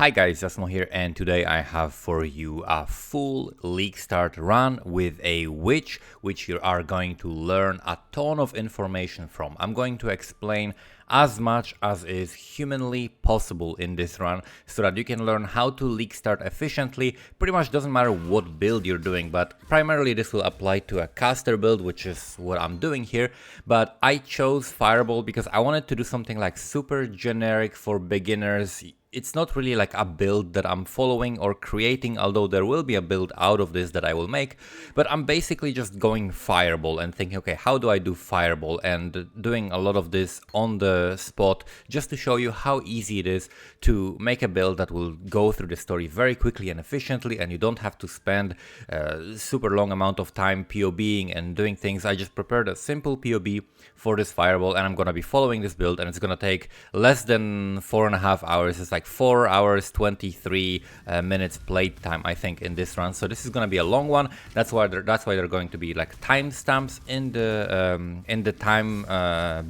Hi guys, Asmo here, and today I have for you a full league start run with a witch, which you are going to learn a ton of information from. I'm going to explain as much as is humanly possible in this run so that you can learn how to league start efficiently. Pretty much doesn't matter what build you're doing, but primarily this will apply to a caster build, which is what I'm doing here. But I chose Fireball because I wanted to do something like super generic for beginners. It's not really like a build that I'm following or creating, although there will be a build out of this that I will make, but I'm basically just going Fireball and thinking, okay, how do I do Fireball, and doing a lot of this on the spot just to show you how easy it is to make a build that will go through the story very quickly and efficiently, and you don't have to spend a super long amount of time POBing and doing things. I just prepared a simple POB for this Fireball, and I'm gonna be following this build, and it's gonna take less than 4.5 hours. It's like 4 hours 23 minutes played time, I think, in this run. So this is gonna be a long one. That's why there are going to be like timestamps in the time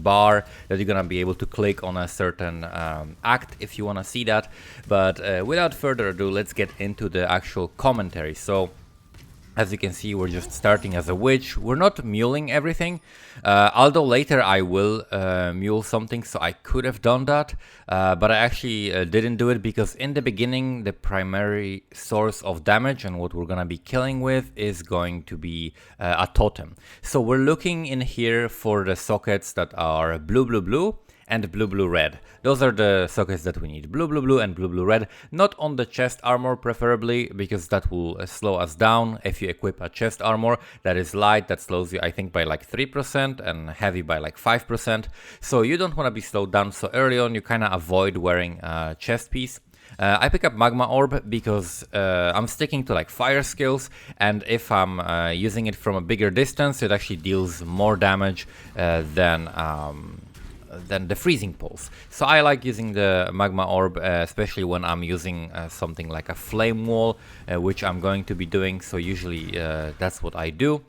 bar that you're gonna be able to click on a certain act if you wanna see that. But without further ado, let's get into the actual commentary. So as you can see, we're just starting as a witch. We're not muling everything, although later I will mule something, so I could have done that, but I actually didn't do it because in the beginning the primary source of damage and what we're gonna be killing with is going to be a totem. So we're looking in here for the sockets that are blue, blue, blue, and blue, blue, red. Those are the sockets that we need. Blue, blue, blue, and blue, blue, red. Not on the chest armor preferably, because that will slow us down. If you equip a chest armor that is light, that slows you, I think, by like 3%, and heavy by like 5%. So you don't want to be slowed down so early on. You kind of avoid wearing a chest piece. I pick up Magma Orb because I'm sticking to like fire skills, and if I'm using it from a bigger distance, it actually deals more damage than the freezing pulse. So I like using the Magma Orb, especially when I'm using something like a flame wall, which I'm going to be doing. So usually that's what I do.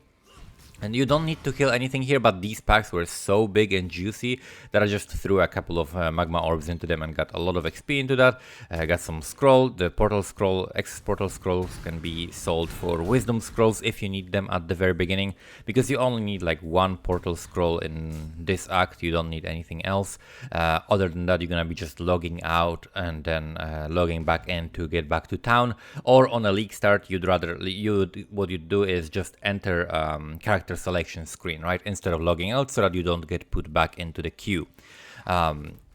And you don't need to kill anything here, but these packs were so big and juicy that I just threw a couple of Magma Orbs into them and got a lot of XP into that. I got some scroll. The portal scroll, excess portal scrolls can be sold for wisdom scrolls if you need them at the very beginning, because you only need like one portal scroll in this act. You don't need anything else. Other than that, you're gonna be just logging out and then logging back in to get back to town. Or on a league start, what you'd do is just enter character selection screen, right, instead of logging out, so that you don't get put back into the queue.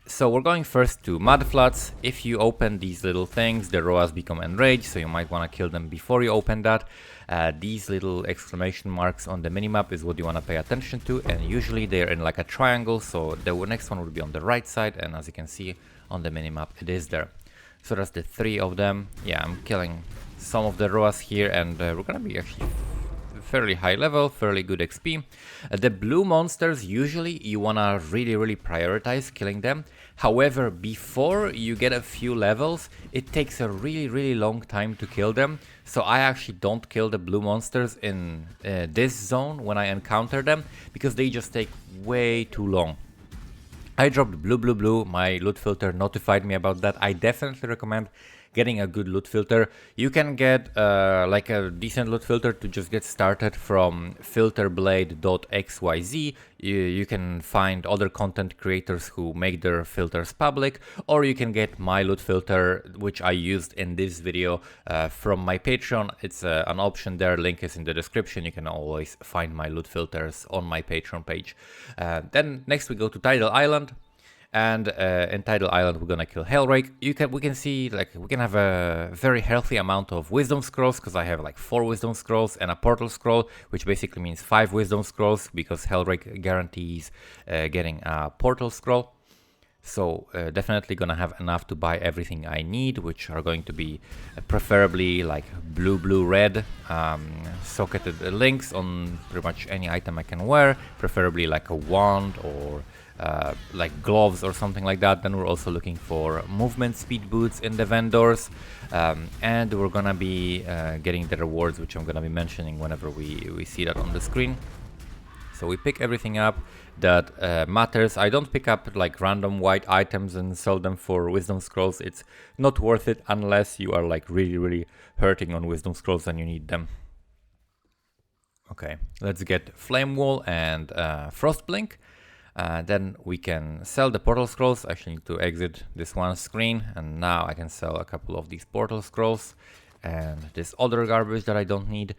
So we're going first to Mudflats. If you open these little things, the ROAS become enraged, so you might want to kill them before you open that. These little exclamation marks on the minimap is what you want to pay attention to, and usually they're in like a triangle, so the next one will be on the right side, and as you can see on the minimap, it is there. So that's the 3 of them. Yeah, I'm killing some of the ROAS here, and we're gonna be actually fairly high level, fairly good XP. The blue monsters, usually you wanna really prioritize killing them. However, before you get a few levels, it takes a really long time to kill them. So I actually don't kill the blue monsters in this zone when I encounter them, because they just take way too long. I dropped blue, blue, blue. My loot filter notified me about that. I definitely recommend getting a good loot filter. You can get like a decent loot filter to just get started from filterblade.xyz. You can find other content creators who make their filters public, or you can get my loot filter, which I used in this video, from my Patreon. It's an option there, link is in the description. You can always find my loot filters on my Patreon page. Then next we go to Tidal Island. And in Tidal Island, we're gonna kill Hellrake. We can see, like, we can have a very healthy amount of wisdom scrolls, because I have like 4 wisdom scrolls and a portal scroll, which basically means 5 wisdom scrolls, because Hellrake guarantees getting a portal scroll. So definitely gonna have enough to buy everything I need, which are going to be preferably like blue, blue, red socketed links on pretty much any item I can wear, preferably like a wand or like gloves or something like that. Then we're also looking for movement speed boots in the vendors, and we're gonna be getting the rewards, which I'm gonna be mentioning whenever we see that on the screen. So we pick everything up, that matters. I don't pick up like random white items and sell them for wisdom scrolls. It's not worth it unless you are like really hurting on wisdom scrolls and you need them. Okay, let's get Flame Wall and Frost Blink. Then we can sell the portal scrolls. I actually need to exit this one screen, and now I can sell a couple of these portal scrolls and this other garbage that I don't need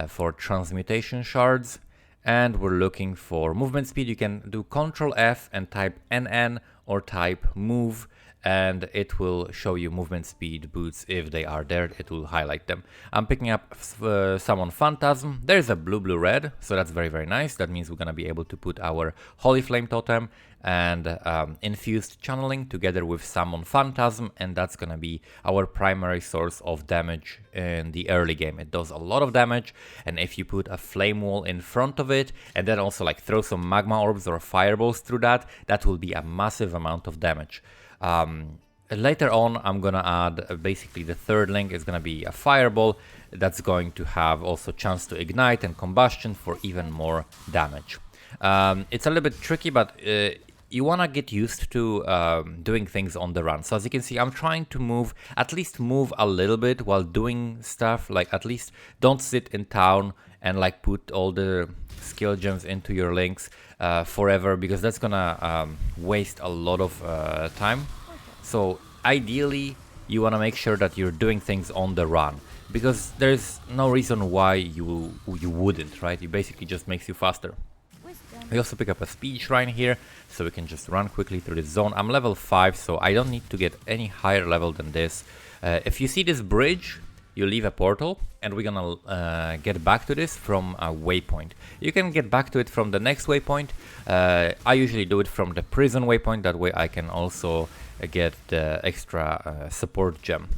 for transmutation shards. And we're looking for movement speed. You can do Ctrl F and type NN or type move, and it will show you movement speed boots. If they are there, it will highlight them. I'm picking up Summon Phantasm. There's a blue red, so that's very nice. That means we're gonna be able to put our Holy Flame Totem and Infused Channeling together with Summon Phantasm, and that's gonna be our primary source of damage in the early game. It does a lot of damage, and if you put a Flame Wall in front of it and then also like throw some Magma Orbs or Fireballs through that, that will be a massive amount of damage. Later on, I'm gonna add basically the third link is gonna be a fireball that's going to have also chance to ignite and combustion for even more damage. It's a little bit tricky, but you wanna get used to doing things on the run. So as you can see, I'm trying to at least move a little bit while doing stuff. Like at least don't sit in town and like put all the skill gems into your links forever, because that's gonna waste a lot of time. So ideally you want to make sure that you're doing things on the run, because there's no reason why you wouldn't, right? It basically just makes you faster. We also pick up a speed shrine here, so we can just run quickly through this zone. I'm level 5, so I don't need to get any higher level than this. If you see this bridge, you leave a portal, and we're gonna get back to this from a waypoint. You can get back to it from the next waypoint. I usually do it from the prison waypoint, that way I can also get the extra support gem.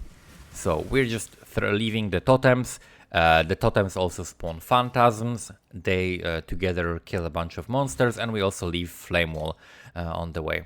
So we're just leaving the totems. The totems also spawn phantasms. They together kill a bunch of monsters, and we also leave Flame Wall on the way.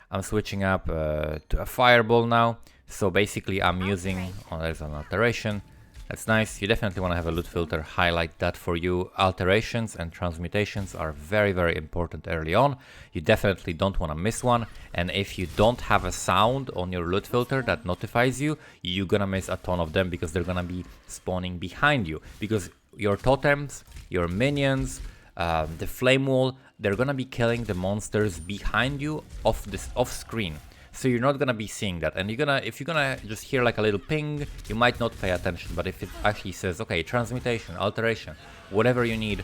I'm switching up to a fireball now. So basically I'm using, oh, there's an alteration. That's nice. You definitely want to have a loot filter highlight that for you. Alterations and transmutations are very important early on. You definitely don't want to miss one. And if you don't have a sound on your loot filter that notifies you, you're gonna miss a ton of them, because they're gonna be spawning behind you. Because your totems, your minions, the flame wall, they're gonna be killing the monsters behind you off screen. So you're not gonna be seeing that, and if you're gonna just hear like a little ping, you might not pay attention. But if it actually says, okay, transmutation, alteration, whatever you need,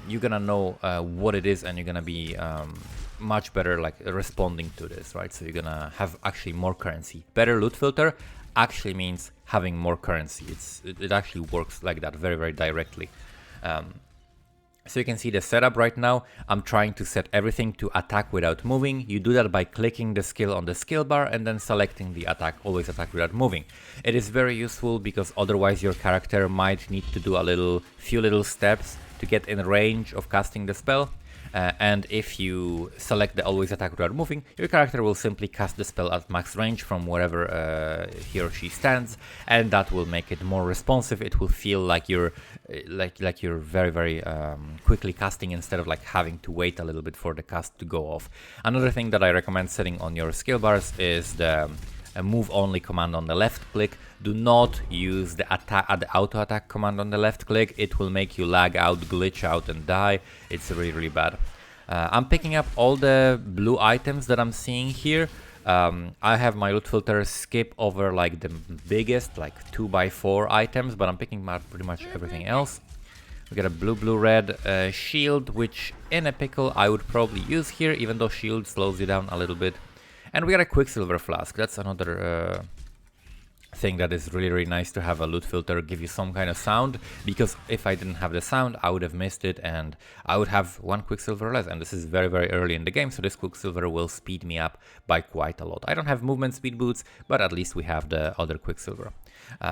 you're gonna know what it is, and you're gonna be much better like responding to this, right? So you're gonna have actually more currency. Better loot filter actually means having more currency. It actually works like that very directly. So you can see the setup right now. I'm trying to set everything to attack without moving. You do that by clicking the skill on the skill bar and then selecting the attack, always attack without moving. It is very useful because otherwise your character might need to do a few little steps to get in range of casting the spell. And if you select the always attack without moving, your character will simply cast the spell at max range from wherever he or she stands, and that will make it more responsive. It will feel like you're very quickly casting, instead of like having to wait a little bit for the cast to go off. Another thing that I recommend setting on your skill bars is the move only command on the left click. Do not use the auto attack command on the left click. It will make you lag out, glitch out and die. It's really bad. I'm picking up all the blue items that I'm seeing here. I have my loot filter skip over like the biggest, like 2x4 items, but I'm picking up pretty much everything else. We got a blue-red shield, which in a pickle I would probably use here, even though shield slows you down a little bit. And we got a quicksilver flask. That's another thing that is really nice to have a loot filter give you some kind of sound, because if I didn't have the sound I would have missed it and I would have one quicksilver less, and this is very early in the game, so this quicksilver will speed me up by quite a lot. I don't have movement speed boots, but at least we have the other quicksilver.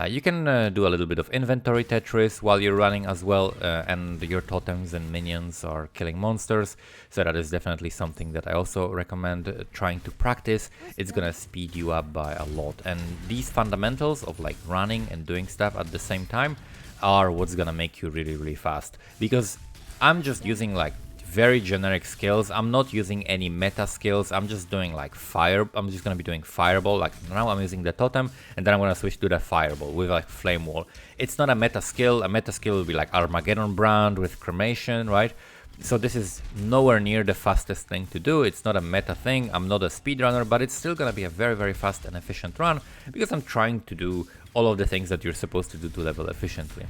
You can do a little bit of inventory Tetris while you're running as well, and your totems and minions are killing monsters, so that is definitely something that I also recommend trying to practice. It's gonna speed you up by a lot, and these fundamentals of like running and doing stuff at the same time are what's gonna make you really fast, because I'm just using like very generic skills. I'm not using any meta skills. I'm just doing like fire. I'm just gonna be doing fireball. Like now I'm using the totem, and then I'm gonna switch to the fireball with like flame wall. It's not a meta skill. A meta skill will be like Armageddon brand with cremation, right? So this is nowhere near the fastest thing to do. It's not a meta thing. I'm not a speedrunner, but it's still gonna be a very, very fast and efficient run because I'm trying to do all of the things that you're supposed to do to level efficiently.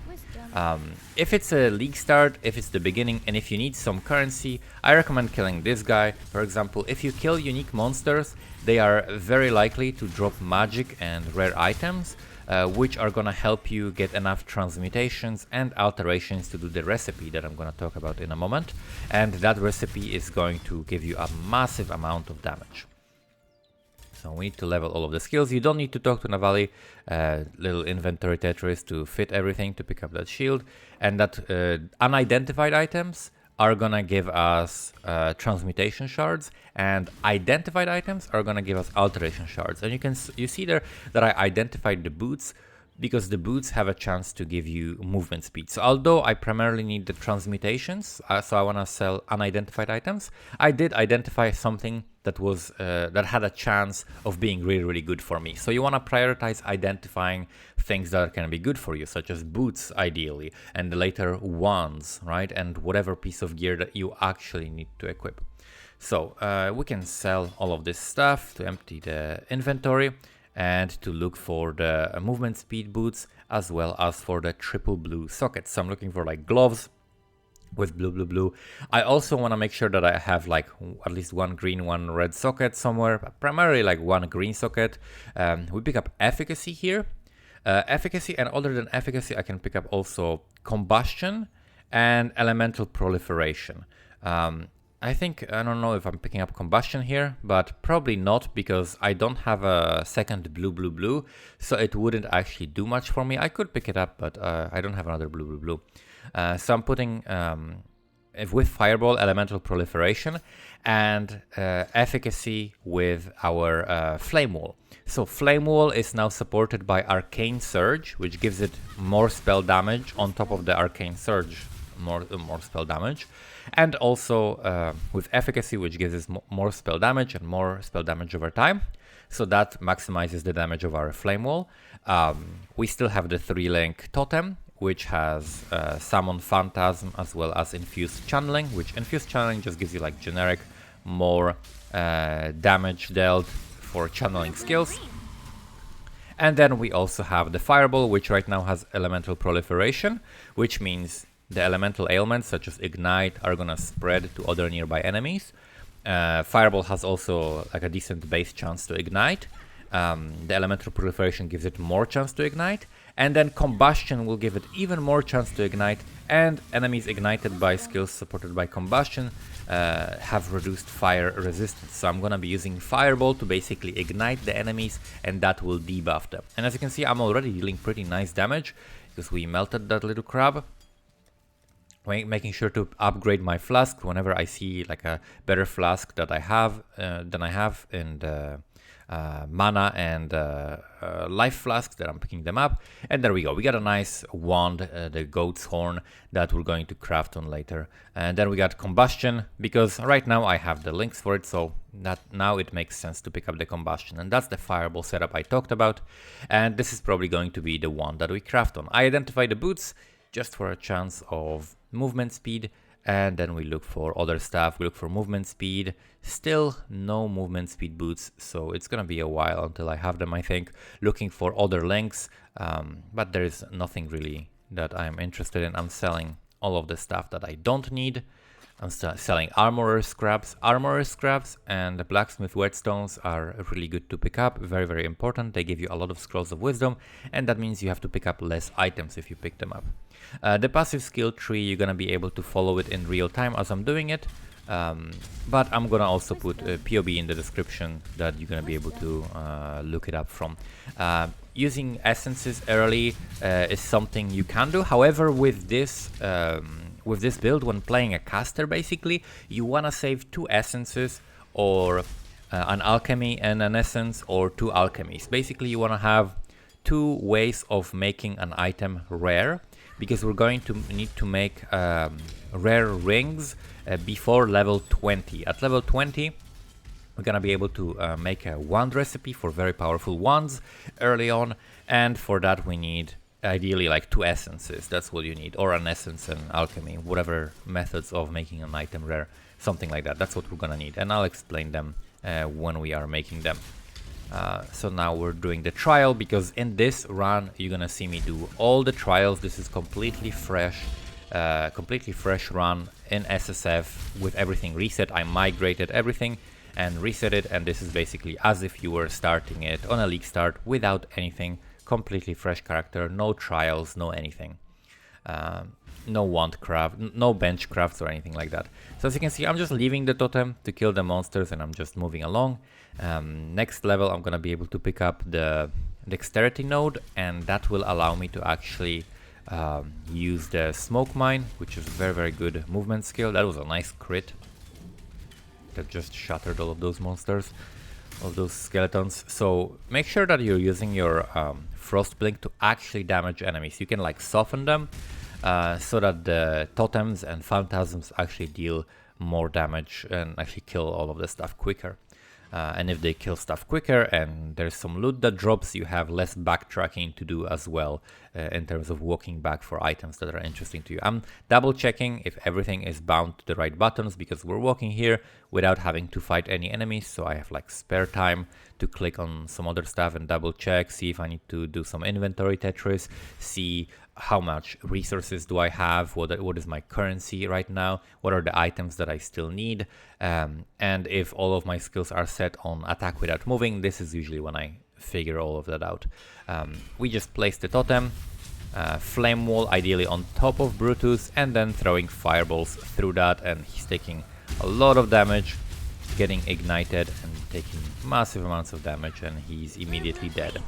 If it's a league start, if it's the beginning, and if you need some currency, I recommend killing this guy. For example, if you kill unique monsters, they are very likely to drop magic and rare items, which are gonna help you get enough transmutations and alterations to do the recipe that I'm gonna talk about in a moment. And that recipe is going to give you a massive amount of damage. So we need to level all of the skills. You don't need to talk to Navali, little inventory Tetris to fit everything to pick up that shield. And that unidentified items are gonna give us transmutation shards, and identified items are gonna give us alteration shards. And you see there that I identified the boots because the boots have a chance to give you movement speed. So although I primarily need the transmutations, so I want to sell unidentified items, I did identify something that was that had a chance of being really, really good for me. So you want to prioritize identifying things that can be good for you, such as boots ideally, and later wands, right? And whatever piece of gear that you actually need to equip. So we can sell all of this stuff to empty the inventory and to look for the movement speed boots as well as for the triple blue sockets. So I'm looking for like gloves with blue. I also want to make sure that I have like at least one green, one red socket somewhere, primarily like one green socket. We pick up efficacy here. Efficacy, and other than efficacy, I can pick up also combustion and elemental proliferation. I don't know if I'm picking up combustion here, but probably not because I don't have a second blue, so it wouldn't actually do much for me. I could pick it up, but I don't have another blue. So I'm putting with fireball elemental proliferation and efficacy with our flame wall. So flame wall is now supported by arcane surge, which gives it more spell damage on top of the arcane surge, more spell damage. And also with efficacy, which gives us more spell damage and more spell damage over time. So that maximizes the damage of our flame wall. We still have the 3-link totem, which has summon phantasm as well as infused channeling, which infused channeling just gives you like generic more damage dealt for channeling skills. And then we also have the fireball, which right now has elemental proliferation, which means the elemental ailments such as ignite are gonna spread to other nearby enemies. Fireball has also like a decent base chance to ignite. The elemental proliferation gives it more chance to ignite, and then combustion will give it even more chance to ignite, and enemies ignited by skills supported by combustion have reduced fire resistance. So I'm gonna be using fireball to basically ignite the enemies, and that will debuff them. And as you can see, I'm already dealing pretty nice damage because we melted that little crab. Making sure to upgrade my flask whenever I see like a better flask that I have than I have in the mana and life flasks, that I'm picking them up. And there we go, we got a nice wand, the goat's horn, that we're going to craft on later. And then we got combustion, because right now I have the links for it, so that now it makes sense to pick up the combustion. And that's the fireball setup I talked about, and this is probably going to be the one that we craft on. I identify the boots just for a chance of movement speed, and then we look for other stuff. We look for movement speed, still no movement speed boots, so it's gonna be a while until I have them, I think. Looking for other links, but there is nothing really that I'm interested in. I'm selling all of the stuff that I don't need. I'm selling armorer scraps. Armorer scraps and the blacksmith whetstones are really good to pick up, very, very important. They give you a lot of scrolls of wisdom, and that means you have to pick up less items if you pick them up. The passive skill tree, you're gonna be able to follow it in real time as I'm doing it, but I'm gonna also put a POE in the description that you're gonna be able to look it up from. Using essences early is something you can do. However, with this build, when playing a caster, basically, you want to save 2 essences, or an alchemy and an essence, or 2 alchemies. Basically, you want to have 2 ways of making an item rare, because we're going to need to make rare rings before level 20. At level 20, we're gonna be able to make a wand recipe for very powerful wands early on, and for that we need ideally like 2 essences. That's what you need, or an essence and alchemy, whatever methods of making an item rare, something like that. That's what we're gonna need, and I'll explain them when we are making them. So now we're doing the trial, because in this run you're gonna see me do all the trials. This is completely fresh run in SSF with everything reset. I migrated everything and reset it, and this is basically as if you were starting it on a league start without anything, completely fresh character, no trials, no anything, no wand craft, no bench crafts or anything like that. So as you can see, I'm just leaving the totem to kill the monsters and I'm just moving along. Next level I'm gonna be able to pick up the dexterity node, and that will allow me to actually use the smoke mine, which is a very good movement skill. That was a nice crit that just shattered all of those monsters, all those skeletons. So make sure that you're using your frost blink to actually damage enemies. You can like soften them so that the totems and phantasms actually deal more damage and actually kill all of the stuff quicker. And if they kill stuff quicker and there's some loot that drops, you have less backtracking to do as well in terms of walking back for items that are interesting to you. I'm double checking if everything is bound to the right buttons, because we're walking here without having to fight any enemies, so I have like spare time to click on some other stuff and double check, see if I need to do some inventory Tetris, see how much resources do I have, what is my currency right now, what are the items that I still need, and if all of my skills are set on attack without moving. This is usually when I figure all of that out. We just place the totem, flame wall ideally on top of Brutus, and then throwing fireballs through that, and he's taking a lot of damage, getting ignited and taking massive amounts of damage, and he's immediately dead.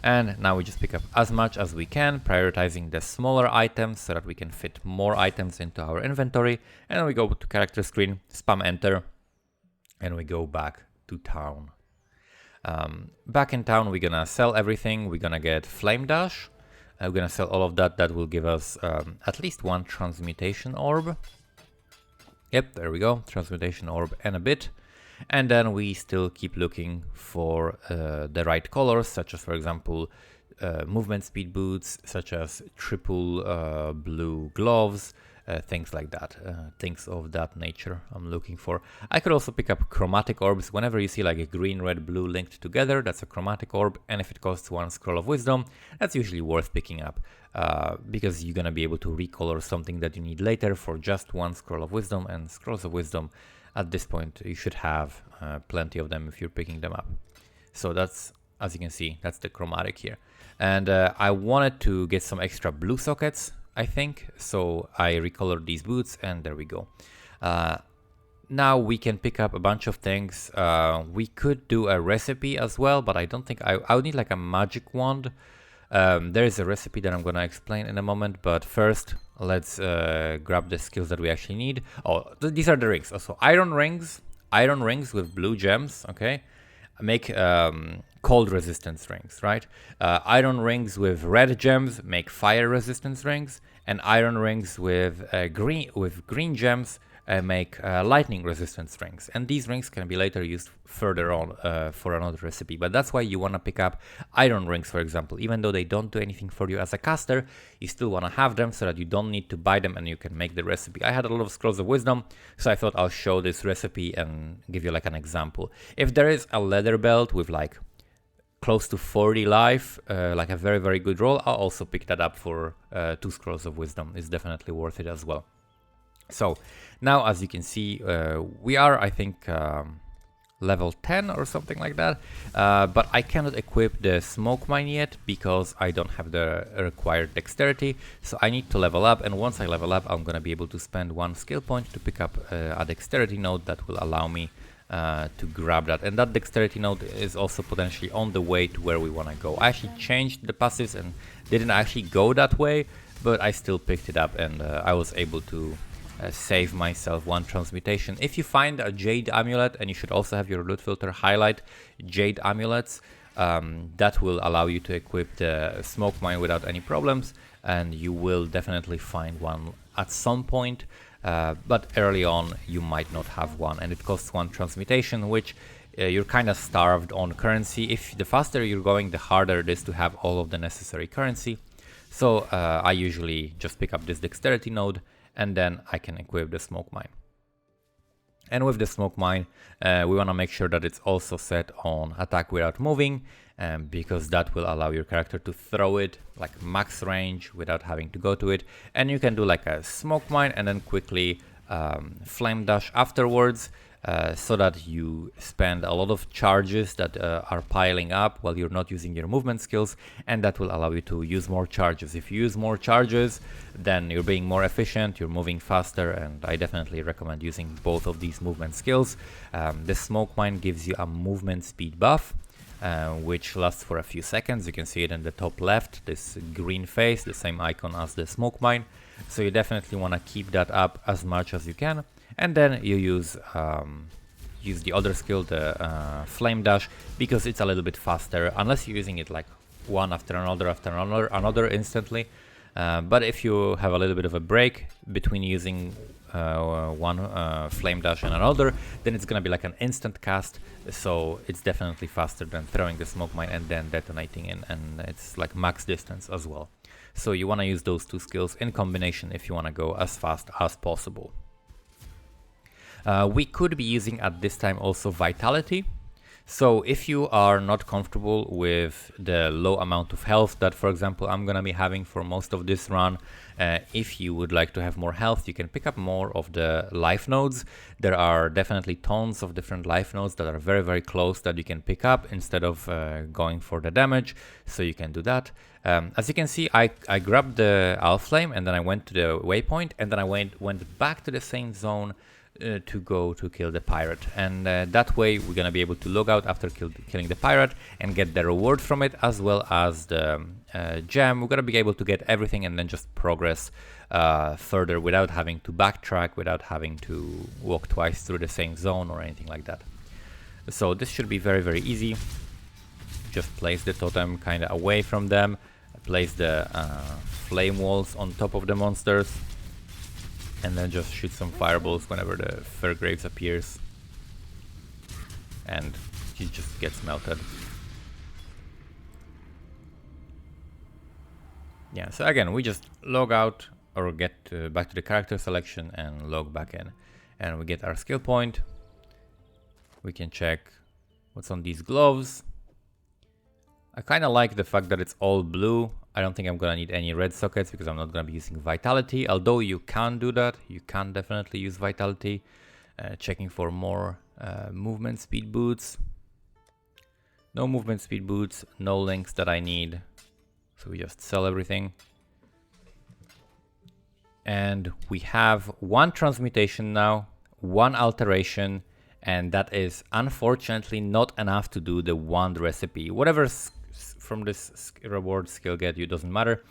And now we just pick up as much as we can, prioritizing the smaller items so that we can fit more items into our inventory. And then we go to character screen, spam enter, and we go back to town. Back in town, we're gonna sell everything. We're gonna get flame dash. We're gonna sell all of that. That will give us at least 1 transmutation orb. Yep, there we go, transmutation orb and a bit. And then we still keep looking for the right colors, such as, for example, movement speed boots, such as triple blue gloves, things like that, things of that nature I'm looking for. I could also pick up chromatic orbs. Whenever you see like a green, red, blue linked together, that's a chromatic orb, and if it costs 1 scroll of wisdom, that's usually worth picking up, because you're gonna be able to recolor something that you need later for just 1 scroll of wisdom, and scrolls of wisdom at this point you should have plenty of them if you're picking them up. So that's, as you can see, that's the chromatic here. And I wanted to get some extra blue sockets, I think, so I recolored these boots, and there we go. Now we can pick up a bunch of things. We could do a recipe as well, but I don't think I would need like a magic wand. There is a recipe that I'm gonna explain in a moment, but first let's grab the skills that we actually need. Oh, these are the rings. So iron rings with blue gems, okay, make cold resistance rings, right? Iron rings with red gems make fire resistance rings, and iron rings with green gems make lightning resistance rings. And these rings can be later used further on for another recipe, but that's why you want to pick up iron rings, for example. Even though they don't do anything for you as a caster, you still want to have them so that you don't need to buy them and you can make the recipe. I had a lot of scrolls of wisdom, so I thought I'll show this recipe and give you like an example. If there is a leather belt with like close to 40 life, like a very good roll, I'll also pick that up for 2 scrolls of wisdom. It's definitely worth it as well. So now, as you can see, we are, I think, level 10 or something like that, but I cannot equip the smoke mine yet because I don't have the required dexterity, so I need to level up, and once I level up I'm gonna be able to spend 1 skill point to pick up a dexterity node that will allow me to grab that, and that dexterity node is also potentially on the way to where we want to go. I actually changed the passives and didn't actually go that way, but I still picked it up, and I was able to save myself 1 transmutation. If you find a jade amulet, and you should also have your loot filter highlight jade amulets, that will allow you to equip the smoke mine without any problems. and you will definitely find one at some point, but early on you might not have one, and it costs 1 transmutation, which you're kind of starved on currency. If the faster you're going, the harder it is to have all of the necessary currency. So I usually just pick up this dexterity node, and then I can equip the smoke mine. And with the smoke mine, we want to make sure that it's also set on attack without moving, because that will allow your character to throw it like max range without having to go to it. And you can do like a smoke mine and then quickly flame dash afterwards, so that you spend a lot of charges that are piling up while you're not using your movement skills, and that will allow you to use more charges. If you use more charges, then you're being more efficient, you're moving faster, and I definitely recommend using both of these movement skills. The smoke mine gives you a movement speed buff, which lasts for a few seconds. You can see it in the top left, this green face, the same icon as the smoke mine. So you definitely want to keep that up as much as you can. And then you use the other skill, the flame dash, because it's a little bit faster, unless you're using it like one after another instantly. But if you have a little bit of a break between using one flame dash and another, then it's gonna be like an instant cast. So it's definitely faster than throwing the smoke mine and then detonating it, and it's like max distance as well. So you want to use those 2 skills in combination if you want to go as fast as possible. We could be using at this time also Vitality. So if you are not comfortable with the low amount of health that, for example, I'm gonna be having for most of this run, if you would like to have more health, you can pick up more of the life nodes. There are definitely tons of different life nodes that are very, very close that you can pick up instead of going for the damage, so you can do that. As you can see, I grabbed the Alpha Flame, and then I went to the waypoint, and then I went back to the same zone to go to kill the pirate, and that way we're gonna be able to log out after killing the pirate and get the reward from it, as well as the gem. We're gonna be able to get everything and then just progress further without having to backtrack, without having to walk twice through the same zone or anything like that. So this should be very, very easy. Just place the totem kind of away from them, place the flame walls on top of the monsters, and then just shoot some fireballs whenever the Fairgraves appears, and he just gets melted. Yeah, so again, we just log out or get back to the character selection and log back in, and we get our skill point. We can check what's on these gloves. I kind of like the fact that it's all blue. I don't think I'm gonna need any red sockets because I'm not gonna be using Vitality, although you can do that. You can definitely use Vitality. Checking for more movement speed boots. No movement speed boots, no links that I need. So we just sell everything. And we have 1 transmutation now, 1 alteration, and that is unfortunately not enough to do the wand recipe. Whatever's from this reward skill get you doesn't matter,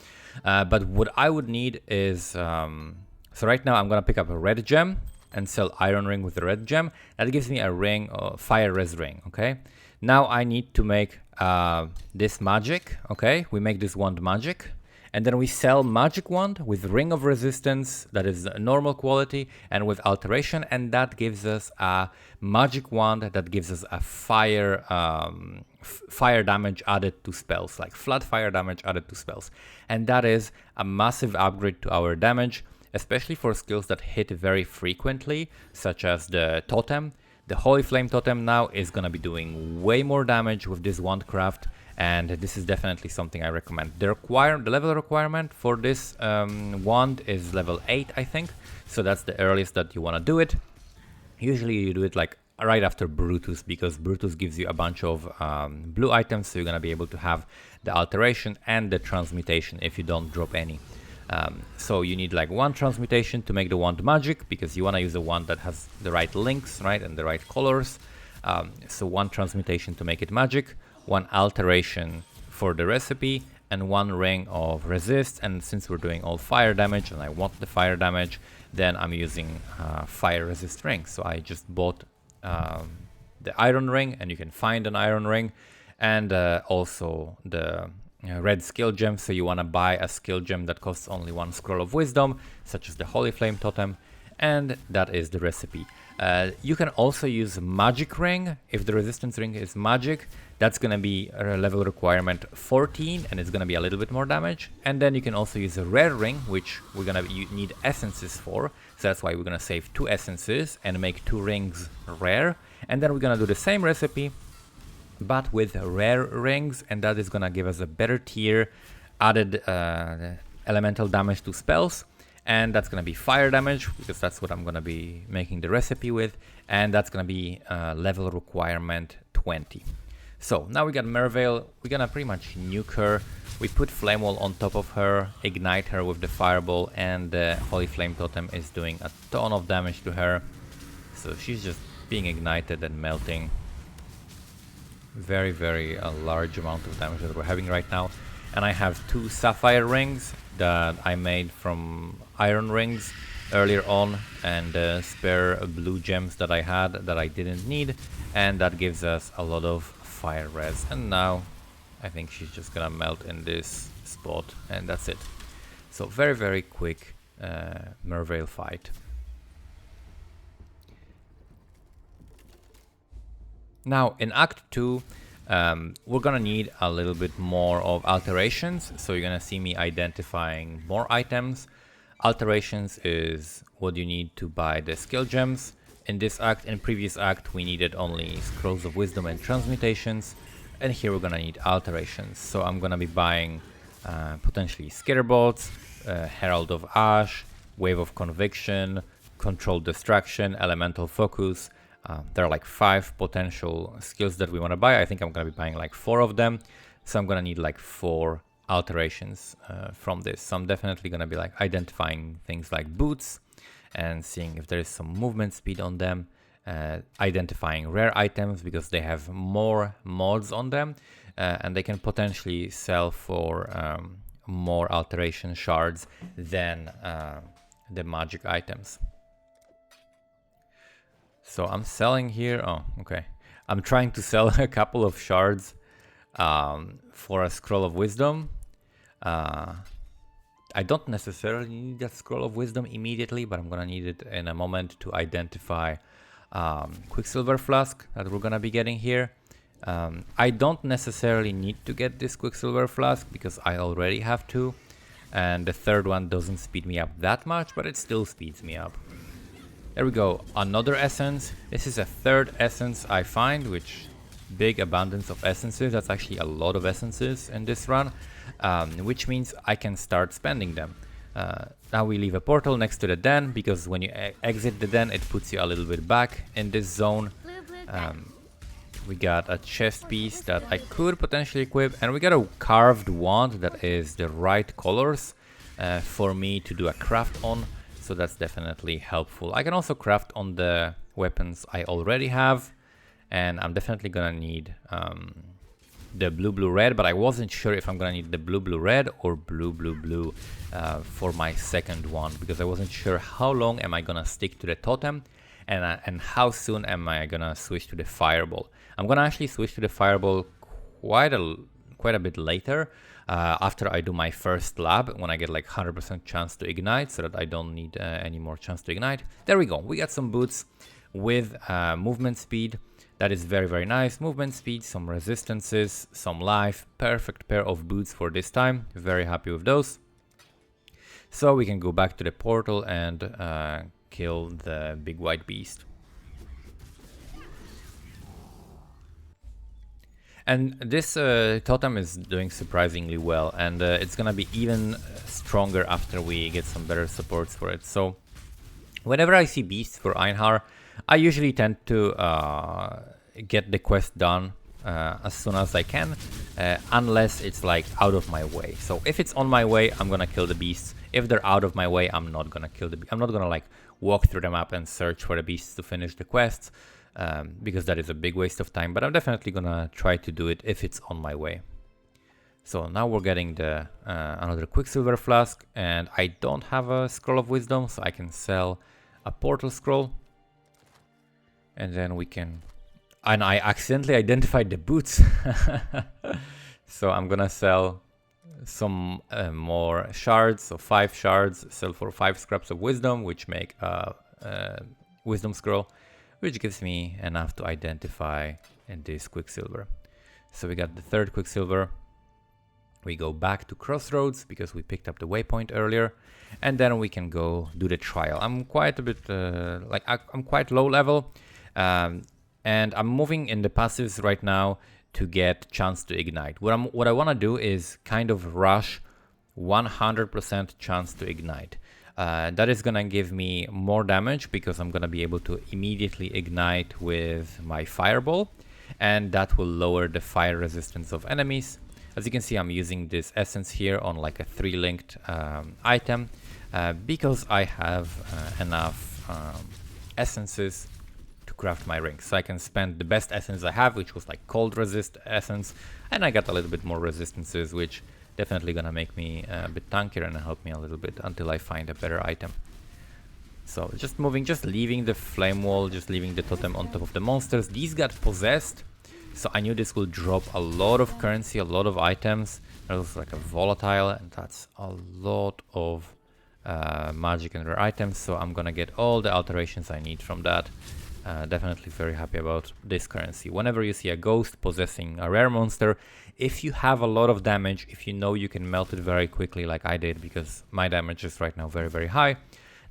but what I would need is so right now I'm gonna pick up a red gem and sell iron ring with the red gem. That gives me a ring, fire res ring. Okay, now I need to make this magic. Okay, we make this wand magic, and then we sell magic wand with ring of resistance that is normal quality and with alteration, and that gives us a magic wand that gives us a fire fire damage added to spells, like flat fire damage added to spells, and that is a massive upgrade to our damage, especially for skills that hit very frequently, such as the totem. The Holy Flame totem now is gonna be doing way more damage with this wand craft, and this is definitely something I recommend. The level requirement for this wand is level 8, I think, so that's the earliest that you want to do it. Usually you do it like right after Brutus, because Brutus gives you a bunch of blue items, so you're gonna be able to have the alteration and the transmutation if you don't drop any. So you need like 1 transmutation to make the wand magic, because you want to use a wand that has the right links, right, and the right colors. So 1 transmutation to make it magic, 1 alteration for the recipe, and 1 ring of resist. And since we're doing all fire damage and I want the fire damage, then I'm using fire resist ring. So I just bought the iron ring, and you can find an iron ring, and also the red skill gem, so you want to buy a skill gem that costs only 1 scroll of wisdom, such as the Holy Flame Totem, and that is the recipe. You can also use magic ring. If the resistance ring is magic, that's gonna be a level requirement 14, and it's gonna be a little bit more damage. And then you can also use a rare ring, which we're gonna need essences for, so that's why we're gonna save 2 essences and make 2 rings rare. And then we're gonna do the same recipe but with rare rings, and that is gonna give us a better tier, added elemental damage to spells, and that's gonna be fire damage, because that's what I'm gonna be making the recipe with, and that's gonna be level requirement 20. So now we got Merveil, we're gonna pretty much nuke her. We put Flame Wall on top of her, ignite her with the Fireball, and the Holy Flame Totem is doing a ton of damage to her. So she's just being ignited and melting. Very large amount of damage that we're having right now. And I have 2 sapphire rings that I made from iron rings earlier on, and spare blue gems that I had that I didn't need, and that gives us a lot of fire res. And now I think she's just gonna melt in this spot, and that's it. So very quick Merveil fight. Now in Act 2, we're gonna need a little bit more of alterations, so you're gonna see me identifying more items. Alterations is what you need to buy the skill gems. In this act, in previous act, we needed only Scrolls of Wisdom and Transmutations, and here we're gonna need alterations. So I'm gonna be buying potentially Skitterbolts, Herald of Ash, Wave of Conviction, Controlled Distraction, Elemental Focus. There are like 5 potential skills that we want to buy. I think I'm going to be buying like 4 of them. So I'm going to need like 4 alterations from this. So I'm definitely going to be like identifying things like boots and seeing if there is some movement speed on them. Identifying rare items because they have more mods on them. And they can potentially sell for more alteration shards than the magic items. So I'm selling here, oh, okay. I'm trying to sell a couple of shards for a Scroll of Wisdom. I don't necessarily need that Scroll of Wisdom immediately, but I'm gonna need it in a moment to identify Quicksilver Flask that we're gonna be getting here. I don't necessarily need to get this Quicksilver Flask because I already have 2. And the third one doesn't speed me up that much, but it still speeds me up. There we go, another essence. This is a 3rd essence I find, which big abundance of essences. That's actually a lot of essences in this run, which means I can start spending them. Now we leave a portal next to the den, because when you exit the den, it puts you a little bit back in this zone. We got a chest piece that I could potentially equip, and we got a carved wand that is the right colors for me to do a craft on. So that's definitely helpful. I can also craft on the weapons I already have, and I'm definitely gonna need the blue red, but I wasn't sure if I'm gonna need the blue red or blue for my second one, because I wasn't sure how long am I gonna stick to the totem, and how soon am I gonna switch to the fireball. I'm gonna actually switch to the fireball quite a bit later, after I do my first lab, when I get like 100% chance to ignite, so that I don't need any more chance to ignite. There we go, we got some boots with movement speed. That is very nice. Movement speed, some resistances, some life. Perfect pair of boots for this time. Very happy with those. So we can go back to the portal and kill the big white beast. And this totem is doing surprisingly well, and it's gonna be even stronger after we get some better supports for it. So whenever I see beasts for Einhar, I usually tend to get the quest done as soon as I can, unless it's like out of my way. So if it's on my way, I'm gonna kill the beasts. If they're out of my way, I'm not gonna kill the. I'm not gonna like walk through the map and search for the beasts to finish the quests. Because that is a big waste of time, but I'm definitely gonna try to do it if it's on my way. So now we're getting the another Quicksilver Flask, and I don't have a Scroll of Wisdom, so I can sell a Portal Scroll. And then we can... And I accidentally identified the boots. So I'm gonna sell some more shards, so 5 shards sell for 5 scraps of wisdom, which make a wisdom scroll, which gives me enough to identify this quicksilver. So we got the third quicksilver. We go back to Crossroads because we picked up the waypoint earlier, and then we can go do the trial. I'm quite a bit I'm quite low level, and I'm moving in the passives right now to get chance to ignite. What I want to do is kind of rush 100% chance to ignite. That is gonna give me more damage because I'm gonna be able to immediately ignite with my fireball, and that will lower the fire resistance of enemies. As you can see, I'm using this essence here on like a 3-linked item because I have enough essences to craft my rings. So I can spend the best essence I have, which was like cold resist essence, and I got a little bit more resistances, which definitely gonna make me a bit tankier and help me a little bit until I find a better item. So just moving, just leaving the flame wall, just leaving the totem on top of the monsters. These got possessed, so I knew this will drop a lot of currency, a lot of items. There's like a volatile, and that's a lot of magic and rare items. So I'm gonna get all the alterations I need from that. Definitely very happy about this currency. Whenever you see a ghost possessing a rare monster, if you have a lot of damage, if you know you can melt it very quickly like I did, because my damage is right now very, very high,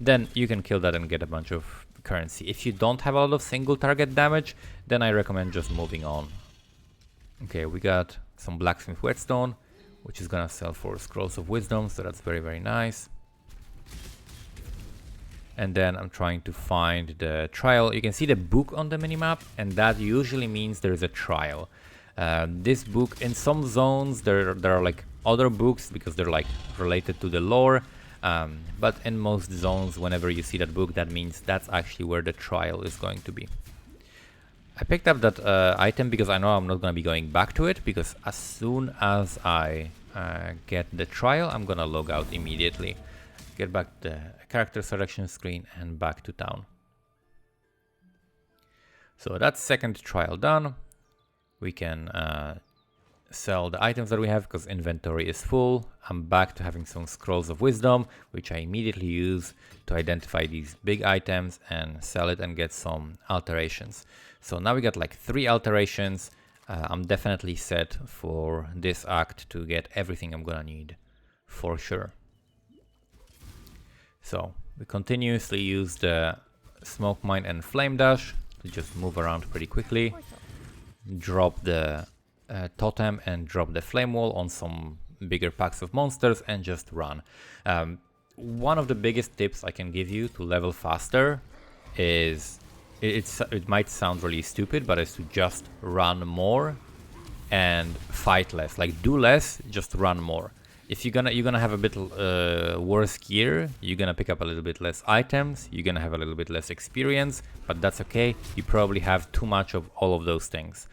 then you can kill that and get a bunch of currency. If you don't have a lot of single target damage, then I recommend just moving on. Okay, we got some blacksmith whetstone, which is gonna sell for scrolls of wisdom, so that's very, very nice. And then I'm trying to find the trial. You can see the book on the minimap, and that usually means there's a trial. This book, in some zones, there are like other books because they're like related to the lore. But in most zones, whenever you see that book, that means that's actually where the trial is going to be. I picked up that item because I know I'm not going to be going back to it, because as soon as I get the trial, I'm going to log out immediately. Get back the character selection screen and back to town. So that's second trial done. We can sell the items that we have because inventory is full. I'm back to having some scrolls of wisdom, which I immediately use to identify these big items and sell it and get some alterations. So now we got like 3 alterations. I'm definitely set for this act to get everything I'm gonna need for sure. So we continuously use the smoke mine and flame dash to just move around pretty quickly. Drop the totem and drop the flame wall on some bigger packs of monsters and just run. One of the biggest tips I can give you to level faster is, it might sound really stupid, but it's to just run more and fight less. Like, do less, just run more. If you're gonna have a bit worse gear, you're gonna pick up a little bit less items, you're gonna have a little bit less experience, but that's okay. You probably have too much of all of those things.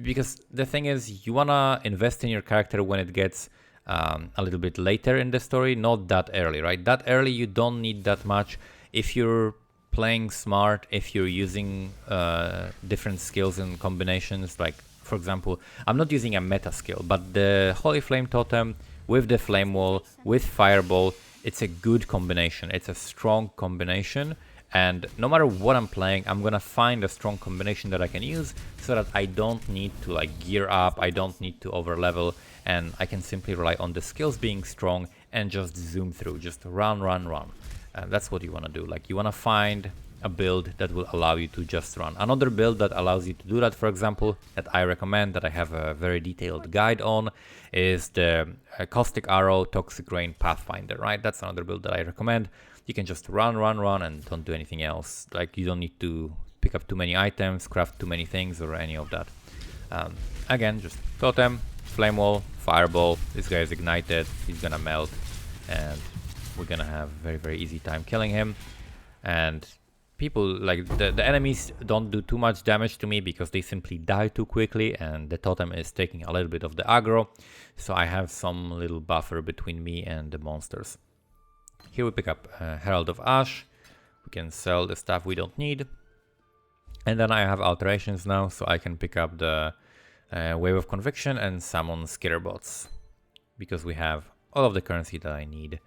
Because the thing is, you wanna invest in your character when it gets a little bit later in the story, not that early, right? That early you don't need that much. If you're playing smart, if you're using different skills and combinations, like for example, I'm not using a meta skill, but the Holy Flame Totem with the Flame Wall, with Fireball, it's a good combination. It's a strong combination, and no matter what I'm playing, I'm gonna find a strong combination that I can use so that I don't need to like gear up, I don't need to over level, and I can simply rely on the skills being strong and just zoom through, just run. That's what you wanna do. Like, you wanna find a build that will allow you to just run. Another build that allows you to do that, for example, that I recommend, that I have a very detailed guide on, is the Caustic Arrow Toxic Rain Pathfinder, right? That's another build that I recommend. You can just run and don't do anything else. Like, you don't need to pick up too many items, craft too many things, or any of that. Again, just Totem, Flame Wall, Fireball. This guy is ignited, he's gonna melt, and we're gonna have a very, very easy time killing him. And people, like the enemies, don't do too much damage to me because they simply die too quickly, and the totem is taking a little bit of the aggro, so I have some little buffer between me and the monsters. Here we pick up Herald of Ash. We can sell the stuff we don't need, and then I have alterations now, so I can pick up the Wave of Conviction and summon Skitterbots. because we have all of the currency that I need.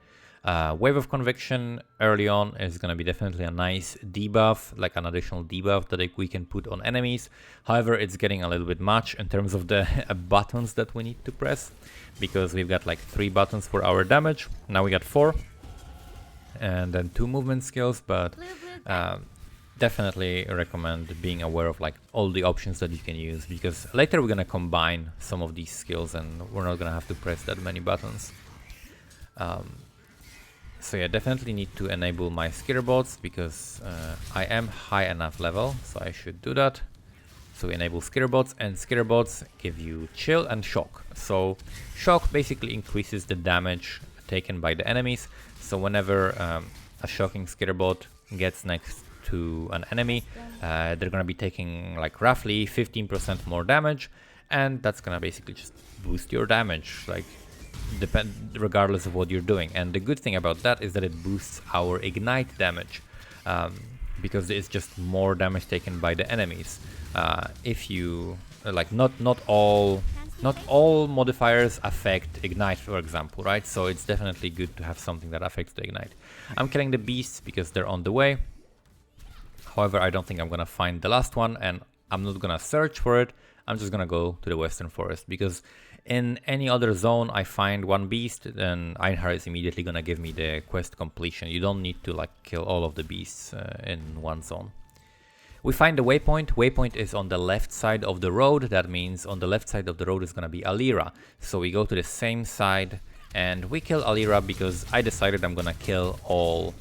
Wave of Conviction early on is going to be definitely a nice debuff, like an additional debuff that we can put on enemies. However, it's getting a little bit much in terms of the buttons that we need to press, because we've got like 3 buttons for our damage. Now we got 4, and then 2 movement skills, but definitely recommend being aware of like all the options that you can use, because later we're going to combine some of these skills and we're not going to have to press that many buttons. So yeah, definitely need to enable my skitterbots, because I am high enough level, so I should do that. So enable skitterbots, and skitterbots give you chill and shock. So shock basically increases the damage taken by the enemies. So whenever a shocking skitterbot gets next to an enemy, they're gonna be taking like roughly 15% more damage, and that's gonna basically just boost your damage, like regardless of what you're doing. And the good thing about that is that it boosts our ignite damage, because it's just more damage taken by the enemies. If you like, not all modifiers affect ignite, for example, right? So it's definitely good to have something that affects the ignite. I'm killing the beasts because they're on the way. However, I don't think I'm gonna find the last one, and I'm not gonna search for it. I'm just gonna go to the Western Forest, because in any other zone I find one beast, then Einhar is immediately gonna give me the quest completion. You don't need to like kill all of the beasts in one zone. We find the waypoint. Waypoint is on the left side of the road. That means on the left side of the road is gonna be Alira. So we go to the same side and we kill Alira, because I decided I'm gonna kill all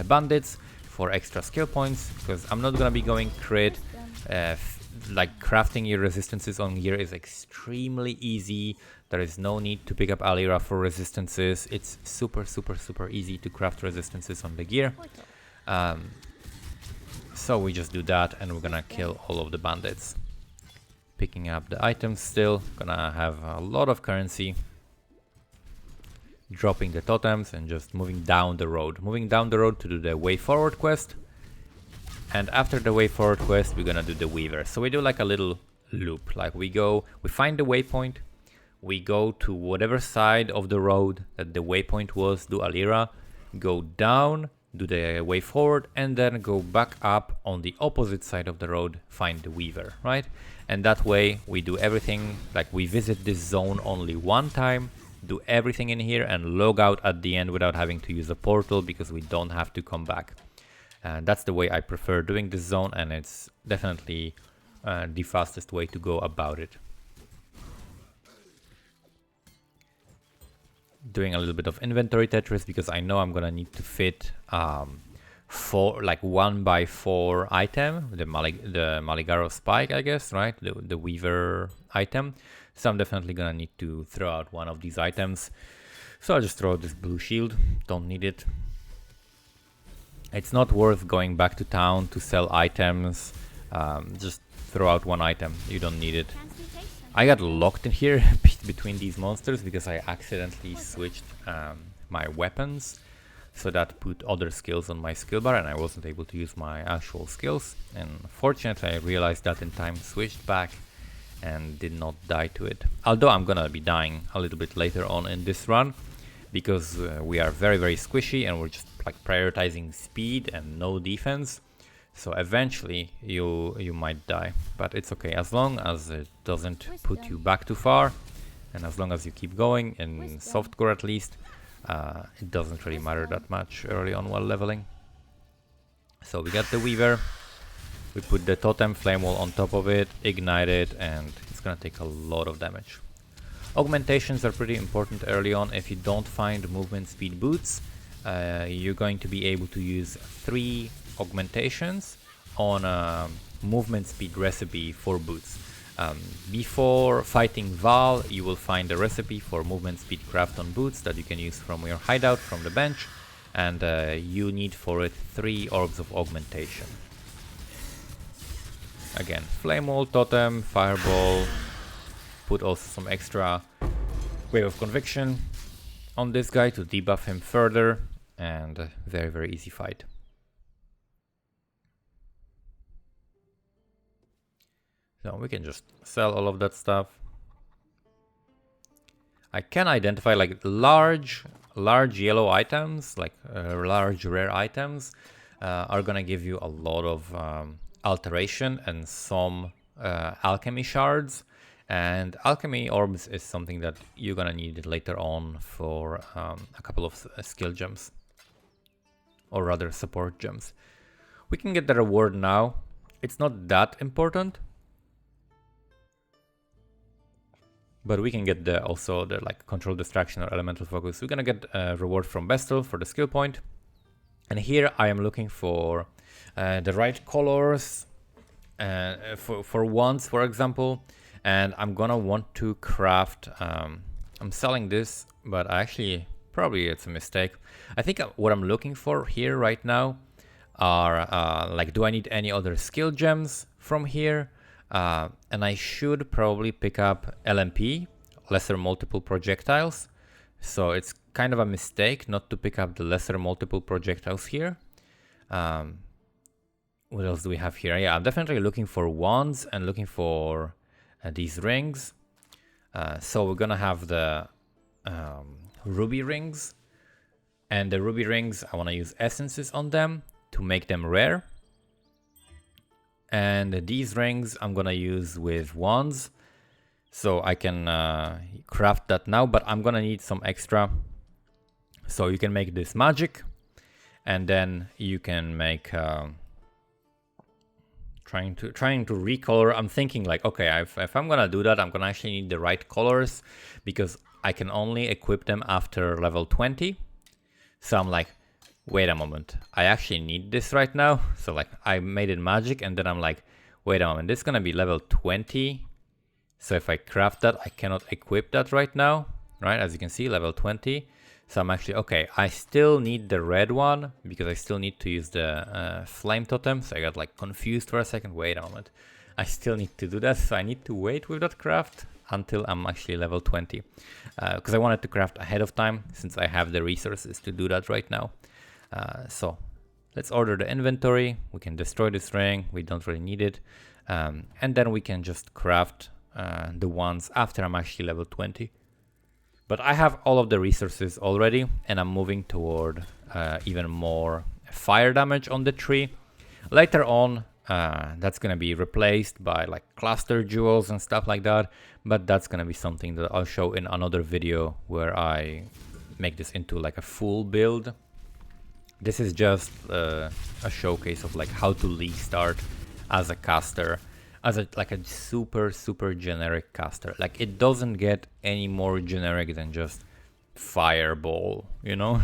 bandits for extra skill points, because I'm not gonna be going crit. Like crafting your resistances on gear is extremely easy. There is no need to pick up Alira for resistances. It's super easy to craft resistances on the gear. So we just do that, and we're gonna kill all of the bandits. Picking up the items still, gonna have a lot of currency. Dropping the totems and just moving down the road. Moving down the road to do the way forward quest. And after the way forward quest, we're gonna do the Weaver. So we do like a little loop. Like we find the waypoint, we go to whatever side of the road that the waypoint was, do Alira, go down, do the way forward, and then go back up on the opposite side of the road, find the Weaver, right? And that way we do everything, like we visit this zone only one time, do everything in here, and log out at the end without having to use a portal, because we don't have to come back. And that's the way I prefer doing this zone, and it's definitely the fastest way to go about it. Doing a little bit of inventory Tetris, because I know I'm gonna need to fit 1x4 item, the Maligaro Spike, I guess, right? The Weaver item. So I'm definitely gonna need to throw out one of these items. So I'll just throw this blue shield, don't need it. It's not worth going back to town to sell items. Just throw out one item, you don't need it. I got locked in here between these monsters because I accidentally switched my weapons. So that put other skills on my skill bar, and I wasn't able to use my actual skills. And fortunately I realized that in time, switched back, and did not die to it. Although I'm gonna be dying a little bit later on in this run, because we are very squishy and we're just like prioritizing speed and no defense. So eventually you might die, but it's okay as long as it doesn't put you back too far, and as long as you keep going in softcore at least. It doesn't really matter that much early on while leveling. So we got the Weaver, we put the totem flame wall on top of it, ignite it, and it's gonna take a lot of damage. Augmentations are pretty important early on. If you don't find movement speed boots, you're going to be able to use 3 augmentations on a movement speed recipe for boots. Before fighting Val, you will find a recipe for movement speed craft on boots that you can use from your hideout, from the bench, and you need for it 3 orbs of augmentation. Again, flame wall, totem, fireball, put also some extra wave of conviction on this guy to debuff him further, and very easy fight. So we can just sell all of that stuff. I can identify like large yellow items, like large rare items, are gonna give you a lot of alteration and some alchemy shards. And alchemy orbs is something that you're gonna need later on for a couple of skill gems, or rather support gems. We can get the reward now. It's not that important, but we can get also the like control distraction or elemental focus. We're gonna get a reward from Bestel for the skill point. And here I am looking for the right colors for wands, for example. And I'm gonna want to craft, I'm selling this, but actually probably it's a mistake. I think what I'm looking for here right now are like, do I need any other skill gems from here? And I should probably pick up LMP, lesser multiple projectiles. So it's kind of a mistake not to pick up the lesser multiple projectiles here. What else do we have here? Yeah, I'm definitely looking for wands and looking for these rings. So we're gonna have the ruby rings. And the ruby rings, I wanna use essences on them to make them rare. And these rings I'm gonna use with wands. So I can craft that now, but I'm gonna need some extra. So you can make this magic, and then you can make trying to recolor. I'm thinking like, okay, if I'm gonna do that, I'm gonna actually need the right colors, because I can only equip them after level 20. So I'm like, wait a moment, I actually need this right now. So like I made it magic, and then I'm like, wait a moment, this is gonna be level 20. So if I craft that, I cannot equip that right now, right? As you can see, level 20. So I'm actually, okay, I still need the red one because I still need to use the flame totem. So I got like confused for a second. Wait a moment, I still need to do that. So I need to wait with that craft until I'm actually level 20. Because I wanted to craft ahead of time since I have the resources to do that right now. So let's order the inventory. We can destroy this ring. We don't really need it. And then we can just craft the ones after I'm actually level 20. But I have all of the resources already, and I'm moving toward even more fire damage on the tree. Later on, that's gonna be replaced by like cluster jewels and stuff like that, but that's gonna be something that I'll show in another video where I make this into like a full build. This is just a showcase of like how to league start as a caster, as a super generic caster. Like it doesn't get any more generic than just fireball, you know,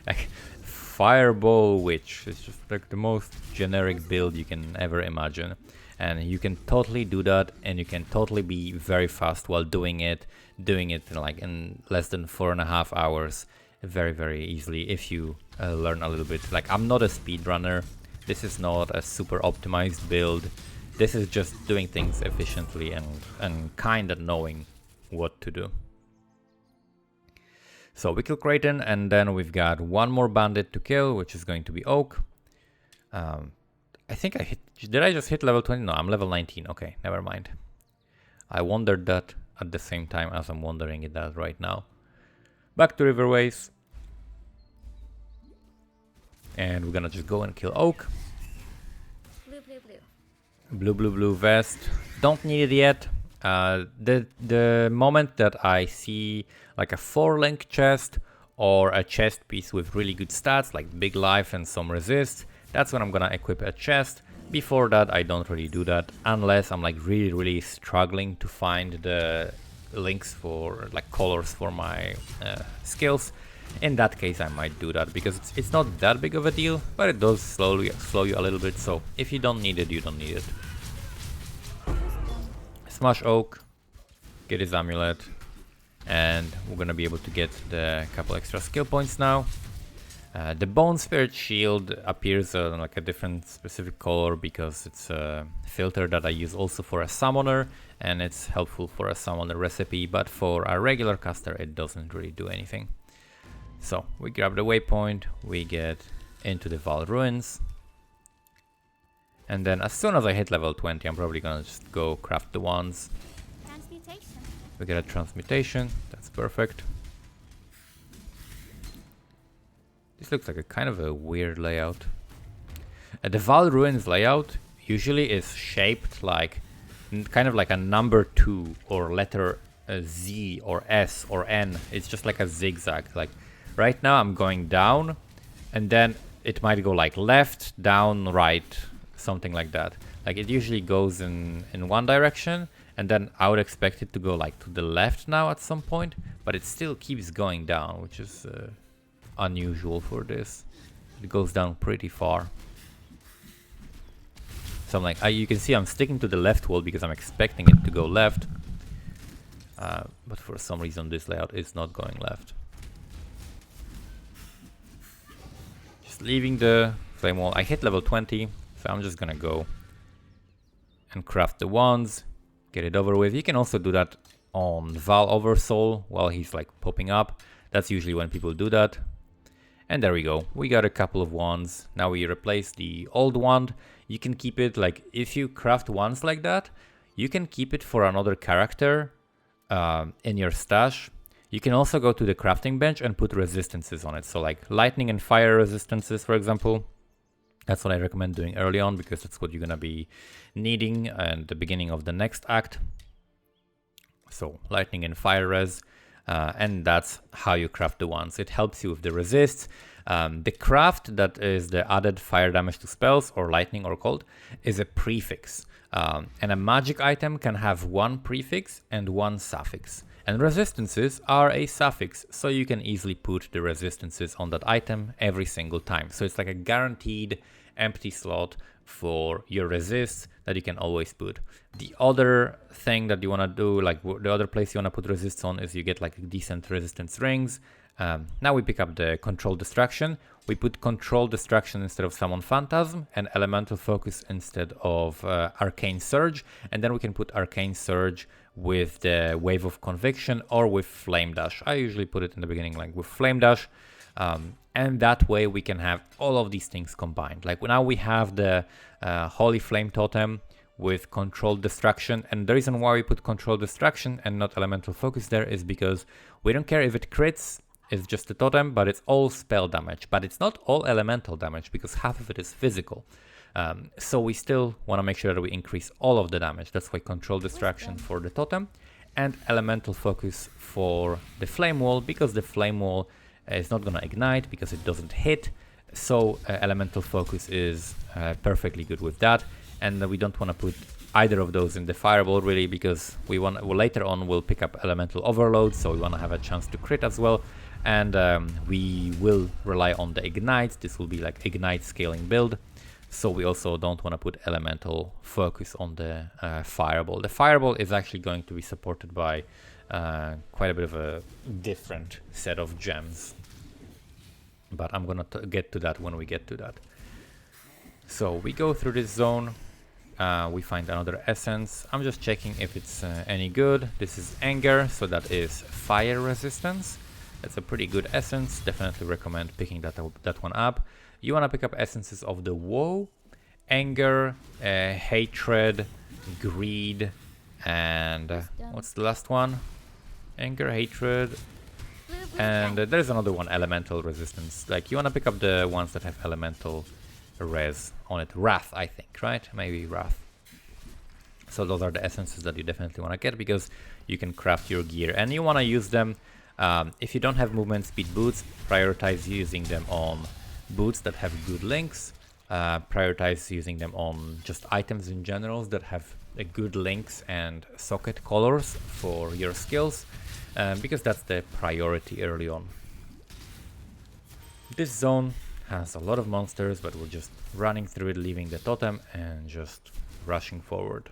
like fireball witch is just like the most generic build you can ever imagine. And you can totally do that, and you can totally be very fast while doing it like in less than 4.5 hours, very easily if you learn a little bit. Like I'm not a speedrunner. This is not a super optimized build. This is just doing things efficiently and kind of knowing what to do. So we kill Kraken, and then we've got one more bandit to kill, which is going to be Oak. I think I hit... Did I just hit level 20? No, I'm level 19. Okay, never mind. I wondered that at the same time as I'm wondering that right now. Back to Riverways. And we're gonna just go and kill Oak. Blue vest. Don't need it yet. The moment that I see like a 4-link chest or a chest piece with really good stats like big life and some resist, that's when I'm gonna equip a chest. Before that, I don't really do that unless I'm like really struggling to find the links for like colors for my skills. In that case, I might do that because it's not that big of a deal, but it does slow you a little bit. So if you don't need it, you don't need it. Smash Oak, get his amulet, and we're gonna be able to get the couple extra skill points now. The Bone Spirit Shield appears like a different specific color because it's a filter that I use also for a summoner, and it's helpful for a summoner recipe, but for a regular caster it doesn't really do anything. So we grab the waypoint, we get into the Val Ruins, and then as soon as I hit level 20, I'm probably gonna just go craft the wands. Transmutation. We get a transmutation. That's perfect. This looks like a kind of a weird layout. The Val Ruins layout usually is shaped like kind of like a number 2 or letter Z or S or N. It's just like a zigzag. Like right now I'm going down, and then it might go like left, down, right, something like that. Like it usually goes in one direction, and then I would expect it to go like to the left now at some point, but it still keeps going down, which is unusual for this. It goes down pretty far. So I'm like, you can see I'm sticking to the left wall because I'm expecting it to go left. But for some reason this layout is not going left. Just leaving the flame wall. I hit level 20, so I'm just gonna go and craft the wands, get it over with. You can also do that on Val Oversoul while he's like popping up. That's usually when people do that. And there we go. We got a couple of wands. Now we replace the old wand. You can keep it like, if you craft wands like that, you can keep it for another character in your stash. You can also go to the crafting bench and put resistances on it. So like lightning and fire resistances, for example. That's what I recommend doing early on, because that's what you're gonna be needing at the beginning of the next act. So lightning and fire res. And that's how you craft the wands. It helps you with the resists. The craft that is the added fire damage to spells or lightning or cold is a prefix. And a magic item can have one prefix and one suffix. And resistances are a suffix, so you can easily put the resistances on that item every single time. So it's like a guaranteed empty slot for your resists that you can always put. The other thing that you want to do, like the other place you want to put resists on, is you get like decent resistance rings. Now we pick up the control distraction. We put control distraction instead of summon phantasm, and elemental focus instead of arcane surge, and then we can put arcane surge with the wave of conviction or with flame dash. I usually put it in the beginning like with flame dash. And that way we can have all of these things combined. Like now we have the Holy Flame Totem with Control Distraction. And the reason why we put Control Distraction and not Elemental Focus there is because we don't care if it crits, it's just a totem, but it's all spell damage. But it's not all elemental damage because half of it is physical. So we still want to make sure that we increase all of the damage. That's why Control Distraction for the totem and Elemental Focus for the Flame Wall, because the Flame Wall is not going to ignite because it doesn't hit. So Elemental Focus is perfectly good with that. And we don't want to put either of those in the Fireball really, because we want, well, later on we'll pick up Elemental Overload, so we want to have a chance to crit as well. And we will rely on the Ignite. This will be like Ignite scaling build. So we also don't want to put Elemental Focus on the Fireball. The Fireball is actually going to be supported by quite a bit of a different set of gems. But I'm gonna get to that when we get to that. So we go through this zone. We find another essence. I'm just checking if it's any good. This is Anger, so that is fire resistance. That's a pretty good essence. Definitely recommend picking that one up. You want to pick up essences of the Woe, Anger, Hatred, Greed, and what's the last one? Anger, Hatred, and there's another one, Elemental Resistance. Like you want to pick up the ones that have Elemental res on it. Wrath, I think, right? Maybe Wrath. So those are the essences that you definitely want to get, because you can craft your gear and you want to use them. If you don't have movement speed boots, prioritize using them on boots that have good links. Prioritize using them on just items in general that have good links and socket colors for your skills, because that's the priority early on. This zone has a lot of monsters, but we're just running through it, leaving the totem and just rushing forward.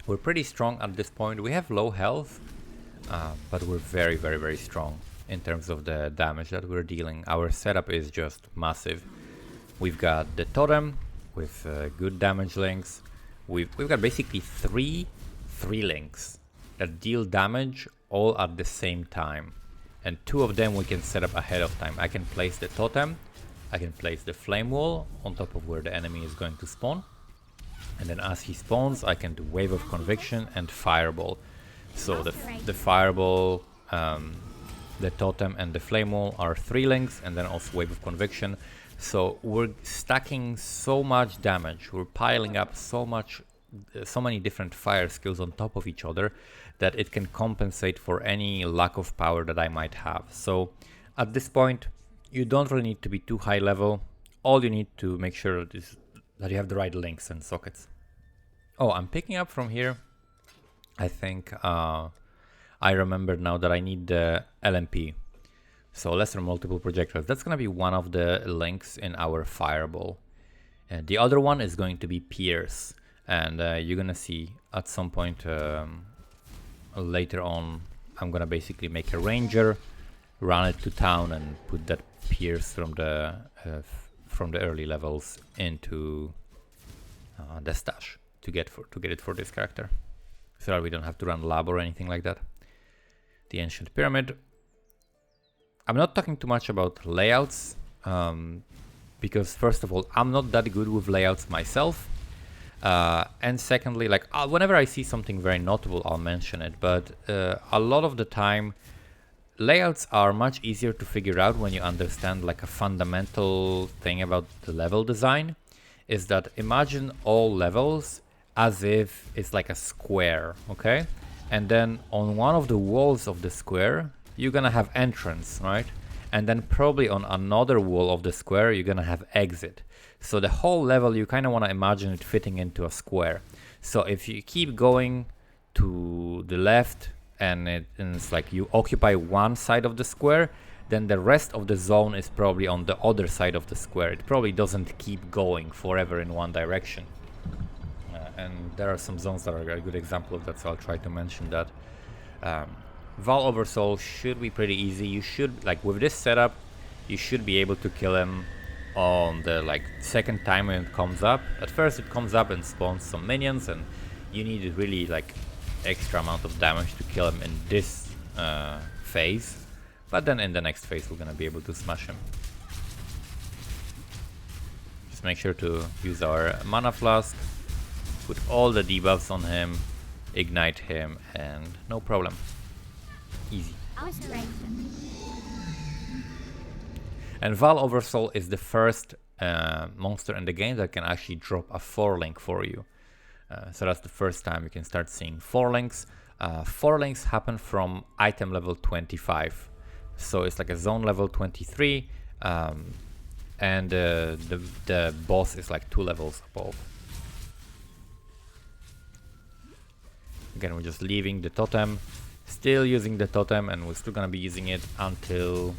We're pretty strong at this point. We have low health, but we're very, very, very strong in terms of the damage that we're dealing. Our setup is just massive. We've got the totem with good damage links. We've got basically three links that deal damage all at the same time, and two of them we can set up ahead of time. I can place the totem I can place the flame wall on top of where the enemy is going to spawn. And then as he spawns, I can do Wave of Conviction and Fireball. So the Fireball, the Totem and the Flame Wall are 3 links, and then also Wave of Conviction. So we're stacking so much damage, we're piling up so many different fire skills on top of each other that it can compensate for any lack of power that I might have. So at this point, you don't really need to be too high level. All you need to make sure is that you have the right links and sockets. Oh, I'm picking up from here. I think I remember now that I need the LMP. So lesser multiple projectiles. That's gonna be one of the links in our Fireball. And the other one is going to be Pierce. And you're gonna see at some point later on, I'm gonna basically make a Ranger, run it to town, and put that Pierce from the early levels into the stash to get it for this character, so that we don't have to run lab or anything like that. The Ancient Pyramid. I'm not talking too much about layouts because first of all, I'm not that good with layouts myself. And secondly, like whenever I see something very notable, I'll mention it. But a lot of the time, layouts are much easier to figure out when you understand like a fundamental thing about the level design. Is that imagine all levels as if it's like a square, okay? And then on one of the walls of the square, you're gonna have entrance, right? And then probably on another wall of the square, you're gonna have exit. So the whole level, you kind of want to imagine it fitting into a square. So if you keep going to the left and it's like you occupy one side of the square, then the rest of the zone is probably on the other side of the square. It probably doesn't keep going forever in one direction. And there are some zones that are a good example of that, so I'll try to mention that. Val Oversoul should be pretty easy. You should, like with this setup, you should be able to kill him on the second time when it comes up. At first it comes up and spawns some minions, and you need really like extra amount of damage to kill him in this phase. But then in the next phase we're gonna be able to smash him. Just make sure to use our mana flask, put all the debuffs on him, ignite him, and no problem. Easy. And Val Oversoul is the first monster in the game that can actually drop a 4-link for you. So that's the first time you can start seeing 4 links. 4 links happen from item level 25. So it's like a zone level 23, and the boss is like 2 levels above. Again, we're just leaving the totem, still using the totem, and we're still gonna be using it until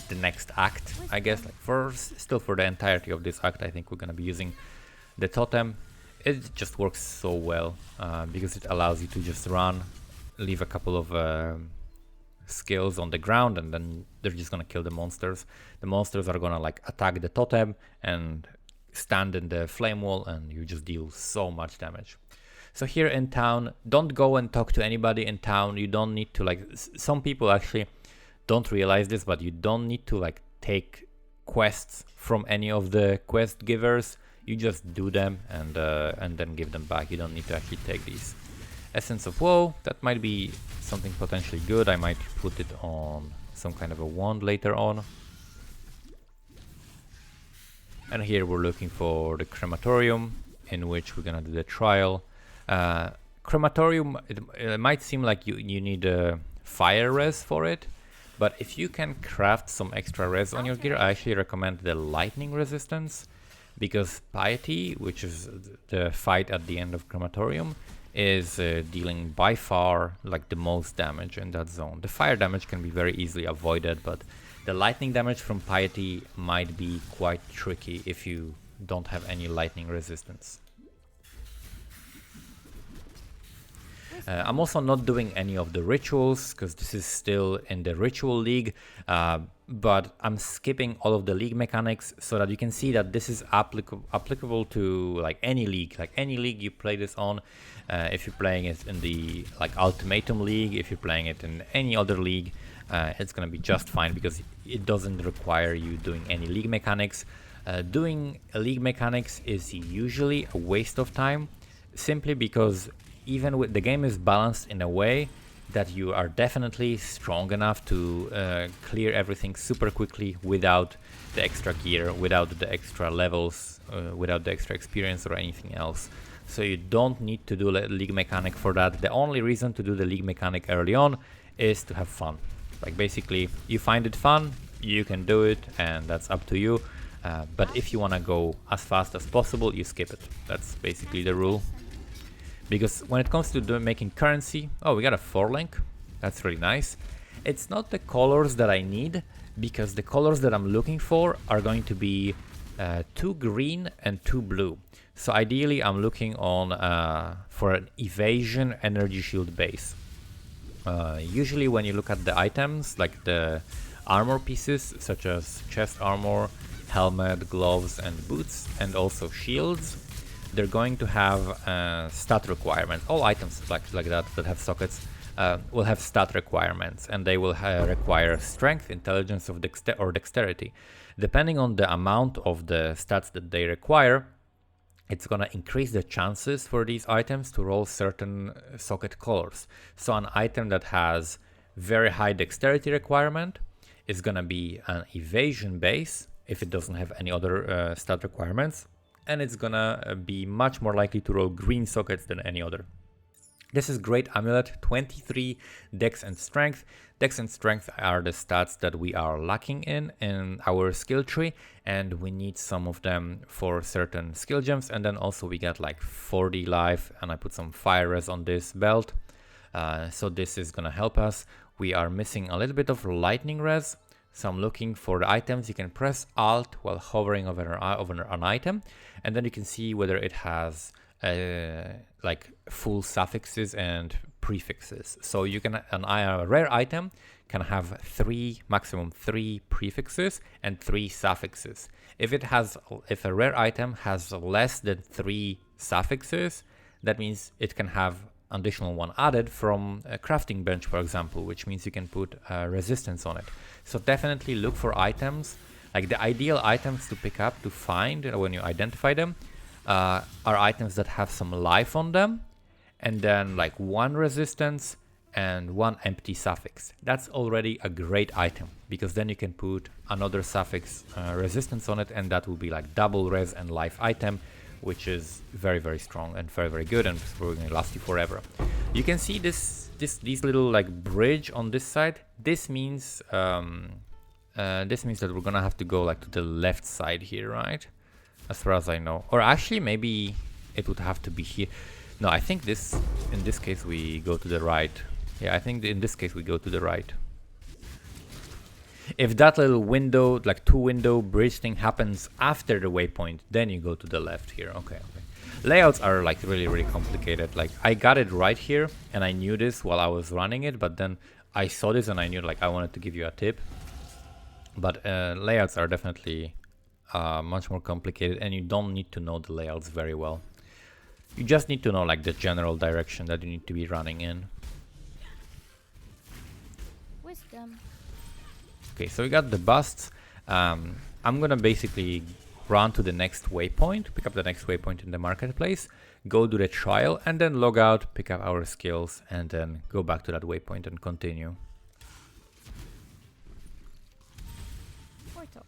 the next act, I guess. Like still for the entirety of this act, I think we're gonna be using the totem. It just works so well because it allows you to just run, leave a couple of skills on the ground, and then they're just gonna kill the monsters. The monsters are gonna like attack the totem and stand in the flame wall, and you just deal so much damage. So here in town, don't go and talk to anybody in town. You don't need to, like, some people actually don't realize this, but you don't need to like take quests from any of the quest givers. You just do them and then give them back. You don't need to actually take these. Essence of Woe, that might be something potentially good. I might put it on some kind of a wand later on. And here we're looking for the crematorium, in which we're gonna do the trial. Crematorium, it might seem like you need a fire res for it, but if you can craft some extra res on your gear, I actually recommend the lightning resistance, because Piety, which is the fight at the end of Crematorium, is dealing by far like the most damage in that zone. The fire damage can be very easily avoided, but the lightning damage from Piety might be quite tricky if you don't have any lightning resistance. I'm also not doing any of the rituals because this is still in the ritual league, but I'm skipping all of the league mechanics so that you can see that this is applicable to like any league you play this on. If you're playing it in the like Ultimatum League, if you're playing it in any other league, it's gonna be just fine because it doesn't require you doing any league mechanics. Doing league mechanics is usually a waste of time, simply because even with the game is balanced in a way that you are definitely strong enough to clear everything super quickly without the extra gear, without the extra levels, without the extra experience or anything else. So you don't need to do a league mechanic for that. The only reason to do the league mechanic early on is to have fun. Like basically, you find it fun, you can do it, and that's up to you. But if you want to go as fast as possible, you skip it. That's basically the rule. Because when it comes to making currency, oh, we got a 4-link. That's really nice. It's not the colors that I need, because the colors that I'm looking for are going to be 2 green and 2 blue. So ideally, I'm looking on for an evasion energy shield base. Usually when you look at the items, like the armor pieces, such as chest armor, helmet, gloves, and boots, and also shields, they're going to have stat requirements. All items like that have sockets will have stat requirements, and they will require strength, intelligence, or dexterity. Depending on the amount of the stats that they require, it's going to increase the chances for these items to roll certain socket colors. So an item that has very high dexterity requirement is going to be an evasion base if it doesn't have any other stat requirements, and it's going to be much more likely to roll green sockets than any other. This is great amulet, 23 dex and strength. Dex and strength are the stats that we are lacking in our skill tree, and we need some of them for certain skill gems. And then also we got like 40 life, and I put some fire res on this belt. So this is gonna help us. We are missing a little bit of lightning res. So I'm looking for the items. You can press Alt while hovering over an item, and then you can see whether it has like full suffixes and prefixes. So you can, a rare item can have maximum three prefixes and 3 suffixes. If a rare item has less than 3 suffixes, that means it can have additional one added from a crafting bench, for example, which means you can put resistance on it. So definitely look for items, like the ideal items to pick up, to find when you identify them, are items that have some life on them, and then like 1 resistance and 1 empty suffix. That's already a great item, because then you can put another suffix resistance on it, and that will be like double res and life item, which is very, very strong and very, very good, and it's going to last you forever. You can see these little like bridge on this side. This means that we're gonna have to go like to the left side here, right? As far as I know. Or actually, maybe it would have to be here. No, I think in this case we go to the right. Yeah, I think in this case we go to the right. If that little window, like 2-window bridge thing, happens after the waypoint, then you go to the left here. Okay. Layouts are like really, really complicated. Like I got it right here, and I knew this while I was running it, but then I saw this and I knew like I wanted to give you a tip. But layouts are definitely much more complicated, and you don't need to know the layouts very well. You just need to know like the general direction that you need to be running in. Wisdom. Okay, so we got the busts. I'm gonna basically run to the next waypoint, pick up the next waypoint in the marketplace, go do the trial, and then log out, pick up our skills, and then go back to that waypoint and continue. Portal.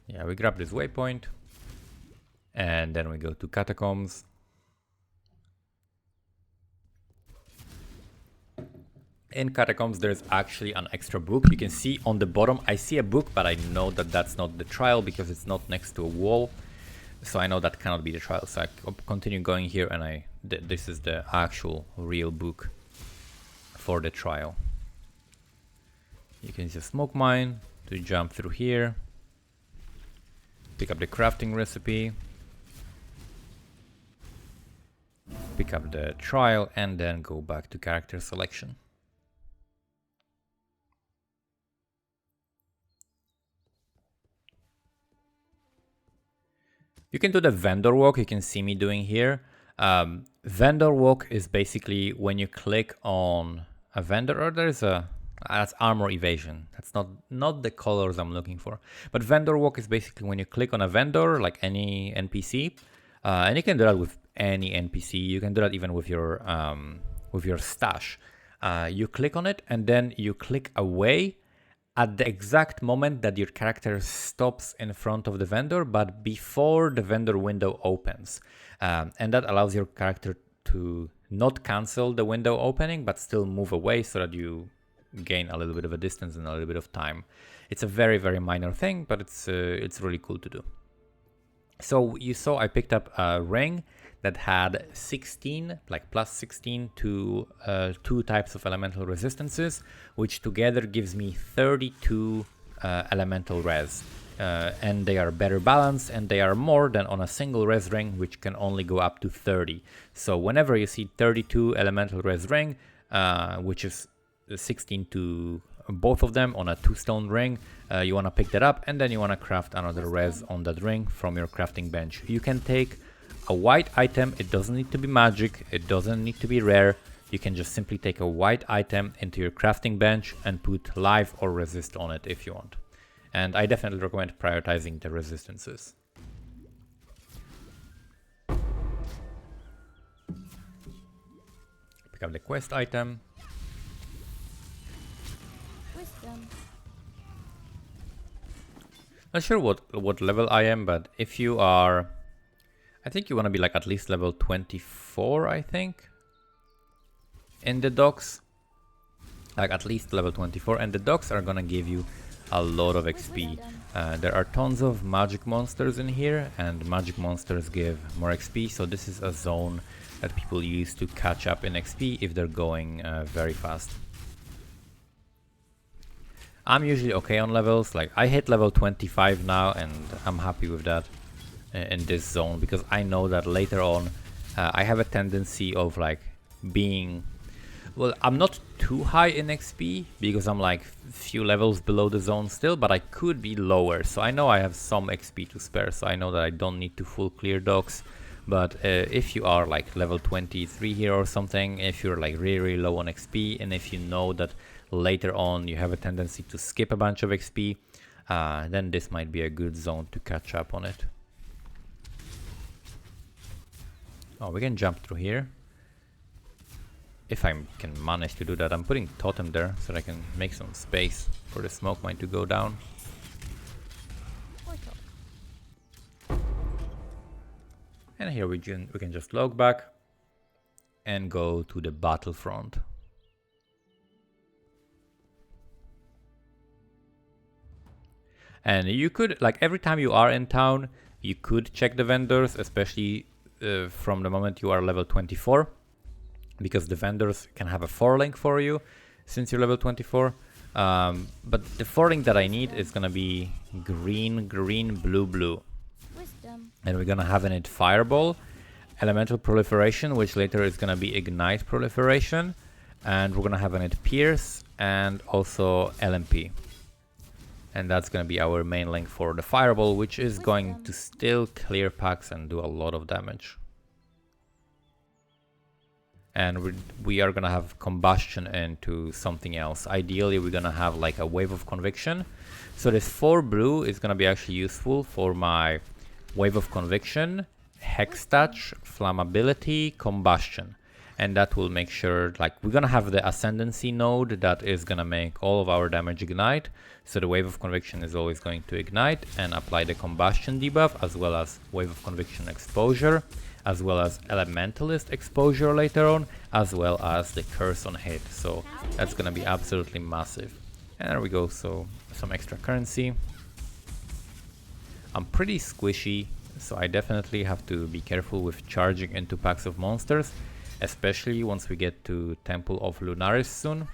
Yeah, we grab this waypoint, and then we go to catacombs. In catacombs, there's actually an extra book. You can see on the bottom, I see a book, but I know that that's not the trial because it's not next to a wall. So I know that cannot be the trial. So I continue going here, and this is the actual real book for the trial. You can use a smoke mine to jump through here, pick up the crafting recipe, pick up the trial, and then go back to character selection. You can do the vendor walk, you can see me doing here. Vendor walk is basically when you click on a vendor, or there's a that's armor evasion. That's not the colors I'm looking for. But vendor walk is basically when you click on a vendor, like any NPC, and you can do that with any NPC. You can do that even with your stash. You click on it and then you click away at the exact moment that your character stops in front of the vendor, but before the vendor window opens. And that allows your character to not cancel the window opening, but still move away so that you gain a little bit of a distance and a little bit of time. It's a very, very minor thing, but it's really cool to do. So you saw I picked up a ring that had 16, like plus 16 to 2 types of elemental resistances, which together gives me 32 elemental res. And they are better balanced, and they are more than on a single res ring, which can only go up to 30. So whenever you see 32 elemental res ring, which is 16 to both of them on a 2-stone ring, you want to pick that up, and then you want to craft another res on that ring from your crafting bench. You can take a white item. It doesn't need to be magic, it doesn't need to be rare. You can just simply take a white item into your crafting bench and put life or resist on it if you want. And I definitely recommend prioritizing the resistances. Pick up the quest item. Wisdom. Not sure what level I am, but if you are, I think you want to be like at least level 24, I think, in the docks. Like at least level 24, and the docks are gonna give you a lot of XP. There are tons of magic monsters in here, and magic monsters give more XP, so this is a zone that people use to catch up in XP if they're going very fast. I'm usually okay on levels, like I hit level 25 now, and I'm happy with that in this zone, because I know that later on I have a tendency of like being, well, I'm not too high in XP because I'm like few levels below the zone still, but I could be lower, so I know I have some XP to spare, so I know that I don't need to full clear docks. But if you are like level 23 here or something, if you're like really low on XP, and if you know that later on you have a tendency to skip a bunch of XP, then this might be a good zone to catch up on it. Oh, we can jump through here. If I can manage to do that. I'm putting totem there so that I can make some space for the smoke mine to go down. And here we can just log back and go to the battlefront. And you could, like every time you are in town, you could check the vendors, especially from the moment you are level 24. Because the vendors can have a 4-link for you since you're level 24. But the 4-link that I need is gonna be green, green, blue, blue. Wisdom. And we're gonna have in it Fireball, Elemental Proliferation, which later is gonna be Ignite Proliferation. And we're gonna have in it Pierce and also LMP. And that's gonna be our main link for the Fireball, which is going to still clear packs and do a lot of damage. And we are gonna have combustion into something else. Ideally, we're gonna have like a wave of conviction. So this 4 blue is gonna be actually useful for my wave of conviction, hex touch, flammability, combustion. And that will make sure, like, we're gonna have the ascendancy node that is gonna make all of our damage ignite. So the wave of conviction is always going to ignite and apply the combustion debuff, as well as wave of conviction exposure, as well as elementalist exposure later on, as well as the curse on hit. So that's gonna be absolutely massive. And there we go, so some extra currency. I'm pretty squishy, so I definitely have to be careful with charging into packs of monsters, especially once we get to Temple of Lunaris soon.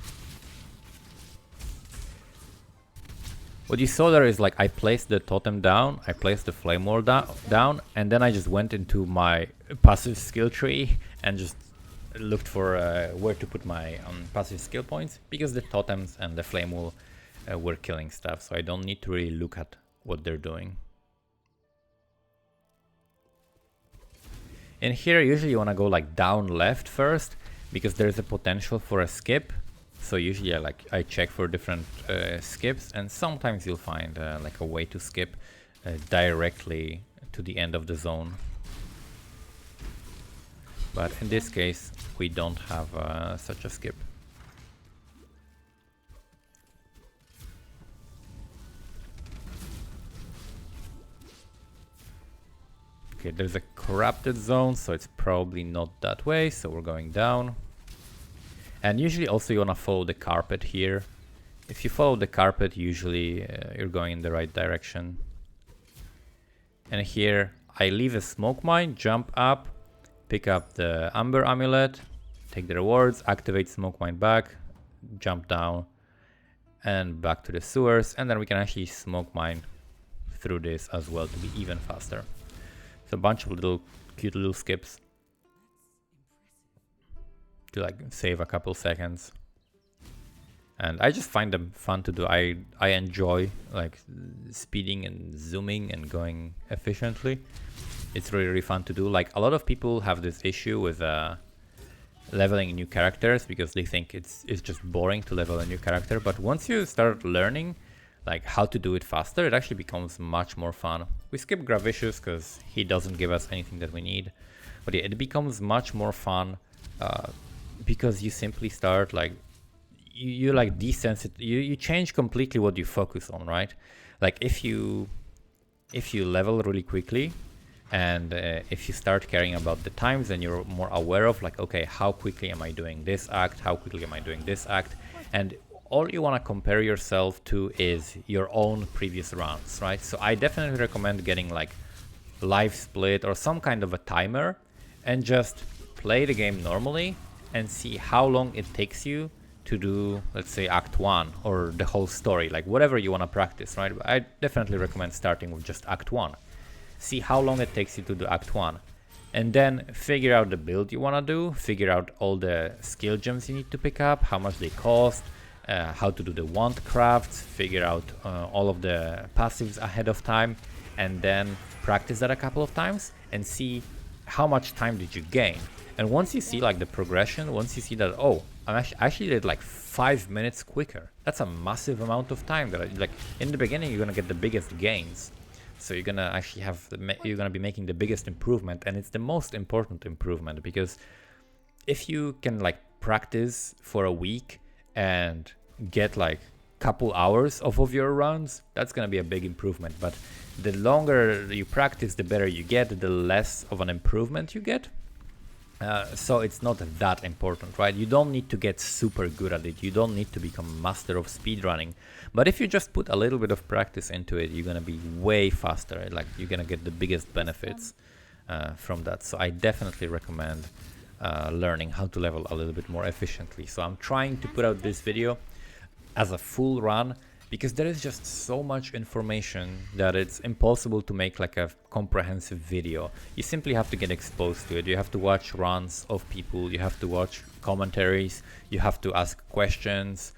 What you saw there is like I placed the totem down, I placed the flame wall down, and then I just went into my passive skill tree and just looked for where to put my passive skill points, because the totems and the flame wall were killing stuff, so I don't need to really look at what they're doing. In here, usually you want to go like down left first, because there's a potential for a skip. So usually I check for different skips, and sometimes you'll find like a way to skip directly to the end of the zone. But in this case, we don't have such a skip. Okay, there's a corrupted zone, so it's probably not that way, so we're going down. And usually also you want to follow the carpet here. If you follow the carpet, usually you're going in the right direction. And here I leave a smoke mine, jump up, pick up the Amber Amulet, take the rewards, activate smoke mine back, jump down, and back to the sewers. And then we can actually smoke mine through this as well to be even faster. So a bunch of little cute little skips to like save a couple seconds. And I just find them fun to do. I enjoy like speeding and zooming and going efficiently. It's really, really fun to do. Like a lot of people have this issue with leveling new characters because they think it's just boring to level a new character. But once you start learning like how to do it faster, it actually becomes much more fun. We skip Gravicious because he doesn't give us anything that we need. But yeah, it becomes much more fun because you simply start like you like desensitize, you change completely what you focus on, right? Like if you level really quickly and if you start caring about the times, then you're more aware of like, okay, how quickly am I doing this act? How quickly am I doing this act? And all you want to compare yourself to is your own previous runs, right? So I definitely recommend getting like live split or some kind of a timer and just play the game normally and see how long it takes you to do, let's say, Act 1 or the whole story, like whatever you want to practice, right? I definitely recommend starting with just Act 1. See how long it takes you to do Act 1. And then figure out the build you want to do, figure out all the skill gems you need to pick up, how much they cost, how to do the wand crafts, figure out all of the passives ahead of time, and then practice that a couple of times and see how much time did you gain. And once you see like the progression, once you see that, oh, I actually did like 5 minutes quicker. That's a massive amount of time that like in the beginning you're gonna get the biggest gains. So you're gonna actually have you're gonna be making the biggest improvement, and it's the most important improvement because if you can like practice for a week and get like couple hours off of your runs, that's gonna be a big improvement. But the longer you practice, the better you get, the less of an improvement you get. So it's not that important, right? You don't need to get super good at it. You don't need to become master of speedrunning. But if you just put a little bit of practice into it, you're gonna be way faster. Like you're gonna get the biggest benefits from that. So I definitely recommend learning how to level a little bit more efficiently. So I'm trying to put out this video as a full run because there is just so much information that it's impossible to make like a comprehensive video. You simply have to get exposed to it. You have to watch runs of people, you have to watch commentaries, you have to ask questions,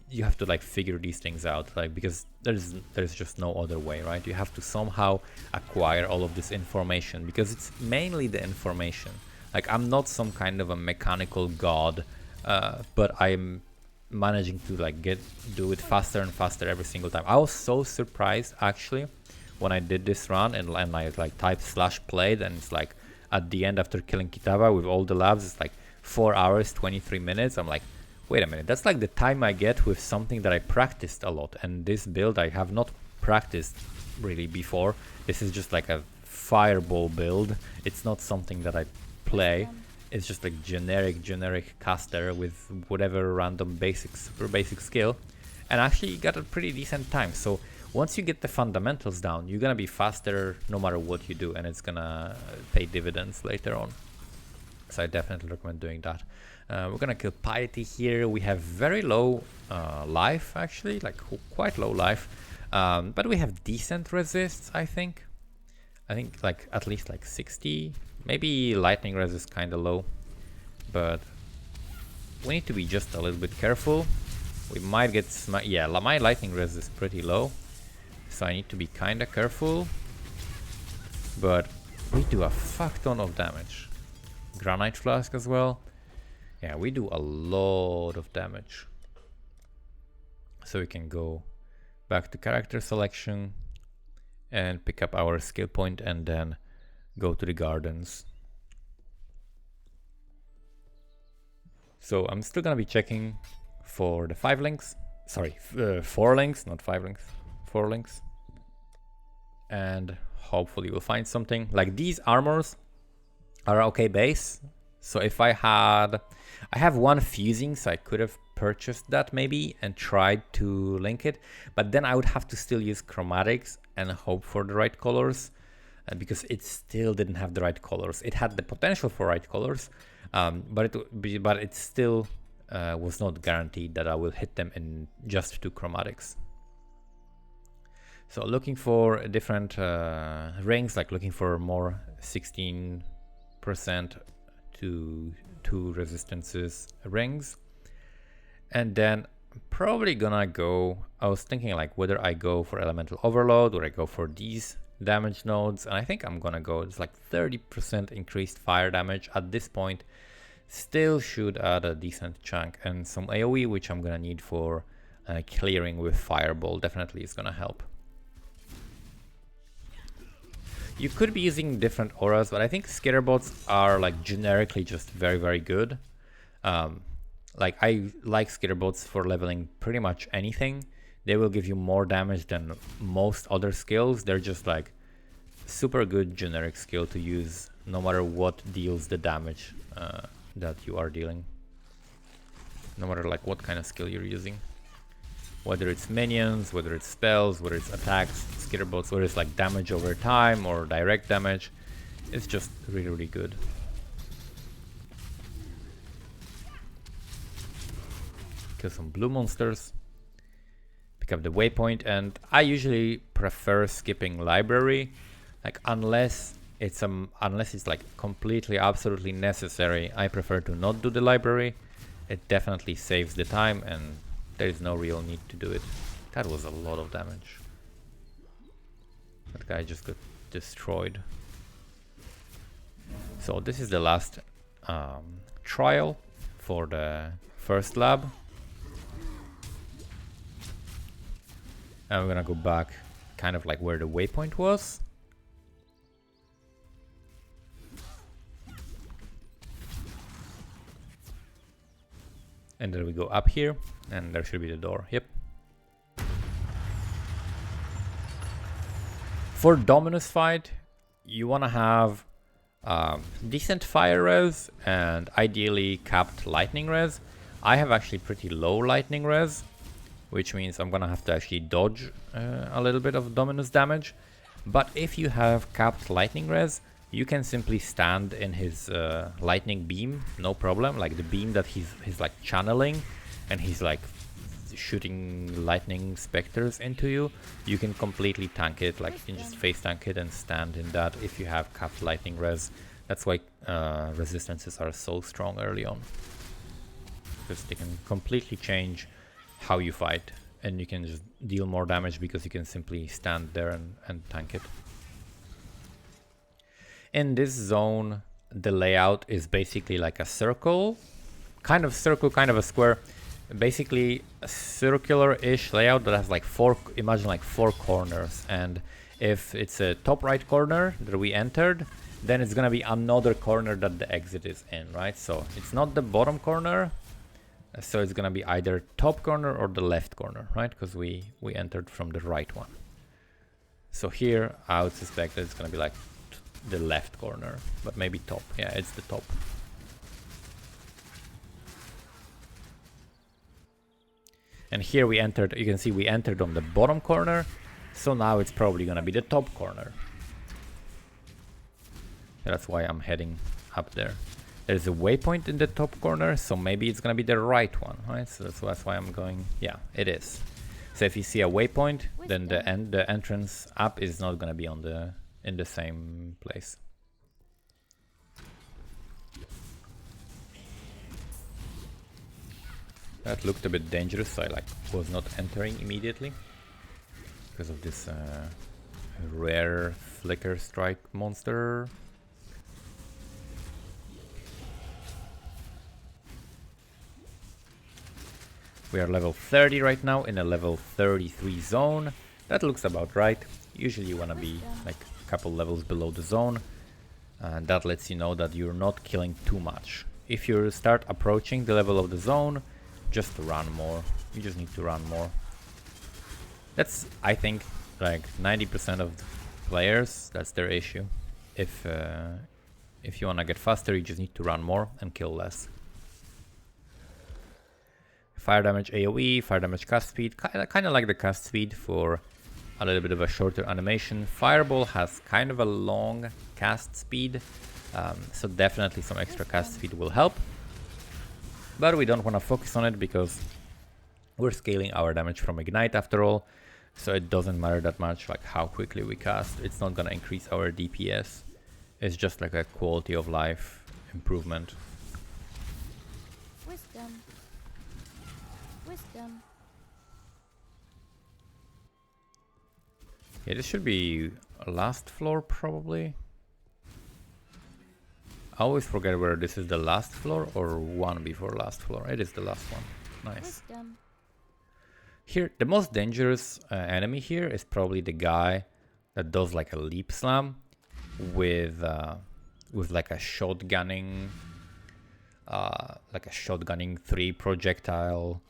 you have to like figure these things out, like because there's just no other way, right? You have to somehow acquire all of this information because it's mainly the information. Like I'm not some kind of a mechanical god, but I'm managing to like do it faster and faster every single time. I was so surprised actually when I did this run and I like typed /played and it's like at the end after killing Kitava with all the labs it's like 4 hours 23 minutes. I'm like, wait a minute, that's like the time I get with something that I practiced a lot, and this build I have not practiced really before. This is just like a fireball build. It's not something that I play. It's just like generic caster with whatever random super basic skill, and actually you got a pretty decent time. So once you get the fundamentals down, you're gonna be faster no matter what you do, and it's gonna pay dividends later on. So I definitely recommend doing that. We're gonna kill Piety here. We have very low life actually, like quite low life, but we have decent resists. I think like at least like 60. Maybe lightning res is kind of low, but we need to be just a little bit careful. We might get yeah, my lightning res is pretty low, so I need to be kind of careful. But We do a fuck ton of damage. Granite Flask as well. Yeah, we do a lot of damage. So we can go back to character selection and pick up our skill point and then go to the gardens. So I'm still gonna be checking for the 5 links. Sorry, 4 links, not 5 links. 4 links. And hopefully we'll find something. Like these armors are okay base. So if I have one fusing, so I could have purchased that maybe and tried to link it, but then I would have to still use chromatics and hope for the right colors, because it still didn't have the right colors. It had the potential for right colors, but it still was not guaranteed that I will hit them in just 2 chromatics. So looking for different rings, like looking for more 16% to 2 resistances rings. And then probably gonna go, I was thinking like whether I go for elemental overload or I go for these damage nodes, and I think I'm gonna go, it's like 30% increased fire damage at this point. Still should add a decent chunk, and some AoE, which I'm gonna need for clearing with fireball, definitely is gonna help. You could be using different auras, but I think Skitterbots are like generically just very, very good. Like I like Skitterbots for leveling pretty much anything. They will give you more damage than most other skills. They're just like super good generic skill to use no matter what deals the damage that you are dealing. No matter like what kind of skill you're using. Whether it's minions, whether it's spells, whether it's attacks, Skitterbots, whether it's like damage over time or direct damage. It's just really, really good. Kill some blue monsters. Pick up the waypoint, and I usually prefer skipping library, like unless it's like completely absolutely necessary. I prefer to not do the library. It definitely saves the time and there is no real need to do it. That was a lot of damage. That guy just got destroyed. So this is the last trial for the first lab. And we're gonna go back kind of like where the waypoint was. And then we go up here, and there should be the door. Yep. For Dominus fight, you want to have decent fire res and ideally capped lightning res. I have actually pretty low lightning res, which means I'm gonna have to actually dodge a little bit of Dominus damage. But if you have capped lightning res, you can simply stand in his lightning beam, no problem. Like the beam that he's like channeling, and he's like shooting lightning specters into you. You can completely tank it, like you can just face tank it and stand in that if you have capped lightning res. That's why resistances are so strong early on, because they can completely change how you fight, and you can just deal more damage because you can simply stand there and tank it. In this zone, the layout is basically like a circle, kind of a square. Basically a circular-ish layout that has like imagine like 4 corners. And if it's a top right corner that we entered, then it's gonna be another corner that the exit is in, right? So it's not the bottom corner, so it's gonna be either top corner or the left corner, right? Because we entered from the right one. So here I would suspect that it's gonna be like the left corner, but maybe top. Yeah, it's the top. And here we entered, you can see we entered on the bottom corner, so now it's probably gonna be the top corner. That's why I'm heading up there. There's a waypoint in the top corner, so maybe it's gonna be the right one, right? So that's why I'm going, yeah, it is. So if you see a waypoint, then the entrance up is not gonna be in the same place. That looked a bit dangerous, so I like was not entering immediately because of this rare flicker strike monster We are level 30 right now in a level 33 zone. That looks about right. Usually you want to be like a couple levels below the zone. And that lets you know that you're not killing too much. If you start approaching the level of the zone, just run more. You just need to run more. That's, I think, like 90% of the players, that's their issue. If you want to get faster, you just need to run more and kill less. Fire damage AoE, fire damage cast speed, kind of like the cast speed for a little bit of a shorter animation. Fireball has kind of a long cast speed, so definitely some extra cast speed will help. But we don't want to focus on it because we're scaling our damage from Ignite after all, so it doesn't matter that much like how quickly we cast. It's not gonna increase our DPS. It's just like a quality of life improvement. Wisdom. Wisdom. Yeah, this should be last floor probably. I always forget whether this is the last floor or one before last floor. It is the last one. Nice. Wisdom. Here, the most dangerous enemy here is probably the guy that does like a leap slam with like a shotgunning 3 projectile.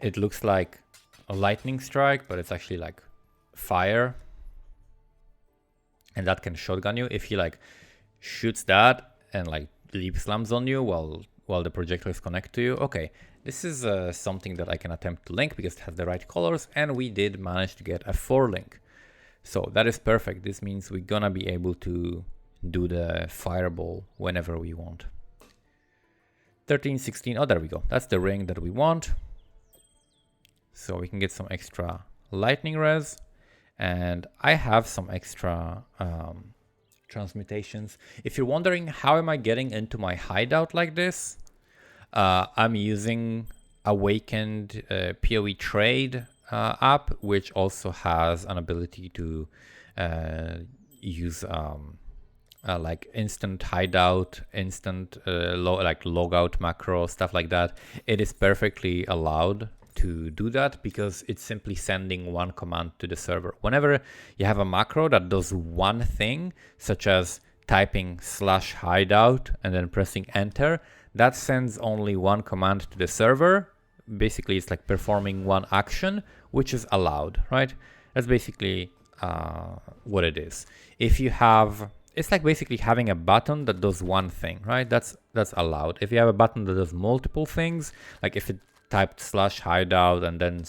It looks like a lightning strike, but it's actually like fire, and that can shotgun you. If he like shoots that and like leap slams on you while the projectiles connect to you, okay, this is something that I can attempt to link because it has the right colors, and we did manage to get a 4 link. So that is perfect. This means we're gonna be able to do the fireball whenever we want. 13, 16, oh there we go. That's the ring that we want. So we can get some extra lightning res, and I have some extra transmutations. If you're wondering how am I getting into my hideout like this, I'm using Awakened POE trade app, which also has an ability to use like instant hideout, instant like logout macro, stuff like that. It is perfectly allowed to do that because it's simply sending one command to the server. Whenever you have a macro that does one thing, such as typing /hideout and then pressing enter, that sends only one command to the server. Basically, it's like performing one action, which is allowed, right? That's basically what it is. If you have, it's like basically having a button that does one thing, right? That's allowed. If you have a button that does multiple things, like if it typed /hideout and then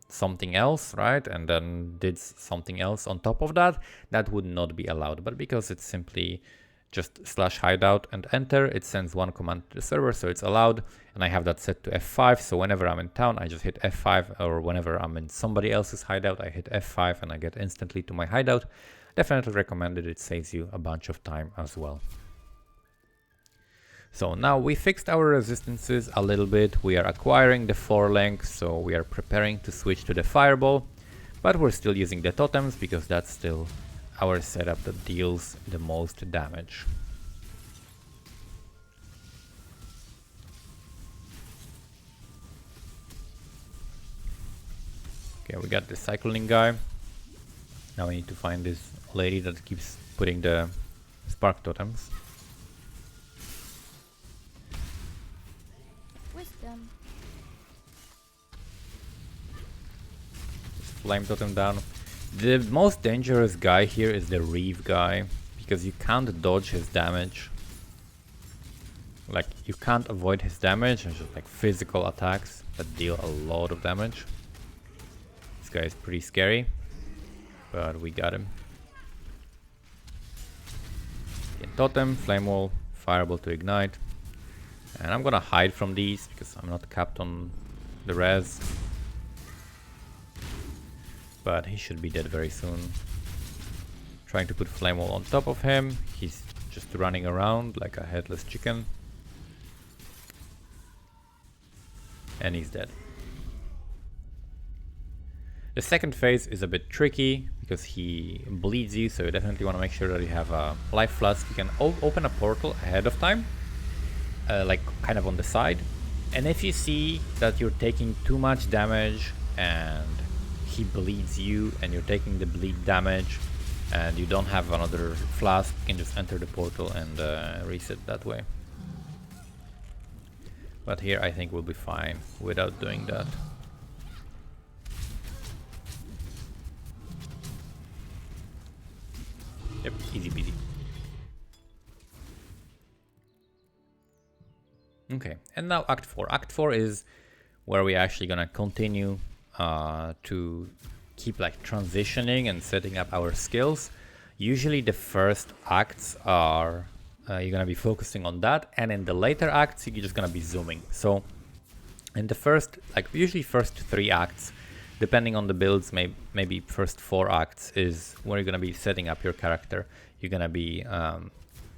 something else, right? And then did something else on top of that, that would not be allowed. But because it's simply just /hideout and enter, it sends one command to the server, so it's allowed. And I have that set to F5, so whenever I'm in town, I just hit F5, or whenever I'm in somebody else's hideout, I hit F5 and I get instantly to my hideout. Definitely recommended. It saves you a bunch of time as well. So now we fixed our resistances a little bit. We are acquiring the 4 length, so we are preparing to switch to the fireball, but we're still using the totems because that's still our setup that deals the most damage. Okay, we got the cycling guy. Now we need to find this lady that keeps putting the spark totems. Wisdom. Flame totem down. The most dangerous guy here is the Reeve guy, because you can't dodge his damage. Like, you can't avoid his damage, it's just like physical attacks that deal a lot of damage. This guy is pretty scary, but we got him. Okay, totem, flame wall, fireball to ignite. And I'm gonna hide from these because I'm not capped on the res. But he should be dead very soon. Trying to put flame wall on top of him. He's just running around like a headless chicken. And he's dead. The second phase is a bit tricky because he bleeds you, so you definitely want to make sure that you have a life flask. You can open a portal ahead of time, like kind of on the side, And if you see that you're taking too much damage and he bleeds you and you're taking the bleed damage and you don't have another flask, you can just enter the portal and reset that way. But here I think we'll be fine without doing that. Yep, easy peasy. Okay, and now Act 4. Act 4 is where we're actually gonna continue to keep like transitioning and setting up our skills. Usually the first acts are you're gonna be focusing on that, and in the later acts you're just gonna be zooming. So in the first, like usually first 3 acts, depending on the builds, maybe first 4 acts is where you're gonna be setting up your character. You're gonna be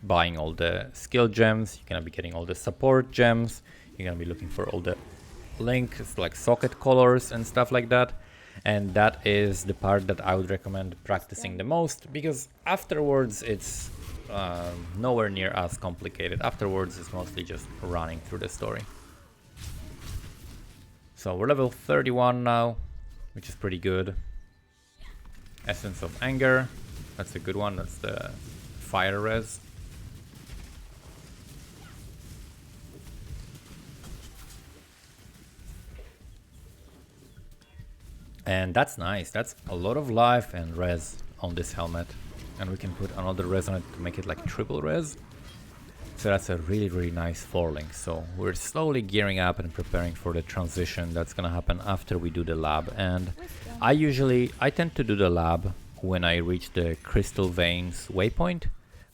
buying all the skill gems, you're gonna be getting all the support gems, you're gonna be looking for all the links like socket colors and stuff like that. And that is the part that I would recommend practicing the most, because afterwards it's nowhere near as complicated. Afterwards it's mostly just running through the story. So we're level 31 now, which is pretty good. Essence of Anger, that's a good one, that's the fire res. And that's nice, that's a lot of life and res on this helmet. And we can put another res on it to make it like triple res. So that's a really, really nice 4-link. So we're slowly gearing up and preparing for the transition that's gonna happen after we do the lab. And I tend to do the lab when I reach the Crystal Veins waypoint,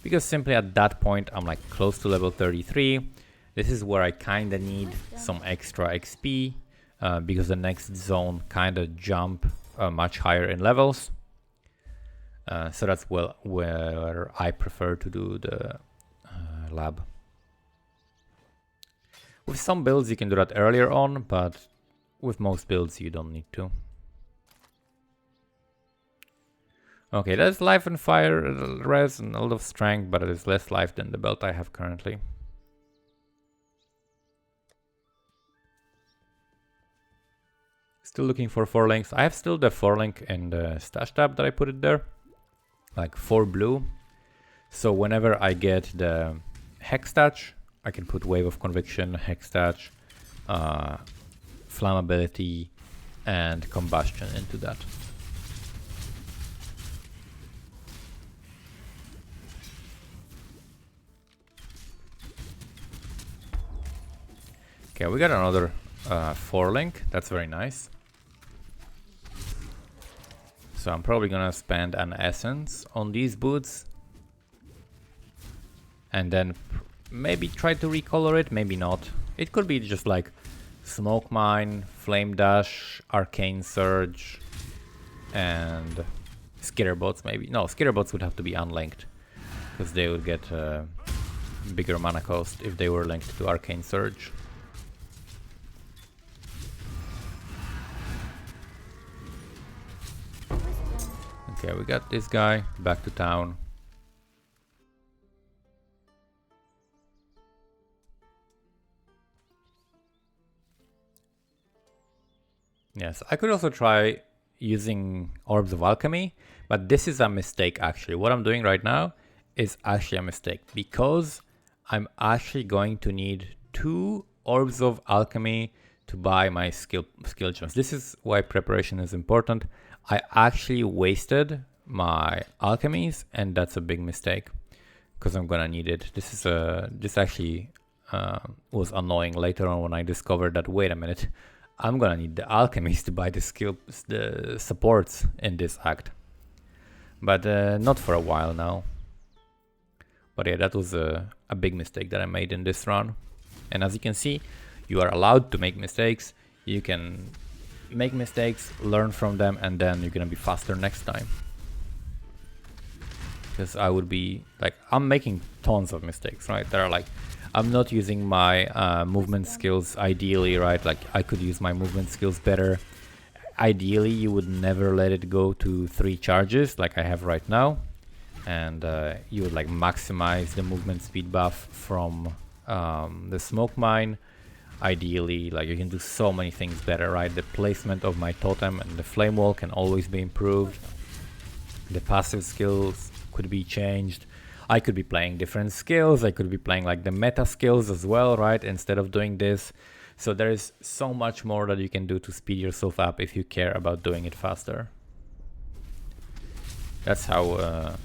because simply at that point I'm like close to level 33. This is where I kinda need some extra XP. Because the next zone kind of jump much higher in levels. So that's where I prefer to do the lab. With some builds you can do that earlier on, but with most builds you don't need to. Okay, that's life and fire res and a lot of strength, but it is less life than the belt I have currently. Still looking for 4 links. I have still the 4 link in the stash tab that I put it there, like 4 blue. So whenever I get the Hextouch, I can put Wave of Conviction, Hextouch, Flammability, and Combustion into that. Okay, we got another 4 link. That's very nice. So I'm probably gonna spend an essence on these boots and then maybe try to recolor it, maybe not. It could be just like Smoke Mine, Flame Dash, Arcane Surge, and Skitterbots maybe. No, Skitterbots would have to be unlinked, because they would get bigger mana cost if they were linked to Arcane Surge. Okay, we got this guy back to town. Yes, I could also try using Orbs of Alchemy, but this is a mistake actually. What I'm doing right now is actually a mistake, because I'm actually going to need 2 Orbs of Alchemy to buy my skill gems. This is why preparation is important. I actually wasted my alchemies, and that's a big mistake, because I'm gonna need it. This actually was annoying later on when I discovered that, wait a minute, I'm gonna need the alchemies to buy the supports in this act. But not for a while now. But yeah, that was a big mistake that I made in this run. And as you can see, you are allowed to make mistakes. You can make mistakes, learn from them, and then you're gonna be faster next time. Because I would be like, I'm making tons of mistakes, right? That are like, I'm not using my movement skills ideally, right? Like I could use my movement skills better. Ideally, you would never let it go to 3 charges like I have right now. And you would like maximize the movement speed buff from the Smoke Mine. Ideally, like you can do so many things better, right? The placement of my totem and the flame wall can always be improved. The passive skills could be changed. I could be playing different skills. I could be playing like the meta skills as well, right? Instead of doing this. So there is so much more that you can do to speed yourself up if you care about doing it faster. That's how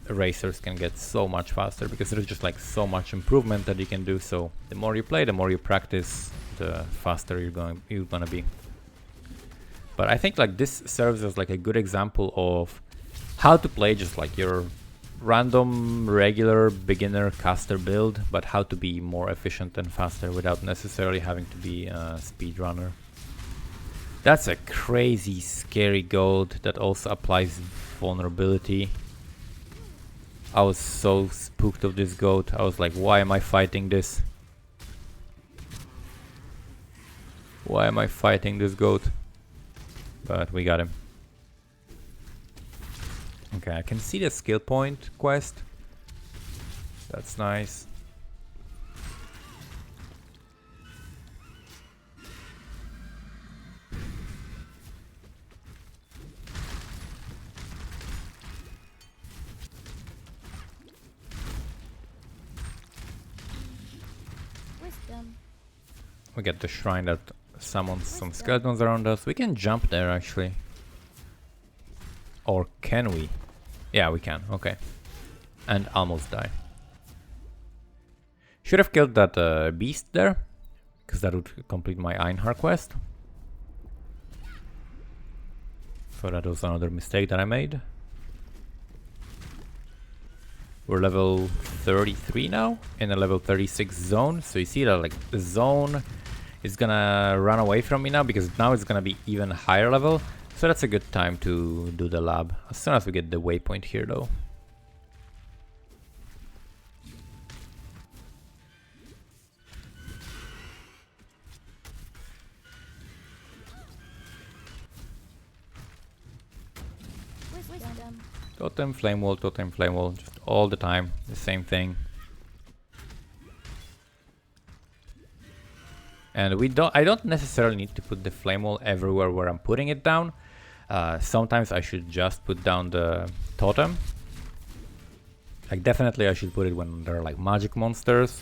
racers can get so much faster, because there's just like so much improvement that you can do. So the more you play, the more you practice, the faster you're gonna be. But I think like this serves as like a good example of how to play just like your random regular beginner caster build, but how to be more efficient and faster without necessarily having to be a speedrunner. That's a crazy scary gold that also applies vulnerability. I was so spooked of this goat. I was like, why am I fighting this? Why am I fighting this goat? But we got him. Okay, I can see the skill point quest. That's nice. Wisdom. We get the shrine that summons some skeletons around us. We can jump there actually. Or can we? Yeah, we can. Okay. And almost die. Should have killed that beast there, because that would complete my Einhar quest. So that was another mistake that I made. We're level 33 now, in a level 36 zone. So you see that like the zone is gonna run away from me now, because now it's gonna be even higher level. So that's a good time to do the lab, as soon as we get the waypoint here though. Wisdom. Totem, flame wall, just all the time, the same thing. And I don't necessarily need to put the flame wall everywhere where I'm putting it down. Sometimes I should just put down the totem. Like definitely I should put it when there are like magic monsters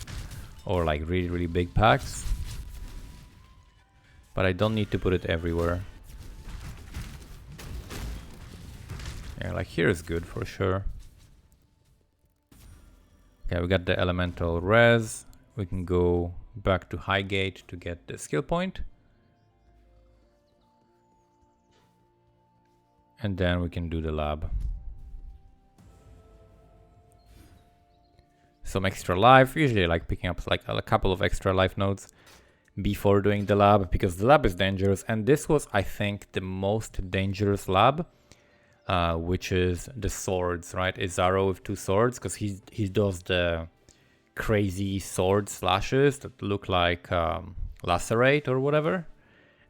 or like really really big packs. But I don't need to put it everywhere. Yeah, like here is good for sure. Okay, we got the elemental res. We can go back to Highgate to get the skill point. And then we can do the lab. Some extra life. Usually I like picking up like a couple of extra life nodes before doing the lab, because the lab is dangerous. And this was, I think, the most dangerous lab, which is the swords, right? Izaro with 2 swords, because he does the crazy sword slashes that look like lacerate or whatever.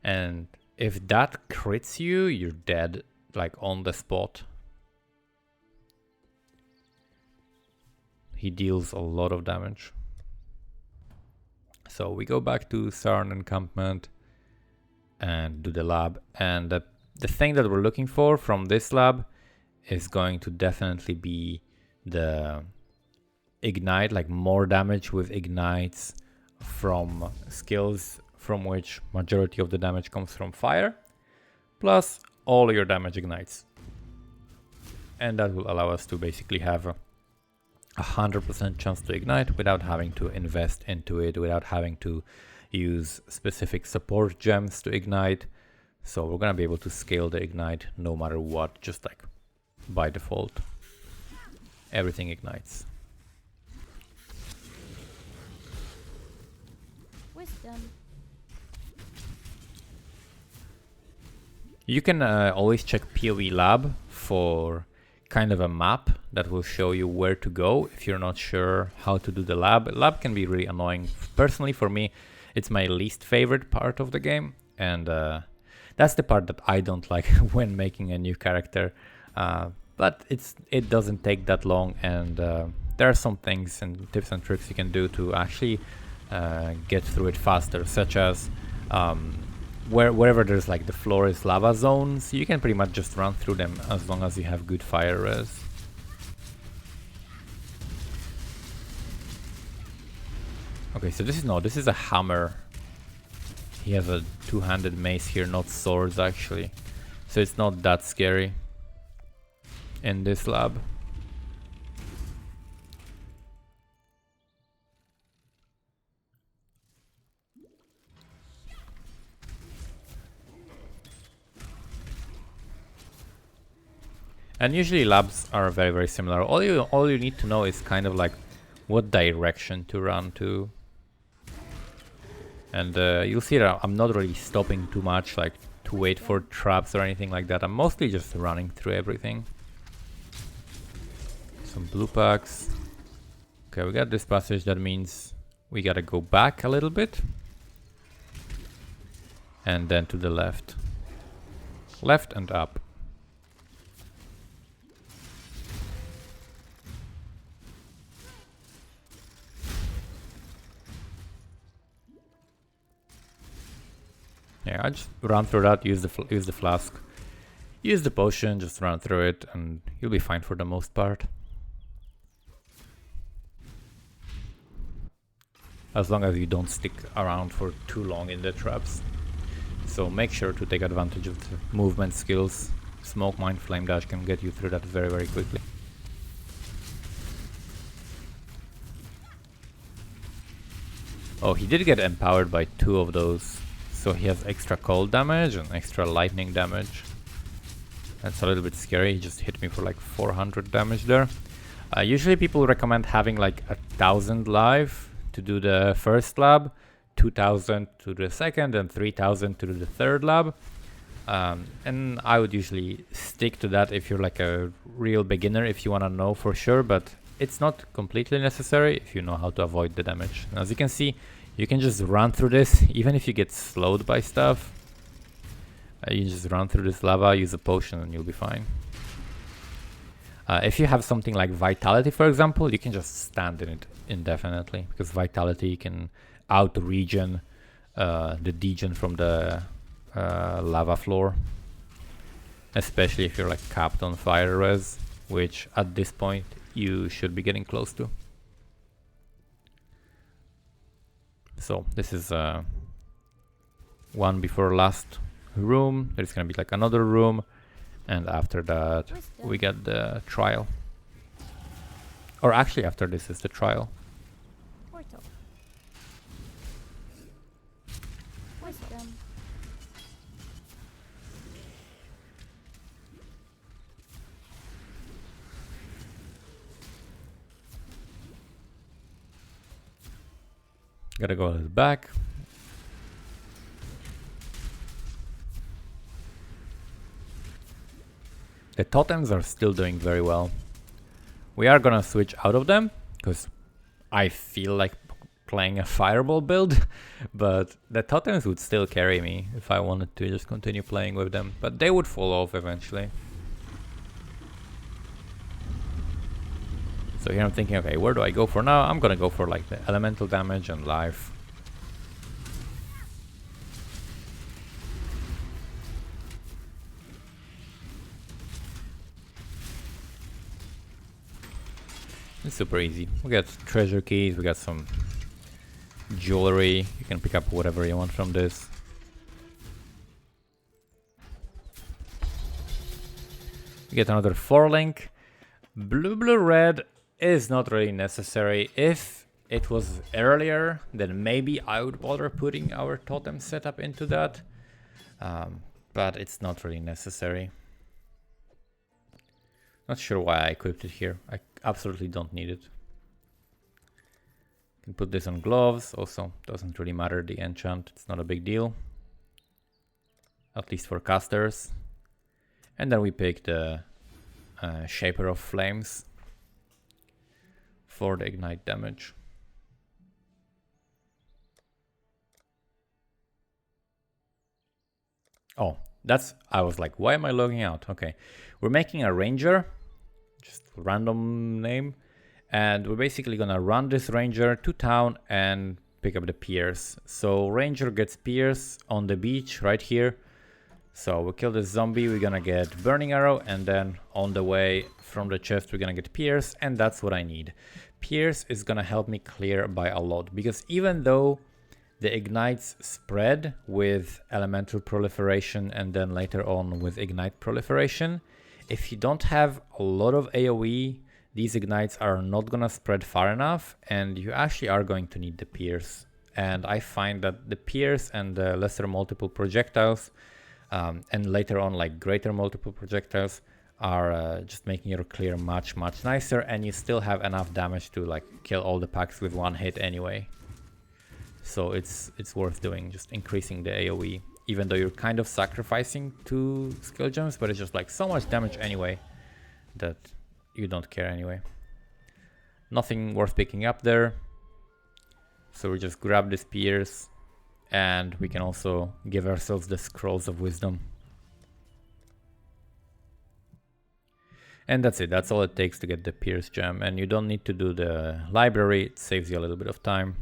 And if that crits you, you're dead, like on the spot. He deals a lot of damage. So we go back to Sarn encampment and do the lab. And the thing that we're looking for from this lab is going to definitely be the ignite, like more damage with ignites from skills from which majority of the damage comes from fire, plus all your damage ignites. And that will allow us to basically have a 100% chance to ignite without having to invest into it, without having to use specific support gems to ignite. So we're gonna be able to scale the ignite no matter what, just like by default. Everything ignites. Wisdom. You can always check POE lab for kind of a map that will show you where to go if you're not sure how to do the lab. Lab can be really annoying. Personally, for me, it's my least favorite part of the game, and that's the part that I don't like when making a new character. But it doesn't take that long, and there are some things and tips and tricks you can do to actually get through it faster, such as wherever there's like the floor is lava zones, you can pretty much just run through them as long as you have good fire res. Okay, so this is a hammer. He has a two-handed mace here, not swords actually. So it's not that scary in this lab. And usually labs are very, very similar. All you need to know is kind of like what direction to run to. And you'll see that I'm not really stopping too much, like to wait for traps or anything like that. I'm mostly just running through everything. Some blue packs. Okay, we got this passage. That means we gotta go back a little bit. And then to the left. Left and up. Yeah, I just run through that, use the flask, use the potion, just run through it, and you'll be fine for the most part. As long as you don't stick around for too long in the traps. So make sure to take advantage of the movement skills. Smoke Mine, Flame Dash can get you through that very, very quickly. Oh, he did get empowered by 2 of those. So he has extra cold damage and extra lightning damage. That's a little bit scary. He just hit me for like 400 damage there. Usually people recommend having like 1,000 life to do the first lab, 2,000 to the second, and 3,000 to do the third lab. And I would usually stick to that if you're like a real beginner, if you want to know for sure, but it's not completely necessary if you know how to avoid the damage. And as you can see, you can just run through this, even if you get slowed by stuff. You just run through this lava, use a potion, and you'll be fine. If you have something like Vitality, for example, you can just stand in it indefinitely, because Vitality can out-regen the degen from the lava floor. Especially if you're like capped on fire res, which at this point you should be getting close to. So this is one before last room. There's gonna be like another room, and after that we get the trial. Or actually after this is the trial. Portal. Wisdom. Gotta go back. The totems are still doing very well. We are gonna switch out of them because I feel like playing a fireball build, but the totems would still carry me if I wanted to just continue playing with them, but they would fall off eventually. So here I'm thinking, okay, where do I go for now? I'm gonna go for like the elemental damage and life. It's super easy. We got treasure keys, we got some jewelry. You can pick up whatever you want from this. We get another 4-link. Blue, red is not really necessary. If it was earlier, then maybe I would bother putting our totem setup into that. But it's not really necessary. Not sure why I equipped it here. I absolutely don't need it. Can put this on gloves. Also, doesn't really matter the enchant. It's not a big deal. At least for casters. And then we pick the Shaper of Flames for the ignite damage. Oh, I was like, why am I logging out? Okay, we're making a ranger, just random name, and we're basically gonna run this ranger to town and pick up the Pierce. So Ranger gets Pierce on the beach right here. So we kill this zombie, we're gonna get Burning Arrow, and then on the way from the chest we're gonna get Pierce, and that's what I need. Pierce is gonna help me clear by a lot, because even though the ignites spread with elemental proliferation and then later on with ignite proliferation, if you don't have a lot of AoE, these ignites are not gonna spread far enough, and you actually are going to need the Pierce. And I find that the Pierce and the lesser multiple projectiles, and later on like greater multiple projectiles, are just making your clear much nicer, and you still have enough damage to like kill all the packs with one hit anyway. So it's worth doing, just increasing the AoE, even though you're kind of sacrificing 2 skill gems, but it's just like so much damage anyway that you don't care anyway. Nothing worth picking up there, so we just grab the spears, and we can also give ourselves the Scrolls of Wisdom. And that's it, that's all it takes to get the Pierce gem, and you don't need to do the library, it saves you a little bit of time.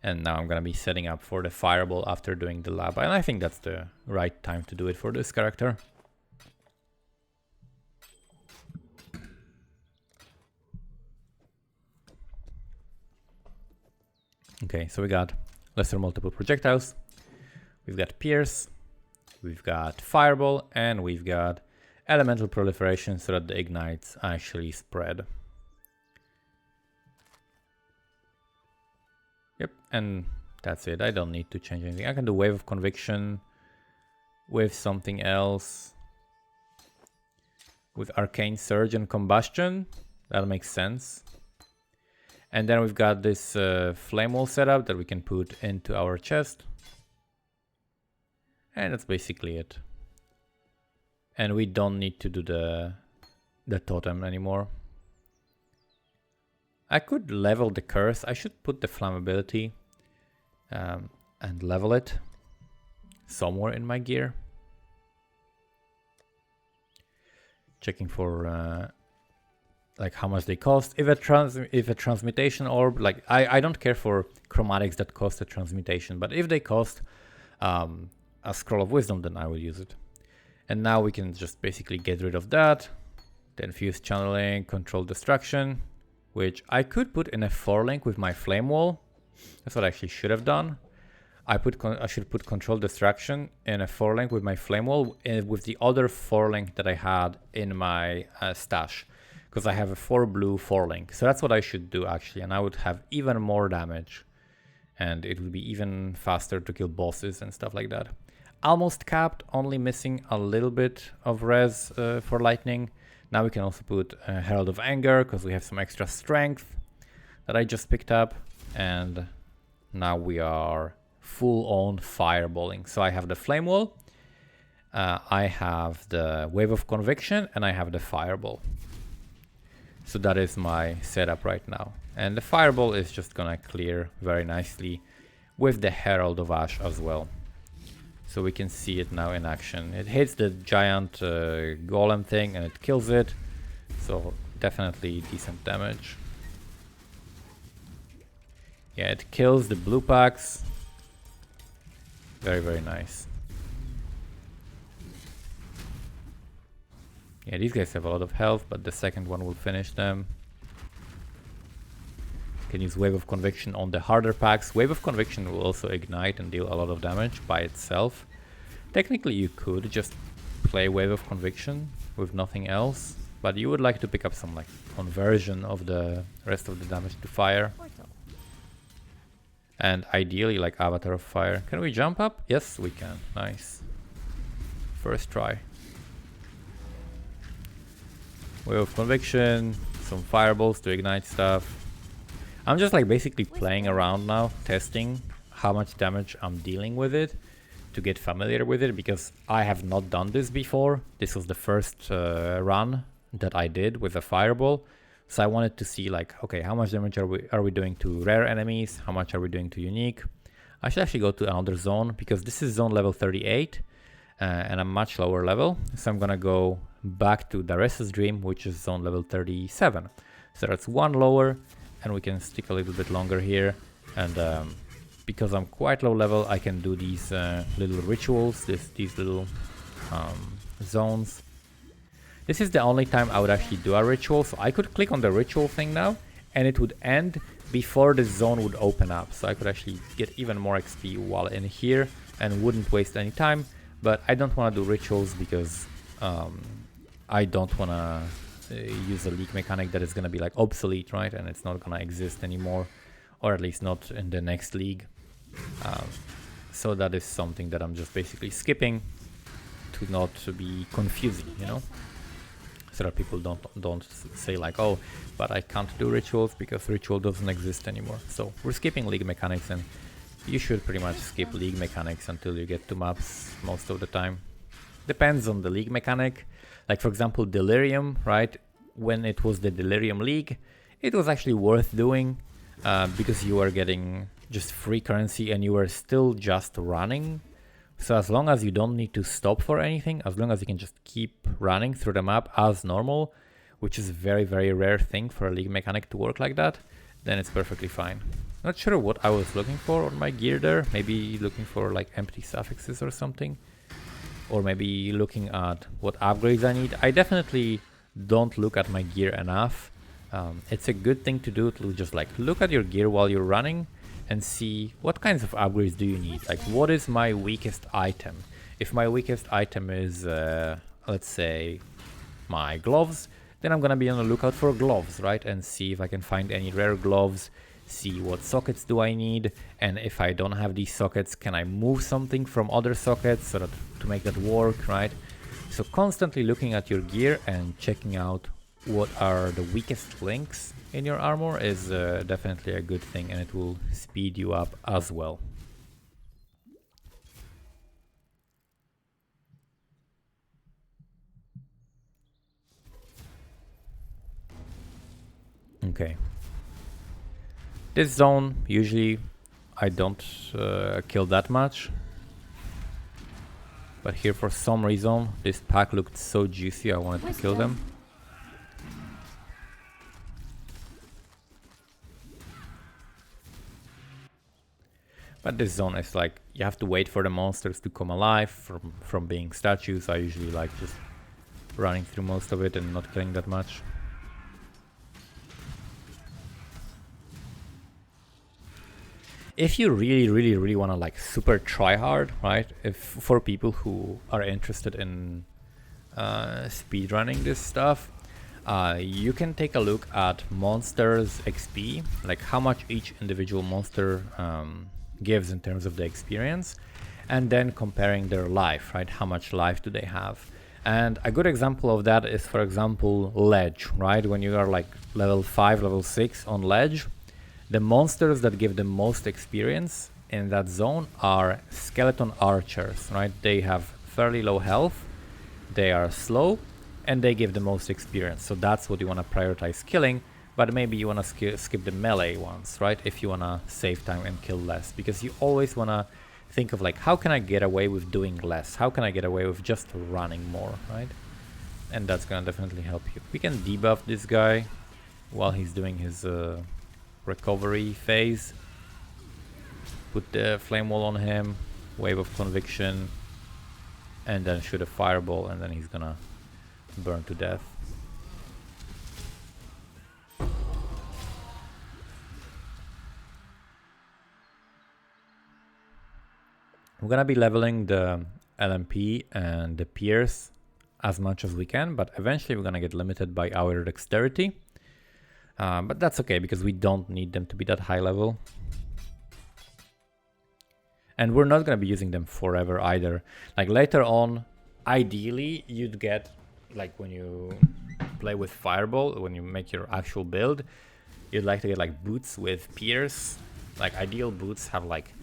And now I'm gonna be setting up for the Fireball after doing the lab, and I think that's the right time to do it for this character. Okay, so we got lesser multiple projectiles, we've got Pierce, we've got Fireball, and we've got elemental proliferation so that the ignites actually spread. Yep, and that's it. I don't need to change anything. I can do Wave of Conviction with something else. With Arcane Surge and Combustion. That makes sense. And then we've got this Flame Wall setup that we can put into our chest. And that's basically it. And we don't need to do the totem anymore. I could level the curse. I should put the flammability and level it somewhere in my gear. Checking for like how much they cost. If a transmutation orb, like I don't care for chromatics that cost a transmutation, but if they cost a Scroll of Wisdom, then I will use it. And now we can just basically get rid of that. Then Fuse Channeling, Control Destruction, which I could put in a 4-link with my Flame Wall. That's what I actually should have done. I should put Control Destruction in a 4-link with my Flame Wall with the other 4-link that I had in my stash. Because I have a 4 blue 4-link. So that's what I should do actually, and I would have even more damage. And it would be even faster to kill bosses and stuff like that. Almost capped, only missing a little bit of res for lightning. Now we can also put Herald of Anger because we have some extra strength that I just picked up. And now we are full on fireballing. So I have the Flame Wall, I have the Wave of Conviction, and I have the Fireball. So that is my setup right now. And the Fireball is just gonna clear very nicely with the Herald of Ash as well. So we can see it now in action. It hits the giant golem thing and it kills it. So definitely decent damage. Yeah, it kills the blue packs. Very, very nice. Yeah, these guys have a lot of health, but the second one will finish them. Can use Wave of Conviction on the harder packs. Wave of Conviction will also ignite and deal a lot of damage by itself. Technically you could just play Wave of Conviction with nothing else, but you would like to pick up some like conversion of the rest of the damage to fire. And ideally like Avatar of Fire. Can we jump up? Yes, we can. Nice. First try. Wave of Conviction, some fireballs to ignite stuff. I'm just like basically playing around now, testing how much damage I'm dealing with it to get familiar with it, because I have not done this before. This was the first run that I did with a fireball. So I wanted to see like, okay, how much damage are we doing to rare enemies? How much are we doing to unique? I should actually go to another zone because this is zone level 38 and a much lower level. So I'm gonna go back to Daresa's Dream, which is zone level 37. So that's one lower, and we can stick a little bit longer here. And because I'm quite low level, I can do these little rituals, these little zones. This is the only time I would actually do a ritual, so I could click on the ritual thing now, and it would end before the zone would open up. So I could actually get even more XP while in here and wouldn't waste any time. But I don't want to do rituals because I don't want to use a league mechanic that is going to be like obsolete, right? And it's not going to exist anymore, or at least not in the next league. So that is something that I'm just basically skipping to not be confusing, you know? So that people don't say like, oh, but I can't do rituals because ritual doesn't exist anymore. So we're skipping league mechanics, and you should pretty much skip league mechanics until you get to maps most of the time. Depends on the league mechanic. Like for example, Delirium, right? When it was the Delirium League, it was actually worth doing because you were getting just free currency and you were still just running. So as long as you don't need to stop for anything, as long as you can just keep running through the map as normal, which is a very, very rare thing for a league mechanic to work like that, then it's perfectly fine. Not sure what I was looking for on my gear there. Maybe looking for like empty suffixes or something. Or maybe looking at what upgrades I need. I definitely don't look at my gear enough. It's a good thing to do to just like look at your gear while you're running and see what kinds of upgrades do you need. Like what is my weakest item? If my weakest item is, let's say, my gloves, then I'm gonna be on the lookout for gloves, right? And see if I can find any rare gloves, see what sockets do I need, and if I don't have these sockets, can I move something from other sockets so that to make that work, right? So constantly looking at your gear and checking out what are the weakest links in your armor is definitely a good thing, and it will speed you up as well. Okay. This zone, usually I don't kill that much. But here for some reason, this pack looked so juicy, I wanted to kill them. But this zone is like, you have to wait for the monsters to come alive from being statues. I usually like just running through most of it and not killing that much. If you really want to like super try hard, right? If for people who are interested in speedrunning this stuff, you can take a look at monsters XP, like how much each individual monster gives in terms of the experience, and then comparing their life, right? How much life do they have? And a good example of that is, for example, Ledge, right? When you are like level 5, level 6 on Ledge, the monsters that give the most experience in that zone are skeleton archers, right? They have fairly low health, they are slow, and they give the most experience. So that's what you want to prioritize killing, but maybe you want to skip the melee ones, right? If you want to save time and kill less, because you always want to think of like, how can I get away with doing less? How can I get away with just running more, right? And that's gonna definitely help you. We can debuff this guy while he's doing his recovery phase. Put the flame wall on him, wave of conviction, and then shoot a fireball, and then he's gonna burn to death. We're gonna be leveling the LMP and the Pierce as much as we can, but eventually we're gonna get limited by our dexterity. But that's okay, because we don't need them to be that high level. And we're not going to be using them forever either. Like later on, ideally, you'd get, like when you play with Fireball, when you make your actual build, you'd like to get like boots with Pierce. Like ideal boots have like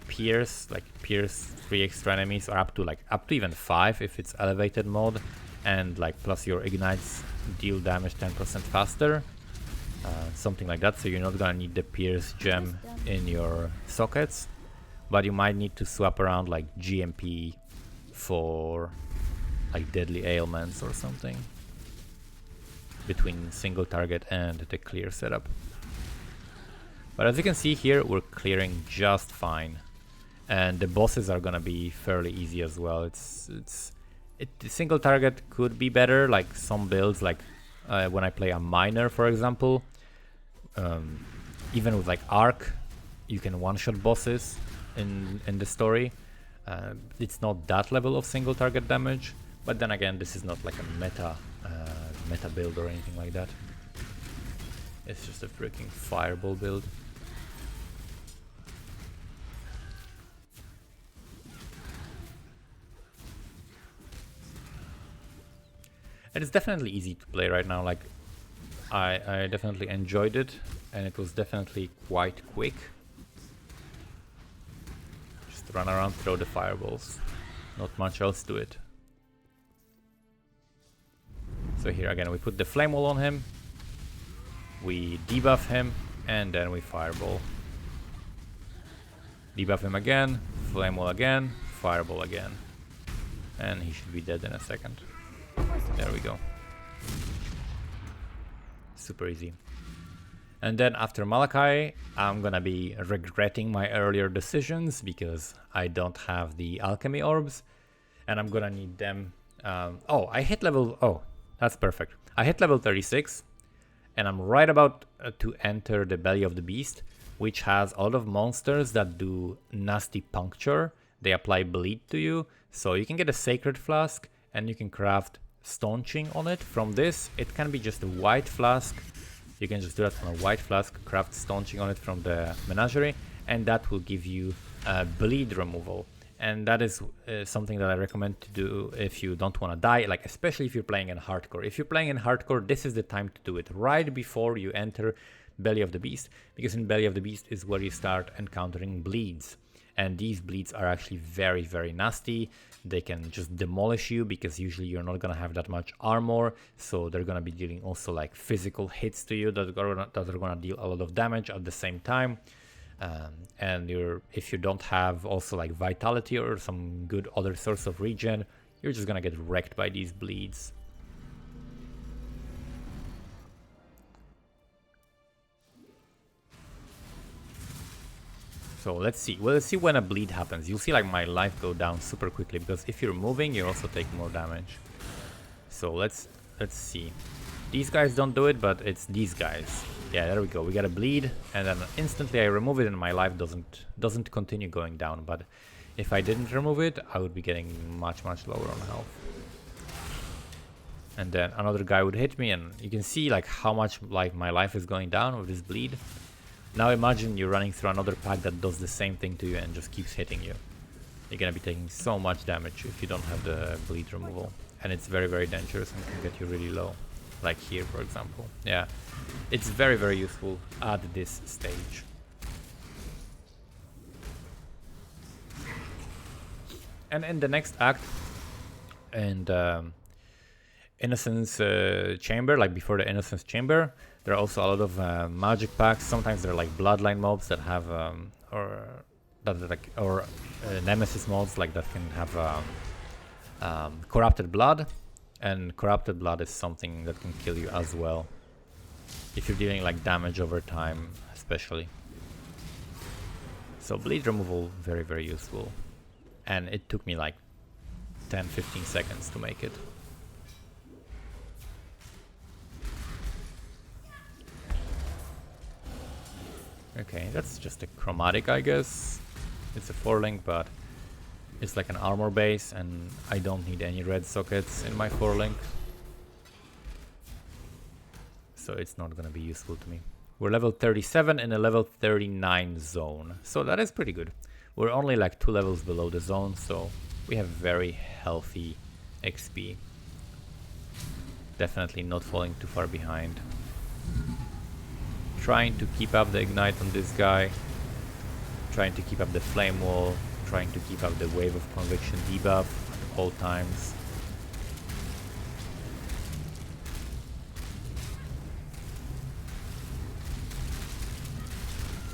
Pierce 3 extra enemies, or up to even 5 if it's elevated mode. And like plus your ignites deal damage 10% faster. Something like that, so you're not gonna need the Pierce gem in your sockets, but you might need to swap around like GMP for like deadly ailments or something between single target and the clear setup. But as you can see here, we're clearing just fine. And the bosses are gonna be fairly easy as well. The single target could be better, like some builds, like when I play a miner, for example. Even with like Arc, you can one-shot bosses in the story. It's not that level of single target damage, but then again, this is not like a meta build or anything like that. It's just a freaking fireball build. And it's definitely easy to play right now. Like I definitely enjoyed it, and it was definitely quite quick. Just run around, throw the fireballs. Not much else to it. So here again, we put the flame wall on him, we debuff him, and then we fireball. Debuff him again, flame wall again, fireball again. And he should be dead in a second. There we go. Super easy. And then after Malachi, I'm gonna be regretting my earlier decisions because I don't have the alchemy orbs, and I'm gonna need them. Oh, I hit level. Oh, that's perfect. I hit level 36, and I'm right about to enter the belly of the beast, which has a lot of monsters that do nasty puncture. They apply bleed to you, so you can get a sacred flask, and you can craft staunching on it. From this, it can be just a white flask. You can just do that on a white flask, craft staunching on it from the menagerie, and that will give you bleed removal. And that is something that I recommend to do if you don't want to die, like especially if you're playing in hardcore. If you're playing in hardcore, this is the time to do it right before you enter Belly of the Beast, because in Belly of the Beast is where you start encountering bleeds. And these bleeds are actually very, very nasty. They can just demolish you because usually you're not gonna have that much armor, so they're gonna be dealing also like physical hits to you that are gonna deal a lot of damage at the same time. And if you don't have also like vitality or some good other source of regen, you're just gonna get wrecked by these bleeds. So let's see. Well, let's see when a bleed happens. You'll see like my life go down super quickly because if you're moving, you also take more damage. So let's see. These guys don't do it, but it's these guys. Yeah, there we go. We got a bleed, and then instantly I remove it, and my life doesn't continue going down. But if I didn't remove it, I would be getting much lower on health. And then another guy would hit me, and you can see like how much like my life is going down with this bleed. Now imagine you're running through another pack that does the same thing to you and just keeps hitting you. You're gonna be taking so much damage if you don't have the bleed removal. And it's very, very dangerous and can get you really low. Like here, for example. Yeah, it's very, very useful at this stage. And in the next act, and Innocence Chamber, like before the Innocence Chamber, there are also a lot of magic packs. Sometimes they're like bloodline mobs that have, or nemesis mobs like that can have corrupted blood, and corrupted blood is something that can kill you as well if you're dealing like damage over time, especially. So bleed removal, very, very useful, and it took me like 10-15 seconds to make it. Okay, that's just a chromatic, I guess. It's a 4-link, but it's like an armor base, and I don't need any red sockets in my 4-link. So it's not gonna be useful to me. We're level 37 in a level 39 zone, so that is pretty good. We're only like 2 levels below the zone, so we have very healthy XP. Definitely not falling too far behind. Trying to keep up the ignite on this guy, trying to keep up the flame wall, trying to keep up the wave of conviction debuff at all times.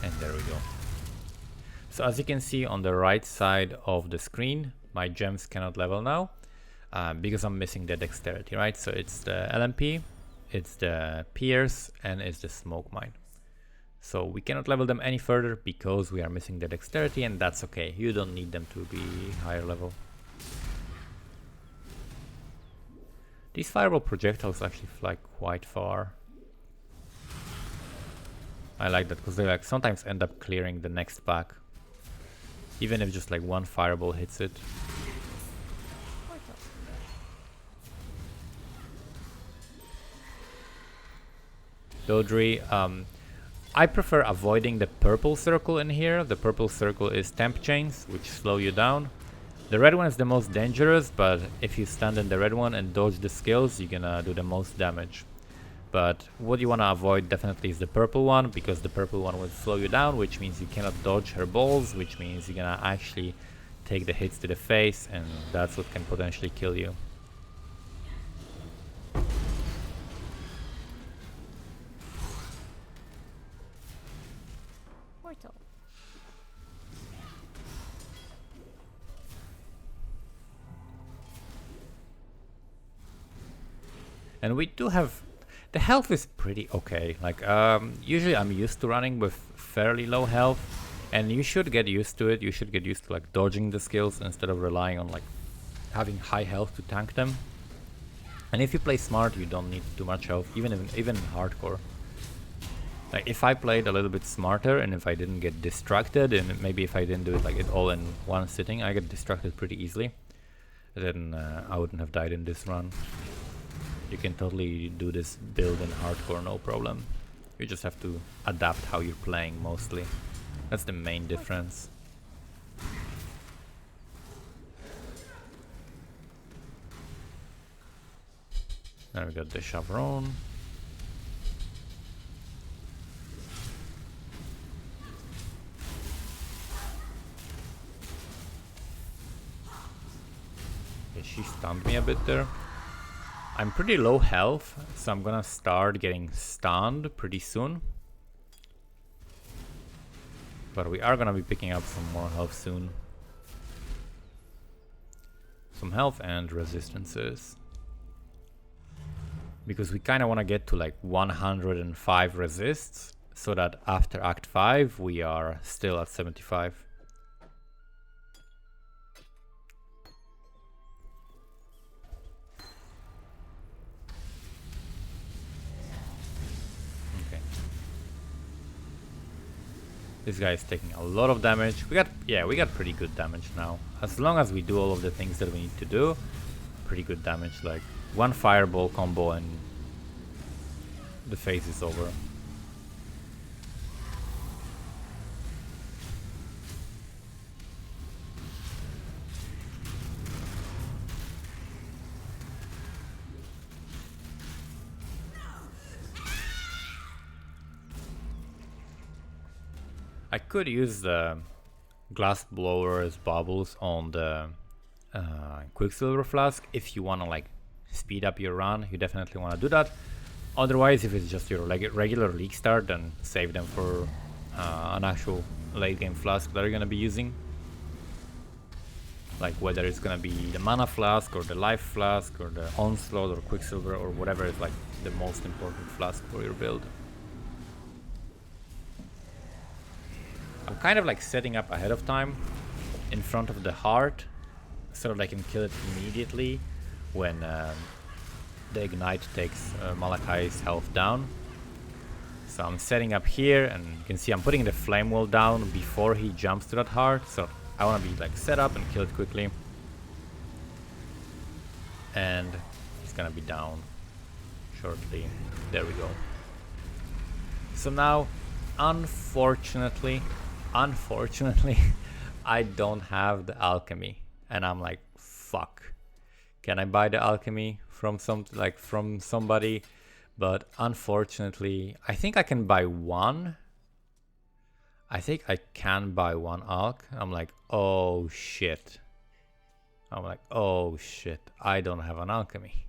And there we go. So as you can see on the right side of the screen, my gems cannot level now because I'm missing the dexterity, right? So it's the LMP, it's the Pierce, and it's the Smoke Mine. So we cannot level them any further because we are missing the dexterity, and that's okay. You don't need them to be higher level. These fireball projectiles actually fly quite far. I like that because they like sometimes end up clearing the next pack. Even if just like one fireball hits it. Portal. Dodri, I prefer avoiding the purple circle in here. The purple circle is temp chains, which slow you down. The red one is the most dangerous, but if you stand in the red one and dodge the skills, you're gonna do the most damage. But what you wanna avoid definitely is the purple one, because the purple one will slow you down, which means you cannot dodge her balls, which means you're gonna actually take the hits to the face, and that's what can potentially kill you. Portal. And we do have... The health is pretty okay. Like, usually I'm used to running with fairly low health, and you should get used to it. You should get used to like dodging the skills instead of relying on like having high health to tank them. And if you play smart, you don't need too much health, even in hardcore. Like if I played a little bit smarter, and if I didn't get distracted, and maybe if I didn't do it like it all in one sitting, I get distracted pretty easily, then I wouldn't have died in this run. You can totally do this build in hardcore, no problem. You just have to adapt how you're playing mostly. That's the main difference. Then we got the Chevron. Okay, she stunned me a bit there. I'm pretty low health, so I'm gonna start getting stunned pretty soon. But we are gonna be picking up some more health soon. Some health and resistances. Because we kinda wanna get to like 105 resists, so that after Act 5 we are still at 75. This guy is taking a lot of damage. We got pretty good damage now. As long as we do all of the things that we need to do, pretty good damage. Like one fireball combo and the phase is over. I could use the glass blower's bubbles on the Quicksilver flask if you want to like speed up your run. You definitely want to do that. Otherwise, if it's just your regular league start, then save them for an actual late game flask that you're gonna be using. Like whether it's gonna be the mana flask or the life flask or the onslaught or Quicksilver or whatever is like the most important flask for your build. I'm kind of like setting up ahead of time in front of the heart so that I can kill it immediately when the ignite takes Malachi's health down. So I'm setting up here, and you can see I'm putting the flame wall down before he jumps to that heart, so I want to be like set up and kill it quickly. And he's gonna be down shortly. There we go. So now, unfortunately, I don't have the alchemy, and I'm like, fuck. Can I buy the alchemy from somebody? But unfortunately, I think I can buy one. I think I can buy one alch. I'm like, oh shit. I don't have an alchemy.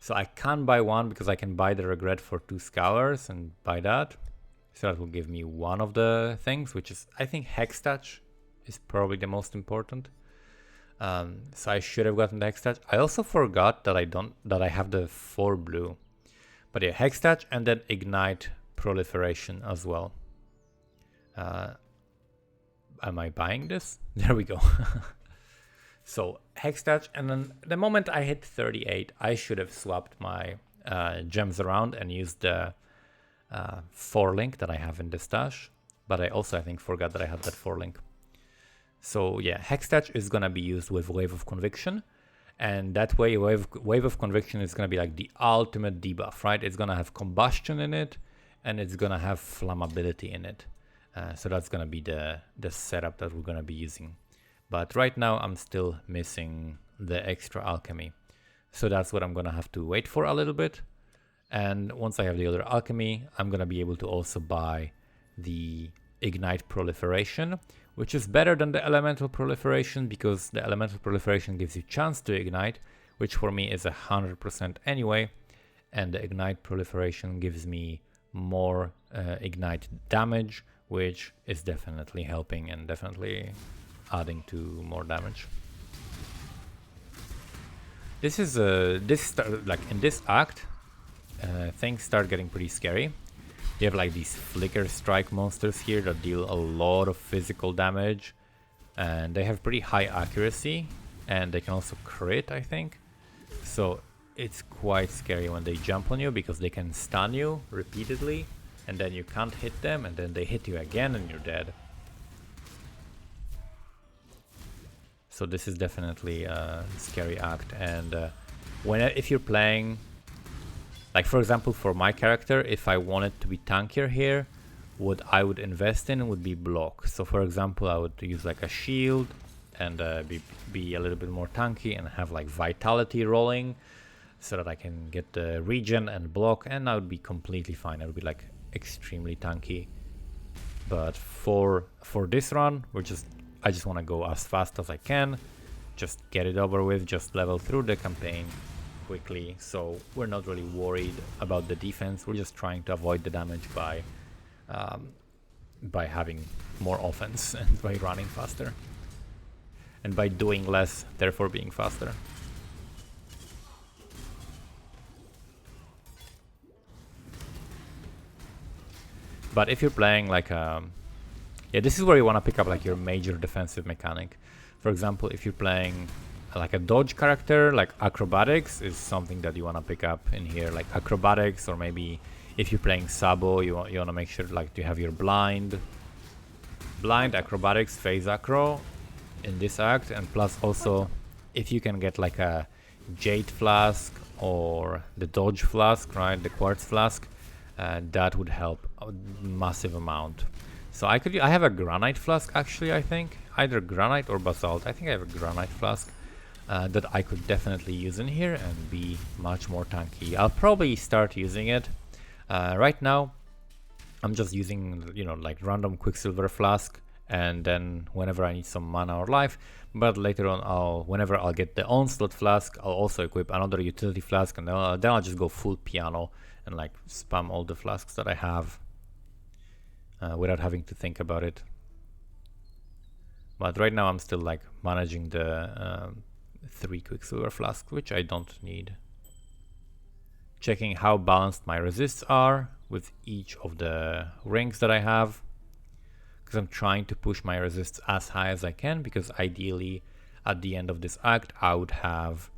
So I can buy one because I can buy the regret for 2 scours and buy that. So that will give me one of the things, which is, I think, Hex Touch is probably the most important. So I should have gotten the Hex Touch. I also forgot that I have the 4 blue. But yeah, Hex Touch and then Ignite proliferation as well. Am I buying this? There we go. So Hex Touch, and then the moment I hit 38, I should have swapped my gems around and used the 4-link that I have in the stash. But I also, I think, forgot that I had that 4-link. So yeah, Hex Touch is gonna be used with Wave of Conviction. And that way, Wave of Conviction is gonna be like the ultimate debuff, right? It's gonna have combustion in it, and it's gonna have flammability in it. So that's gonna be the setup that we're gonna be using. But right now I'm still missing the extra alchemy. So that's what I'm gonna have to wait for a little bit. And once I have the other alchemy, I'm gonna be able to also buy the Ignite Proliferation, which is better than the Elemental Proliferation because the Elemental Proliferation gives you chance to ignite, which for me is 100% anyway. And the Ignite Proliferation gives me more ignite damage, which is definitely helping and definitely adding to more damage. This is like in this act, things start getting pretty scary. You have like these flicker strike monsters here that deal a lot of physical damage, and they have pretty high accuracy, and they can also crit, I think. So it's quite scary when they jump on you because they can stun you repeatedly, and then you can't hit them, and then they hit you again and you're dead. So this is definitely a scary act, and if you're playing, like for example for my character, if I wanted to be tankier here, what I would invest in would be block. So for example, I would use like a shield and be a little bit more tanky and have like vitality rolling so that I can get the regen and block, and I would be completely fine. I would be like extremely tanky. But for this run, I just want to go as fast as I can, just get it over with, just level through the campaign quickly. So we're not really worried about the defense. We're just trying to avoid the damage by having more offense and by running faster and by doing less, therefore being faster. But if you're playing like yeah, this is where you want to pick up like your major defensive mechanic. For example, if you're playing like a dodge character, like acrobatics is something that you want to pick up in here, like acrobatics. Or maybe if you're playing Sabo, you want to make sure like you have your blind, acrobatics, phase acro in this act. And plus also if you can get like a jade flask or the dodge flask, right, the quartz flask, that would help a massive amount. So I have a granite flask actually, I think either granite or basalt. I think I have a granite flask that I could definitely use in here and be much more tanky. I'll probably start using it. Right now I'm just using, you know, like random quicksilver flask, and then whenever I need some mana or life. But later on, whenever I'll get the onslaught flask, I'll also equip another utility flask, and then I'll just go full piano and like spam all the flasks that I have without having to think about it. But right now I'm still like managing the 3 quicksilver flasks, which I don't need. Checking how balanced my resists are with each of the rings that I have, because I'm trying to push my resists as high as I can, because ideally at the end of this act I would have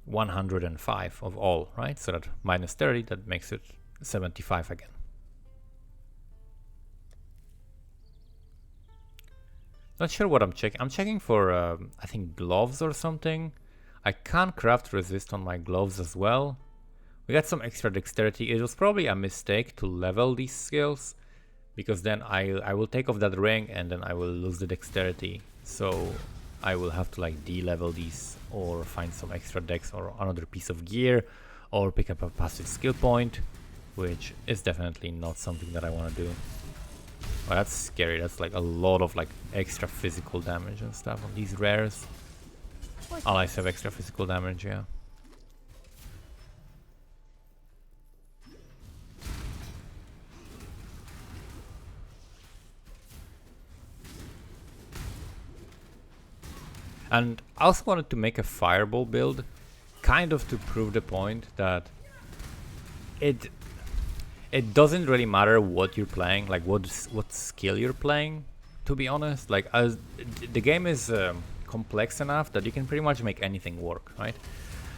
105 of all, right? So that minus 30, that makes it 75 again. Not sure what I'm checking. I'm checking for I think gloves or something. I can't craft resist on my gloves as well. We got some extra dexterity. It was probably a mistake to level these skills, because then I will take off that ring and then I will lose the dexterity. So I will have to like de-level these, or find some extra dex or another piece of gear, or pick up a passive skill point, which is definitely not something that I want to do. Well, that's scary. That's like a lot of like extra physical damage and stuff on these rares. Allies have extra physical damage, yeah. And I also wanted to make a fireball build, kind of to prove the point that it doesn't really matter what you're playing, like what skill you're playing, to be honest. Like, as the game is complex enough that you can pretty much make anything work, right?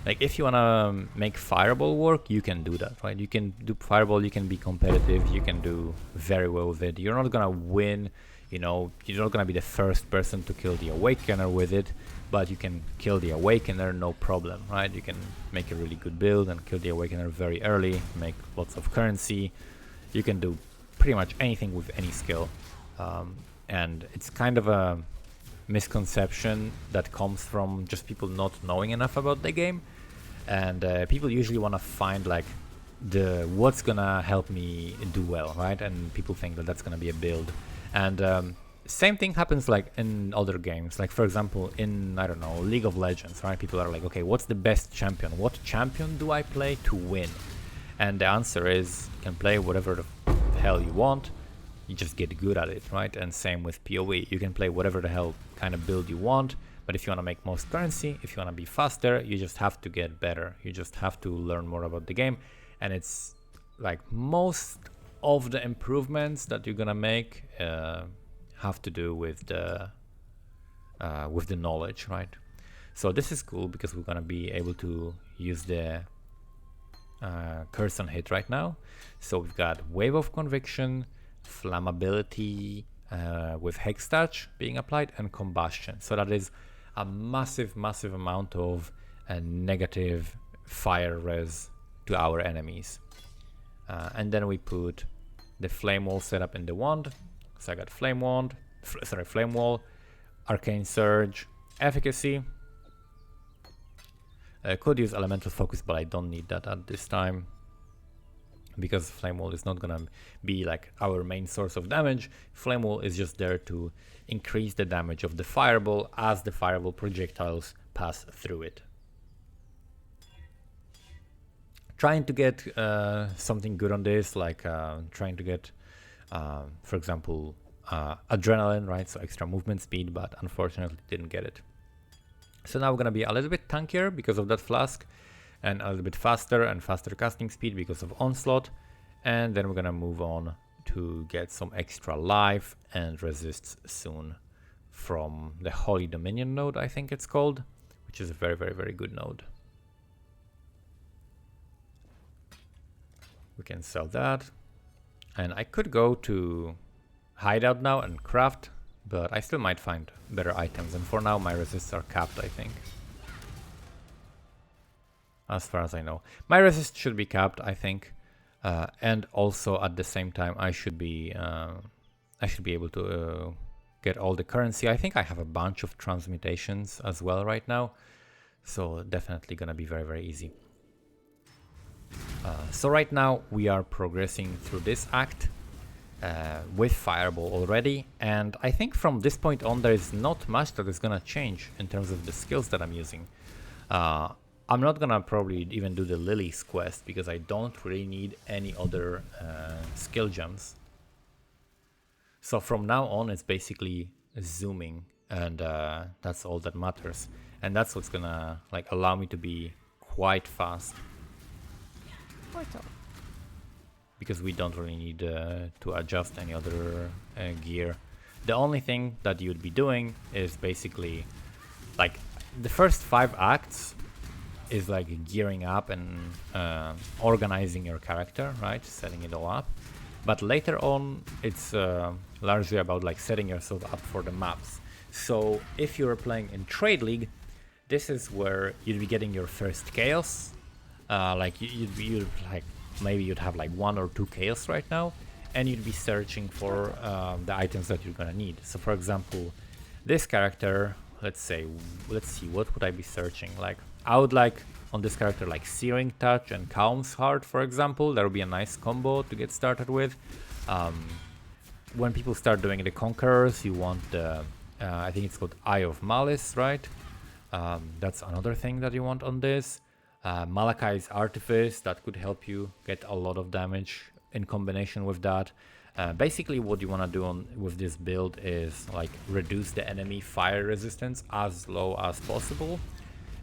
Like, if you wanna make Fireball work, you can do that, right? You can do Fireball, you can be competitive, you can do very well with it. You're not gonna win, you know, you're not gonna be the first person to kill the Awakener with it, but you can kill the Awakener, no problem, right? You can make a really good build and kill the Awakener very early, make lots of currency. You can do pretty much anything with any skill. And it's kind of a misconception that comes from just people not knowing enough about the game. And people usually want to find like what's gonna help me do well, right? And people think that that's gonna be a build. And same thing happens like in other games, like for example in, I don't know, League of Legends, right? People are like, okay, what's the best champion? What champion do I play to win? And the answer is, you can play whatever the hell you want, you just get good at it, right? And same with POE, you can play whatever the hell kind of build you want, but if you want to make most currency, if you want to be faster, you just have to get better, you just have to learn more about the game. And it's like most of the improvements that you're gonna make have to do with the knowledge, right? So this is cool because we're gonna be able to use the curse on hit right now. So we've got Wave of Conviction, Flammability with Hex Touch being applied, and Combustion. So that is a massive amount of negative fire res to our enemies. And then we put the Flame Wall setup in the wand. So I got Flame Wall, Arcane Surge, Efficacy. I could use Elemental Focus, but I don't need that at this time, because Flame Wall is not gonna be like our main source of damage. Flame Wall is just there to increase the damage of the Fireball as the Fireball projectiles pass through it. Trying to get something good on this, like trying to get, for example, Adrenaline, right? So extra movement speed, but unfortunately didn't get it. So now we're gonna be a little bit tankier because of that flask, and a little bit faster and faster casting speed because of Onslaught. And then we're gonna move on to get some extra life and resists soon from the Holy Dominion node, I think it's called, which is a very good node. We can sell that, and I could go to Hideout now and craft, but I still might find better items, and for now my resists are capped, I think. As far as I know. My resist should be capped, I think. And also at the same time I should be able to get all the currency. I think I have a bunch of transmutations as well right now. So definitely gonna be very easy. So right now we are progressing through this act with Fireball already, and I think from this point on there is not much that is gonna change in terms of the skills that I'm using. I'm not gonna probably even do the Lily's quest because I don't really need any other skill gems. So from now on it's basically zooming, and that's all that matters, and that's what's gonna like allow me to be quite fast. Portal. Because we don't really need to adjust any other gear. The only thing that you'd be doing is basically like the first 5 acts is like gearing up and organizing your character, right? Setting it all up. But later on, it's largely about like setting yourself up for the maps. So if you're playing in Trade League, this is where you'd be getting your first chaos. Like you'd like maybe you'd have like 1 or 2 chaos right now, and you'd be searching for the items that you're gonna need. So for example, this character, let's see, what would I be searching? Like I would like on this character like Searing Touch and Calm's Heart, for example. That would be a nice combo to get started with. When people start doing the Conquerors, you want the I think it's called Eye of Malice, right? That's another thing that you want on this. Malachi's Artifice, that could help you get a lot of damage in combination with that. Basically what you want to do with this build is like reduce the enemy fire resistance as low as possible,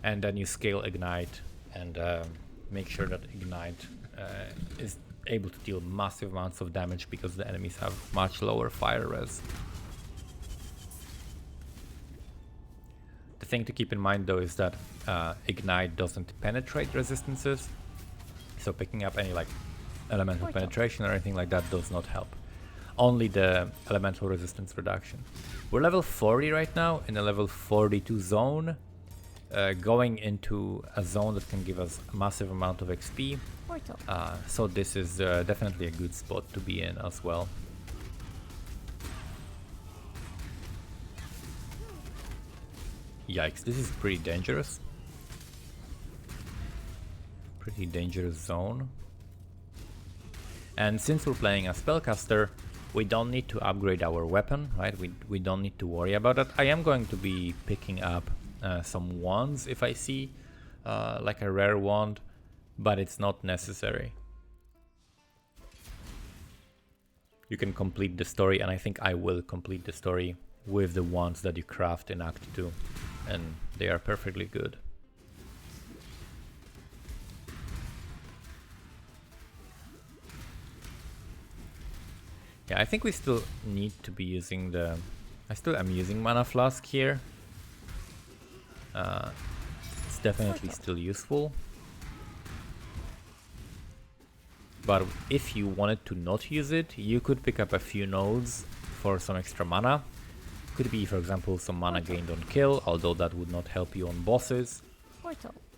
and then you scale Ignite and make sure that Ignite is able to deal massive amounts of damage because the enemies have much lower fire res. The thing to keep in mind though is that Ignite doesn't penetrate resistances, so picking up any like elemental penetration or anything like that does not help. Only the elemental resistance reduction. We're level 40 right now in a level 42 zone, going into a zone that can give us a massive amount of XP. So this is definitely a good spot to be in as well. Yikes, this is pretty dangerous. Pretty dangerous zone. And since we're playing a spellcaster, we don't need to upgrade our weapon, right? We don't need to worry about that. I am going to be picking up some wands if I see like a rare wand, but it's not necessary. You can complete the story, and I think I will complete the story with the wands that you craft in Act 2, and they are perfectly good. Yeah, I think we still need to be using the... I still am using Mana Flask here. It's definitely still useful. But if you wanted to not use it, you could pick up a few nodes for some extra mana. Could be, for example, some mana gained on kill, although that would not help you on bosses.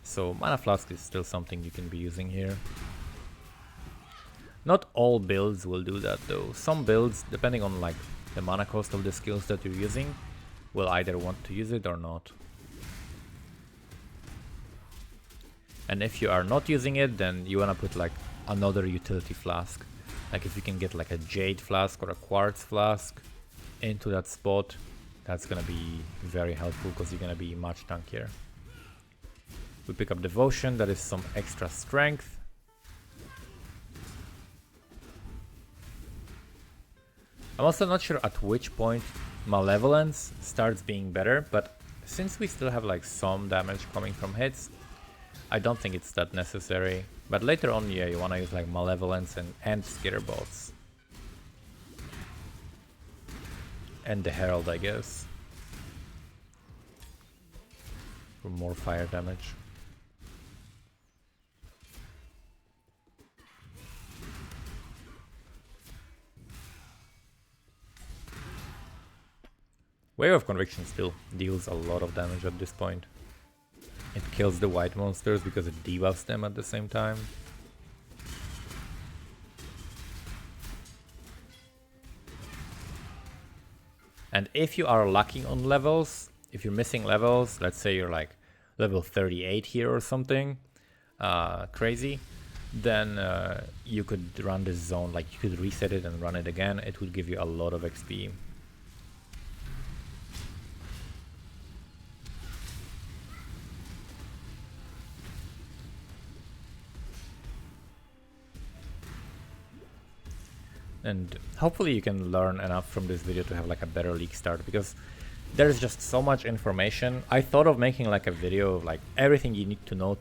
So Mana Flask is still something you can be using here. Not all builds will do that though. Some builds, depending on like the mana cost of the skills that you're using, will either want to use it or not. And if you are not using it, then you wanna put like another utility flask. Like if you can get like a jade flask or a quartz flask into that spot, that's gonna be very helpful because you're gonna be much tankier. We pick up Devotion, that is some extra strength. I'm also not sure at which point Malevolence starts being better, but since we still have like some damage coming from hits, I don't think it's that necessary. But later on, yeah, you wanna use like Malevolence and Skitterbolts. And the Herald, I guess. For more fire damage. Wave of Conviction still deals a lot of damage at this point. It kills the white monsters because it debuffs them at the same time. And if you are lacking on levels, if you're missing levels, let's say you're like level 38 here or something crazy, then you could run this zone, like you could reset it and run it again. It would give you a lot of XP. And hopefully you can learn enough from this video to have like a better league start, because there's just so much information. I thought of making like a video of like everything you need to know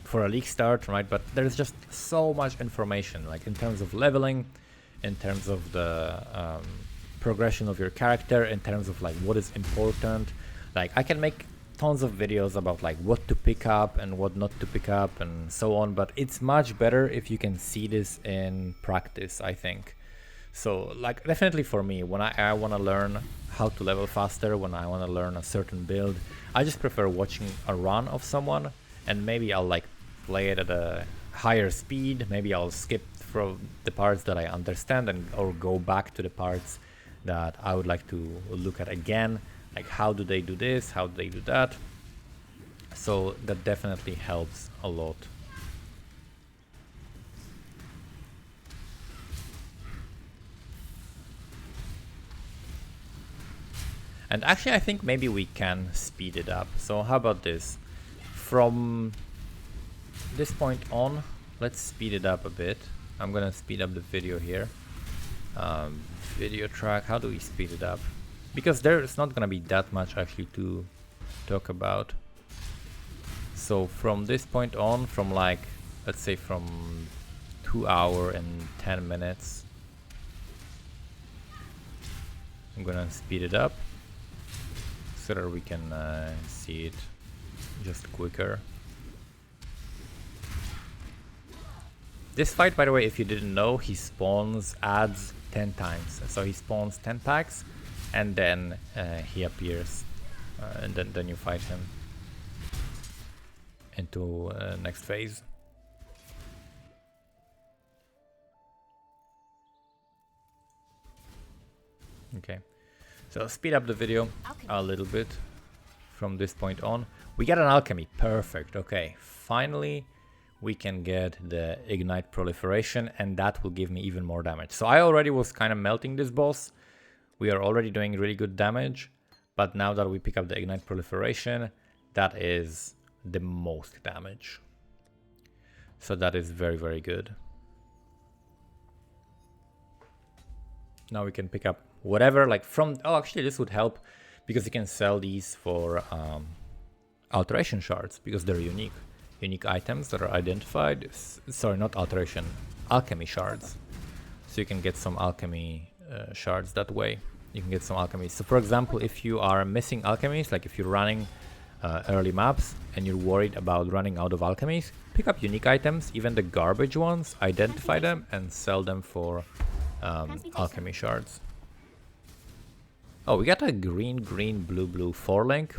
for a league start, right? But there's just so much information, like in terms of leveling, in terms of the progression of your character, in terms of like what is important. Like I can make tons of videos about like what to pick up and what not to pick up and so on, but it's much better if you can see this in practice, I think. So like definitely for me, when I want to learn how to level faster, when I want to learn a certain build, I just prefer watching a run of someone, and maybe I'll like play it at a higher speed. Maybe I'll skip from the parts that I understand and or go back to the parts that I would like to look at again. Like how do they do this, how do they do that? So that definitely helps a lot. And actually I think maybe we can speed it up. So how about this? From this point on, let's speed it up a bit. I'm gonna speed up the video here. Video track, how do we speed it up? Because there's not gonna be that much actually to talk about. So from this point on, from like, let's say from 2 hours and 10 minutes, I'm gonna speed it up so that we can see it just quicker. This fight, by the way, if you didn't know, he spawns adds 10 times. So he spawns 10 packs and then he appears and then you fight him into next phase. Okay, so speed up the video a little bit from this point on. We got an alchemy, perfect. Okay, finally we can get the ignite proliferation and that will give me even more damage. So I already was kind of melting this boss. We are already doing really good damage, but now that we pick up the ignite proliferation, that is the most damage. So that is very, very good. Now we can pick up whatever, like from, oh, actually this would help because you can sell these for alteration shards because they're unique items that are identified. Sorry, not alteration, alchemy shards. So you can get some alchemy shards that way. You can get some alchemy. So for example, if you are missing alchemies, like if you're running early maps and you're worried about running out of alchemies, pick up unique items, even the garbage ones, identify them and sell them for alchemy shards. Oh, we got a green, blue 4-link.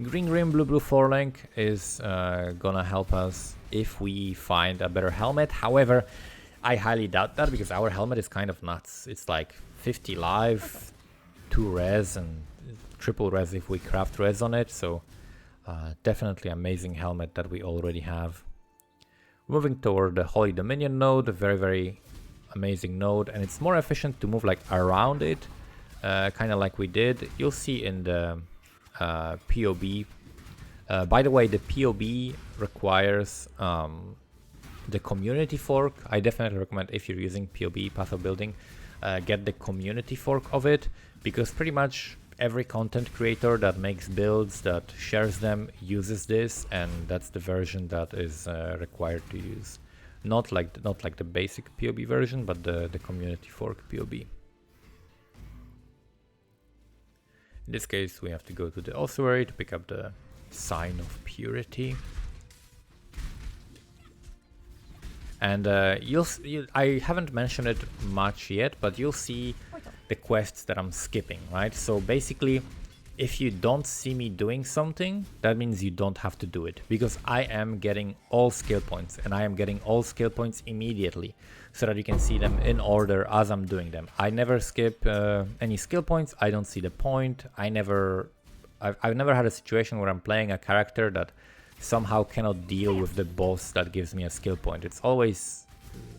Green, blue 4-link is gonna help us if we find a better helmet. However, I highly doubt that because our helmet is kind of nuts. It's like 50 life, 2 res and triple res if we craft res on it. So definitely amazing helmet that we already have. Moving toward the Holy Dominion node, a very, very amazing node, and it's more efficient to move like around it, kind of like we did. You'll see in the POB. By the way, the POB requires the community fork. I definitely recommend if you're using POB, Path of Building, get the community fork of it, because pretty much every content creator that makes builds, that shares them, uses this, and that's the version that is required to use. Not like the basic POB version, but the community fork POB. In this case, we have to go to the ossuary to pick up the sign of purity. And I haven't mentioned it much yet, but you'll see the quests that I'm skipping, right? So basically, if you don't see me doing something, that means you don't have to do it, because I am getting all skill points, and I am getting all skill points immediately so that you can see them in order as I'm doing them. I never skip any skill points. I don't see the point. I've never had a situation where I'm playing a character that somehow cannot deal with the boss that gives me a skill point. It's always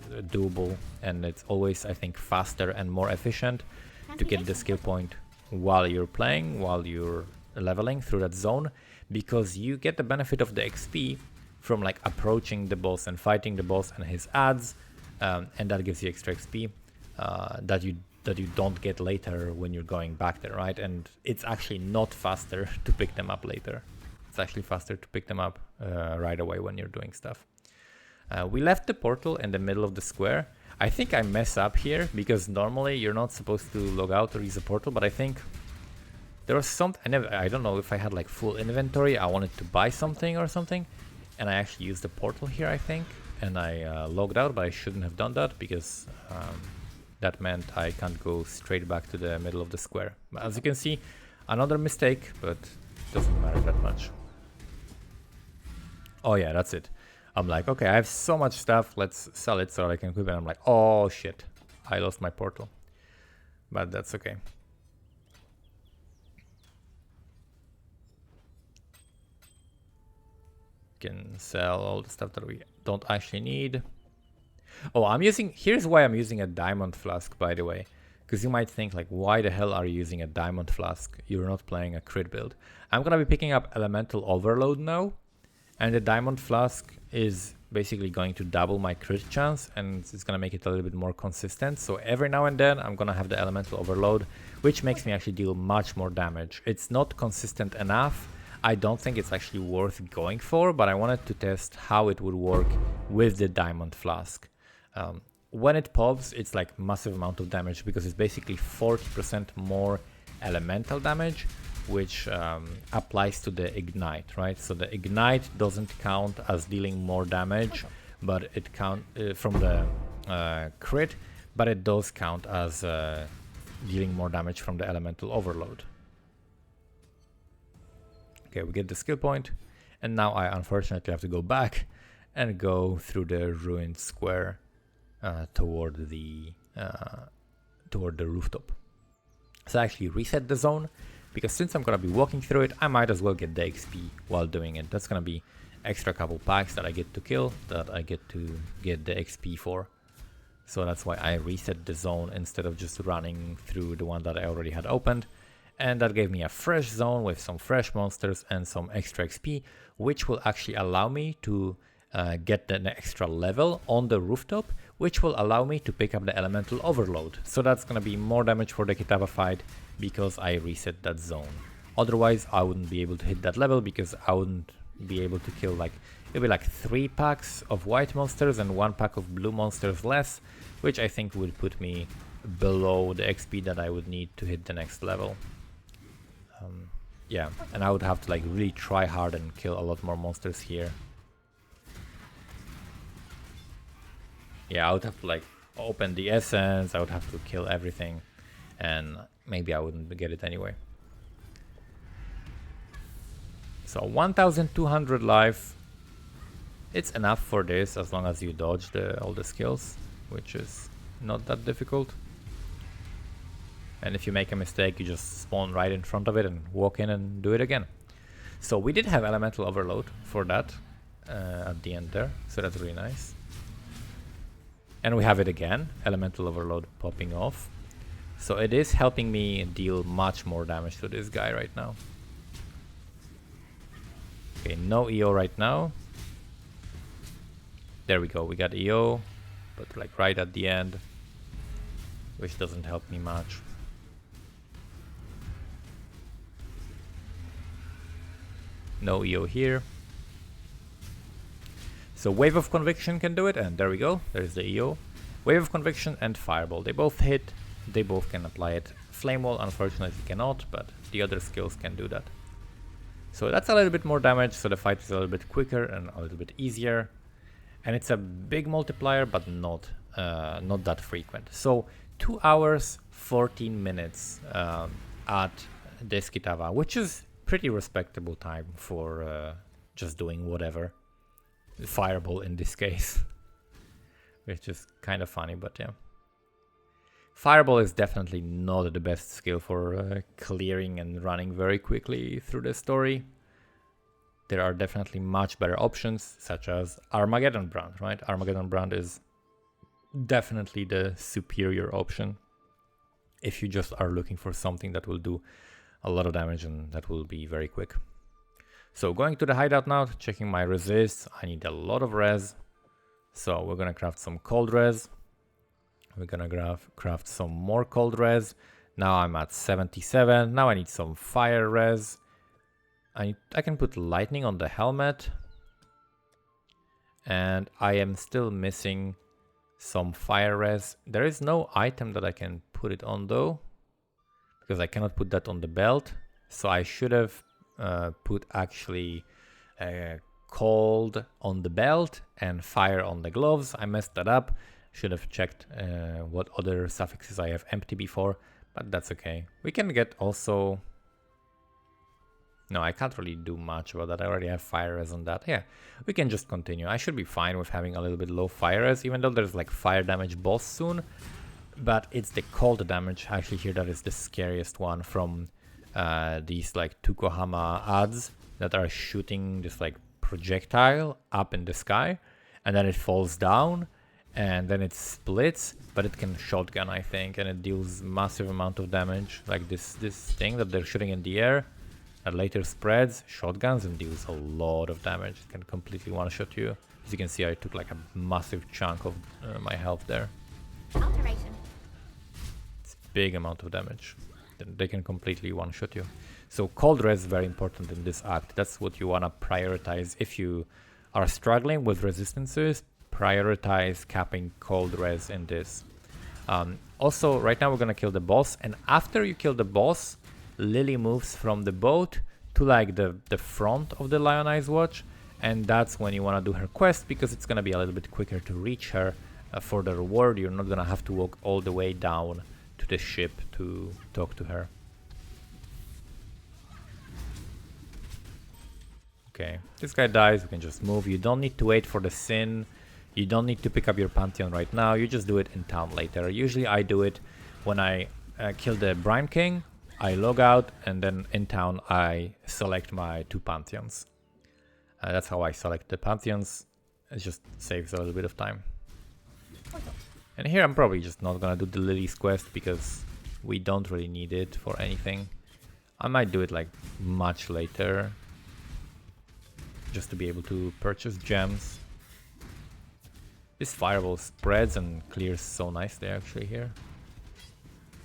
doable, and it's always, I think, faster and more efficient to get the skill point while you're playing, while you're leveling through that zone, because you get the benefit of the XP from like approaching the boss and fighting the boss and his adds, and that gives you extra XP that you don't get later when you're going back there, right? And it's actually not faster to pick them up later. It's actually faster to pick them up right away when you're doing stuff. We left the portal in the middle of the square. I think I mess up here because normally you're not supposed to log out or use a portal, but I think there was something. I don't know if I had like full inventory. I wanted to buy something or something, and I actually used the portal here, I think, and I logged out, but I shouldn't have done that because that meant I can't go straight back to the middle of the square. But as you can see, another mistake, but doesn't matter that much. Oh yeah, that's it. I'm like, okay, I have so much stuff, let's sell it so I can equip it. I'm like, oh shit, I lost my portal. But that's okay. Can sell all the stuff that we don't actually need. Oh, here's why I'm using a diamond flask, by the way. Because you might think like, why the hell are you using a diamond flask? You're not playing a crit build. I'm gonna be picking up elemental overload now. And the diamond flask is basically going to double my crit chance, and it's going to make it a little bit more consistent. So every now and then I'm going to have the elemental overload, which makes me actually deal much more damage. It's not consistent enough. I don't think it's actually worth going for, but I wanted to test how it would work with the Diamond Flask. When it pops, it's like massive amount of damage because it's basically 40% more elemental damage, which applies to the Ignite, right? So the Ignite doesn't count as dealing more damage, but it count from the crit, but it does count as dealing more damage from the Elemental Overload. Okay, we get the skill point, and now I unfortunately have to go back and go through the ruined square toward the rooftop. So I actually reset the zone, because since I'm gonna be walking through it, I might as well get the XP while doing it. That's gonna be extra couple packs that I get to kill, that I get to get the XP for. So that's why I reset the zone instead of just running through the one that I already had opened. And that gave me a fresh zone with some fresh monsters and some extra XP, which will actually allow me to get an extra level on the rooftop, which will allow me to pick up the Elemental Overload. So that's gonna be more damage for the Kitava fight because I reset that zone. Otherwise, I wouldn't be able to hit that level because I wouldn't be able to kill it'd be like 3 packs of white monsters and 1 pack of blue monsters less, which I think would put me below the XP that I would need to hit the next level. Yeah, and I would have to really try hard and kill a lot more monsters here. Yeah, I would have to open the essence, I would have to kill everything, and maybe I wouldn't get it anyway. So 1200 life, it's enough for this as long as you dodge all the skills, which is not that difficult. And if you make a mistake, you just spawn right in front of it and walk in and do it again. So we did have Elemental Overload for that at the end there, so that's really nice. And we have it again, Elemental Overload popping off. So it is helping me deal much more damage to this guy right now. Okay, no EO right now. There we go, we got EO, but right at the end, which doesn't help me much. No EO here. So Wave of Conviction can do it, and there we go, there's the EO. Wave of Conviction and Fireball, they both hit, they both can apply it. Flame Wall unfortunately cannot, but the other skills can do that. So that's a little bit more damage, so the fight is a little bit quicker and a little bit easier. And it's a big multiplier, but not that frequent. So 2 hours, 14 minutes at this Kitava, which is pretty respectable time for just doing whatever. Fireball in this case, which is kind of funny, but yeah. Fireball is definitely not the best skill for clearing and running very quickly through the story. There are definitely much better options, such as Armageddon Brand, right? Armageddon Brand is definitely the superior option if you just are looking for something that will do a lot of damage and that will be very quick. So going to the hideout now, checking my resists. I need a lot of res, so we're gonna craft some cold res. We're gonna craft some more cold res. Now I'm at 77. Now I need some fire res. I can put lightning on the helmet, and I am still missing some fire res. There is no item that I can put it on though, because I cannot put that on the belt. So I should have put actually cold on the belt and fire on the gloves. I messed that up. Should have checked what other suffixes I have empty before, but that's okay. We can get also... No, I can't really do much about that. I already have fire res on that. Yeah, we can just continue. I should be fine with having a little bit low fire res, even though there's fire damage boss soon. But it's the cold damage actually here that is the scariest one from these Tukohama ads that are shooting this projectile up in the sky, and then it falls down, and then it splits, but it can shotgun, I think, and it deals massive amount of damage. This thing that they're shooting in the air that later spreads, shotguns, and deals a lot of damage. It can completely one-shot you. As you can see, I took a massive chunk of my health there. Alteration. It's a big amount of damage. then they can completely one-shot you. So cold res is very important in this act. That's what you want to prioritize. If you are struggling with resistances, prioritize capping cold res in this. Also, right now we're gonna kill the boss, and after you kill the boss, Lily moves from the boat to like the front of the Lionized Watch, and that's when you want to do her quest, because it's gonna be a little bit quicker to reach her. For the reward, you're not gonna have to walk all the way down to the ship to talk to her. Okay, this guy dies, we can just move. You don't need to wait for the sin. You don't need to pick up your Pantheon right now, you just do it in town later. Usually I do it when I kill the Brine King, I log out, and then in town I select my 2 Pantheons. That's how I select the Pantheons. It just saves a little bit of time. And here I'm probably just not gonna do the Lily's quest because we don't really need it for anything. I might do it like much later, just to be able to purchase gems. This fireball spreads and clears so nicely actually here.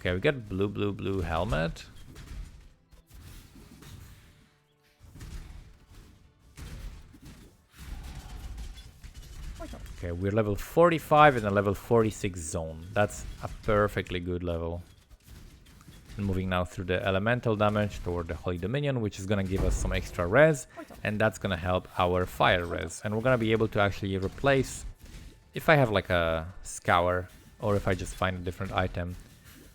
Okay, we got blue helmet. Okay, we're level 45 in a level 46 zone. That's a perfectly good level. And moving now through the elemental damage toward the Holy Dominion, which is gonna give us some extra res, and that's gonna help our fire res. And we're gonna be able to actually replace, if I have like a scour, or if I just find a different item,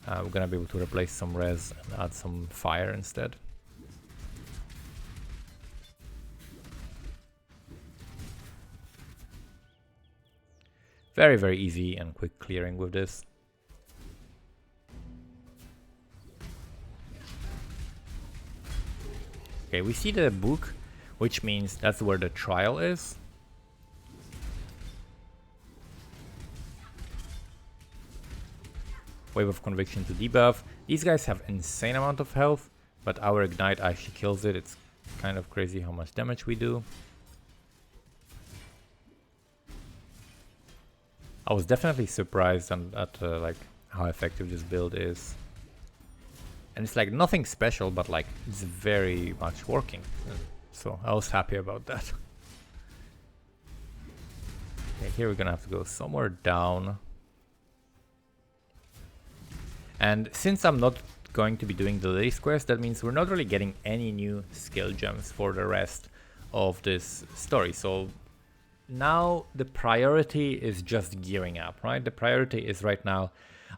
we're gonna be able to replace some res and add some fire instead. Very, very easy and quick clearing with this. Okay, we see the book, which means that's where the trial is. Wave of Conviction to debuff. These guys have insane amount of health, but our Ignite actually kills it. It's kind of crazy how much damage we do. I was definitely surprised at like how effective this build is. And it's like nothing special, but like it's very much working. So I was happy about that. Okay, here we're gonna have to go somewhere down. And since I'm not going to be doing the Lily's quest, that means we're not really getting any new skill gems for the rest of this story. So now the priority is just gearing up, right? The priority is right now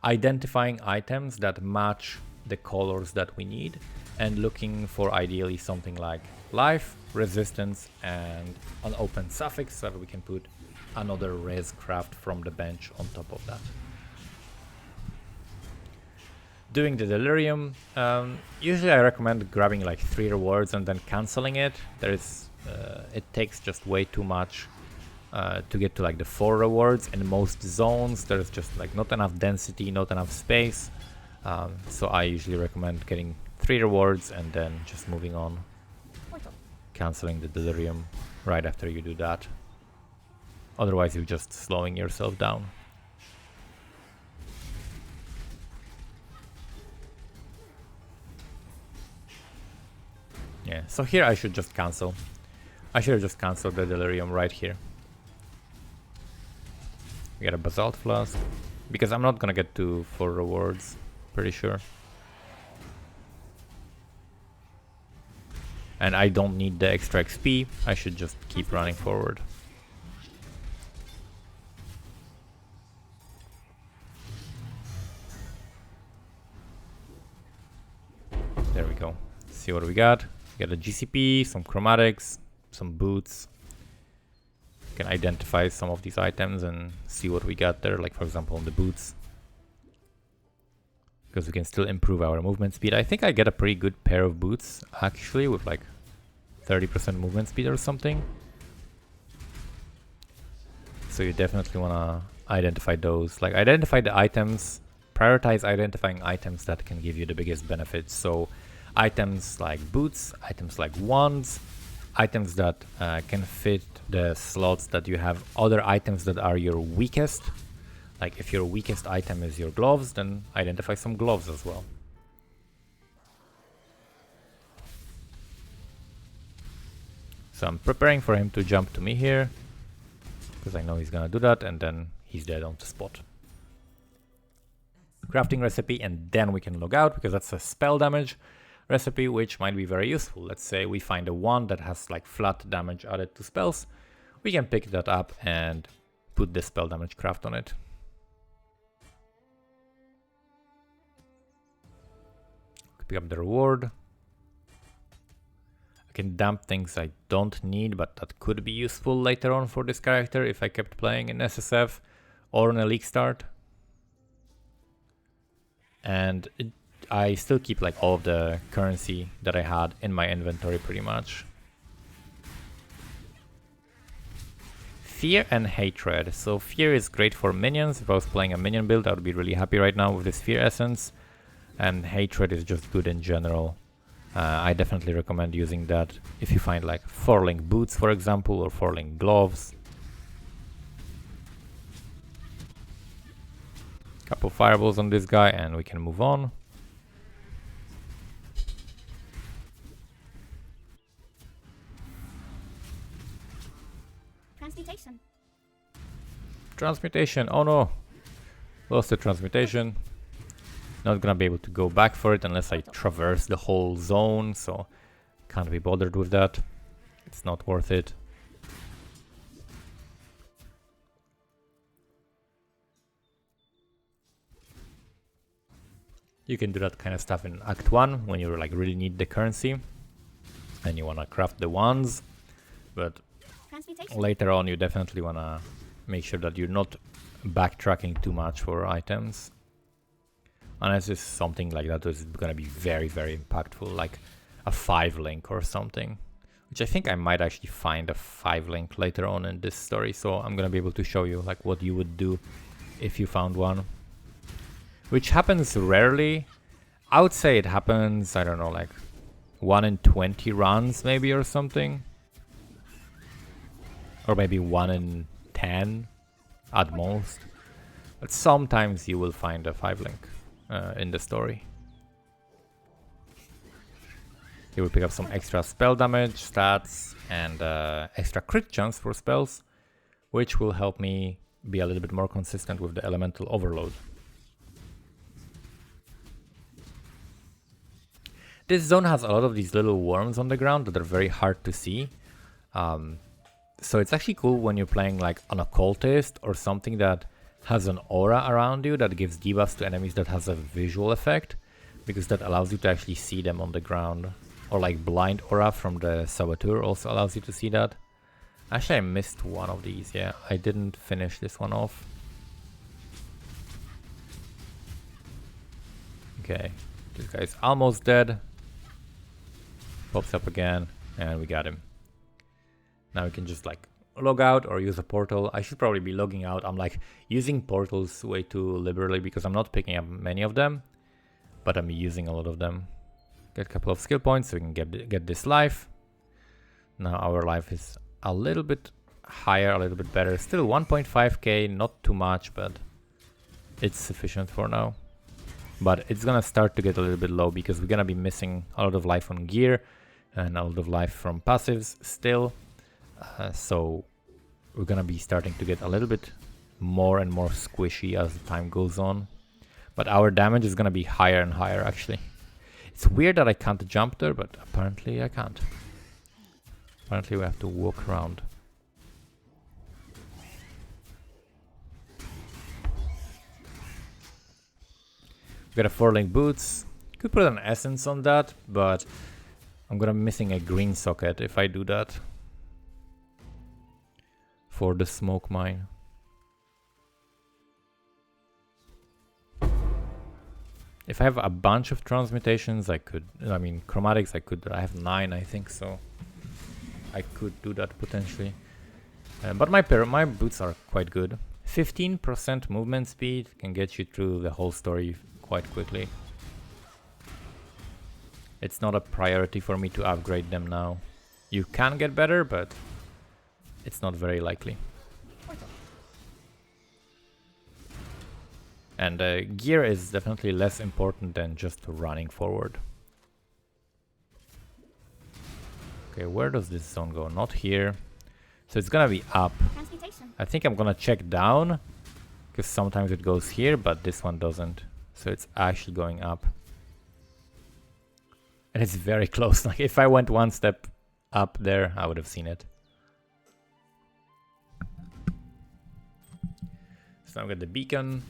identifying items that match the colors that we need and looking for ideally something like life, resistance, and an open suffix so that we can put another res craft from the bench on top of that. Doing the delirium, usually I recommend grabbing like 3 rewards and then cancelling it. It takes just way too much to get to like the 4 rewards. In most zones there's just like not enough density, not enough space, so I usually recommend getting 3 rewards and then just moving on, cancelling the delirium right after you do that. Otherwise you're just slowing yourself down. Yeah, so here I should just cancel. I should have just cancelled the delirium right here. We got a basalt flask, because I'm not gonna get to 4 rewards, pretty sure. And I don't need the extra XP, I should just keep running forward. There we go. See what we got. We got a GCP, some chromatics, some boots. Can identify some of these items and see what we got there, like for example on the boots, because we can still improve our movement speed. I think I get a pretty good pair of boots actually with like 30% movement speed or something, so you definitely want to identify those, like identify the items, prioritize identifying items that can give you the biggest benefits. So items like boots, items like wands, items that can fit the slots that you have, other items that are your weakest. Like if your weakest item is your gloves, then identify some gloves as well. So I'm preparing for him to jump to me here, because I know he's gonna do that, and then he's dead on the spot. Crafting recipe, and then we can log out, because that's a spell damage recipe, which might be very useful. Let's say we find a one that has like flat damage added to spells. We can pick that up and put the spell damage craft on it. Pick up the reward. I can dump things I don't need, but that could be useful later on for this character if I kept playing in SSF or in a league start. And I still keep like all of the currency that I had in my inventory pretty much. Fear and hatred. So fear is great for minions. If I was playing a minion build, I would be really happy right now with this fear essence. And hatred is just good in general. I definitely recommend using that if you find like 4-link boots, for example, or 4-link gloves. Couple fireballs on this guy and we can move on. Transmutation. Transmutation, oh no! Lost the transmutation. Not gonna be able to go back for it unless I traverse the whole zone, so can't be bothered with that. It's not worth it. You can do that kind of stuff in Act 1 when you like really need the currency and you wanna craft the ones, but later on you definitely wanna make sure that you're not backtracking too much for items. Unless it's something like that is gonna be very, very impactful, like a 5-link or something. Which I think I might actually find a 5-link later on in this story, so I'm gonna be able to show you like what you would do if you found one. Which happens rarely. I would say it happens, I don't know, like 1 in 20 runs maybe or something. Or maybe 1 in 10 at most. But sometimes you will find a 5-link. In the story. You will pick up some extra spell damage, stats, and extra crit chance for spells, which will help me be a little bit more consistent with the elemental overload. This zone has a lot of these little worms on the ground that are very hard to see. So it's actually cool when you're playing like an occultist or something that has an aura around you that gives debuffs to enemies that has a visual effect, because that allows you to actually see them on the ground. Or like blind aura from the saboteur also allows you to see that. Actually I missed one of these, yeah, I didn't finish this one off. Okay, this guy's almost dead. Pops up again and we got him. Now we can just like log out or use a portal. I should probably be logging out. I'm like using portals way too liberally because I'm not picking up many of them, but I'm using a lot of them. Get a couple of skill points so we can get this life. Now our life is a little bit higher, a little bit better. Still 1.5k, not too much, but it's sufficient for now. But it's gonna start to get a little bit low because we're gonna be missing a lot of life on gear and a lot of life from passives still. So we're gonna be starting to get a little bit more and more squishy as the time goes on. But our damage is gonna be higher and higher actually. It's weird that I can't jump there, but apparently I can't. Apparently we have to walk around. We got a 4-link boots. Could put an essence on that, but I'm gonna be missing a green socket if I do that. For the smoke mine. If I have a bunch of transmutations, I could, I mean chromatics, I have 9 I think, so I could do that potentially. But my boots are quite good. 15% movement speed can get you through the whole story quite quickly. It's not a priority for me to upgrade them now. You can get better, but it's not very likely. And gear is definitely less important than just running forward. Okay, where does this zone go? Not here. So it's gonna be up. Transmutation. I think I'm gonna check down, because sometimes it goes here, but this one doesn't. So it's actually going up. And it's very close. Like if I went one step up there, I would have seen it. So now I've got the beacon.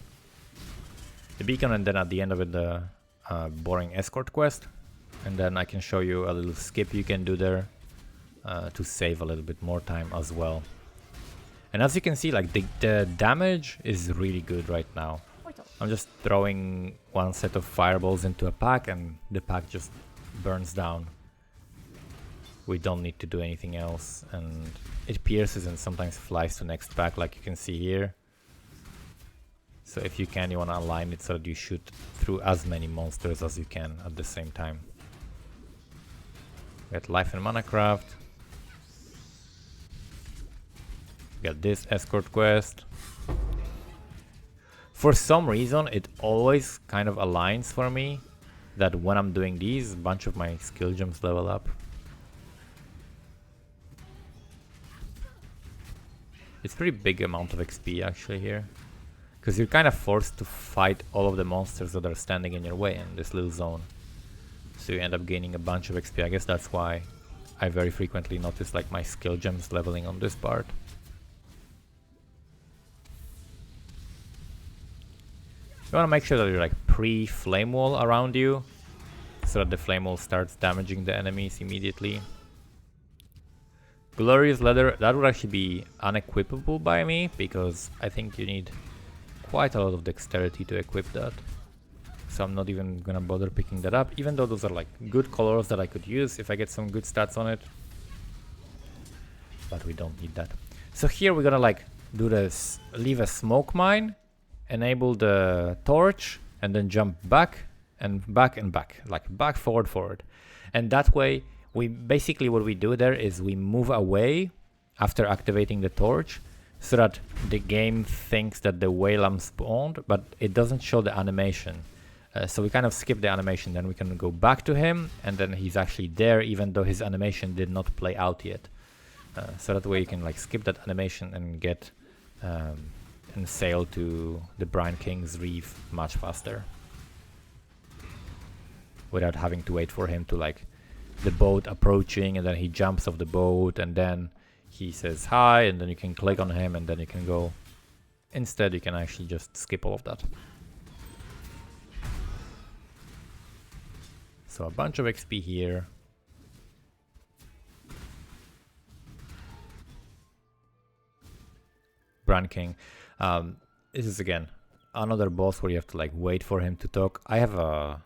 The beacon, and then at the end of it, the boring escort quest. And then I can show you a little skip you can do there to save a little bit more time as well. And as you can see, like the damage is really good right now. Portal. I'm just throwing one set of fireballs into a pack and the pack just burns down. We don't need to do anything else, and it pierces and sometimes flies to next pack, like you can see here. So if you can, you want to align it so that you shoot through as many monsters as you can at the same time. We got life and mana craft. We got this escort quest. For some reason, it always kind of aligns for me that when I'm doing these, a bunch of my skill gems level up. It's pretty big amount of XP actually here, because you're kind of forced to fight all of the monsters that are standing in your way in this little zone. So you end up gaining a bunch of XP. I guess that's why I very frequently notice like my skill gems leveling on this part. You want to make sure that you're like pre-flame wall around you, so that the flame wall starts damaging the enemies immediately. Glorious leather, that would actually be unequipable by me, because I think you need quite a lot of dexterity to equip that. So I'm not even gonna bother picking that up, even though those are like good colors that I could use if I get some good stats on it. But we don't need that. So here we're gonna like do this, leave a smoke mine, enable the torch, and then jump back and back and back, like back, forward, forward. And that way, we basically what we do there is we move away after activating the torch, so that the game thinks that the Whalam spawned, but it doesn't show the animation. So we kind of skip the animation, then we can go back to him, and then he's actually there, even though his animation did not play out yet. So that way you can like skip that animation and get and sail to the Brine King's Reef much faster, without having to wait for him to like the boat approaching, and then he jumps off the boat, and then he says hi, and then you can click on him, and then you can go. Instead, you can actually just skip all of that. So a bunch of XP here. Brand King. This is again another boss where you have to like wait for him to talk. I have a...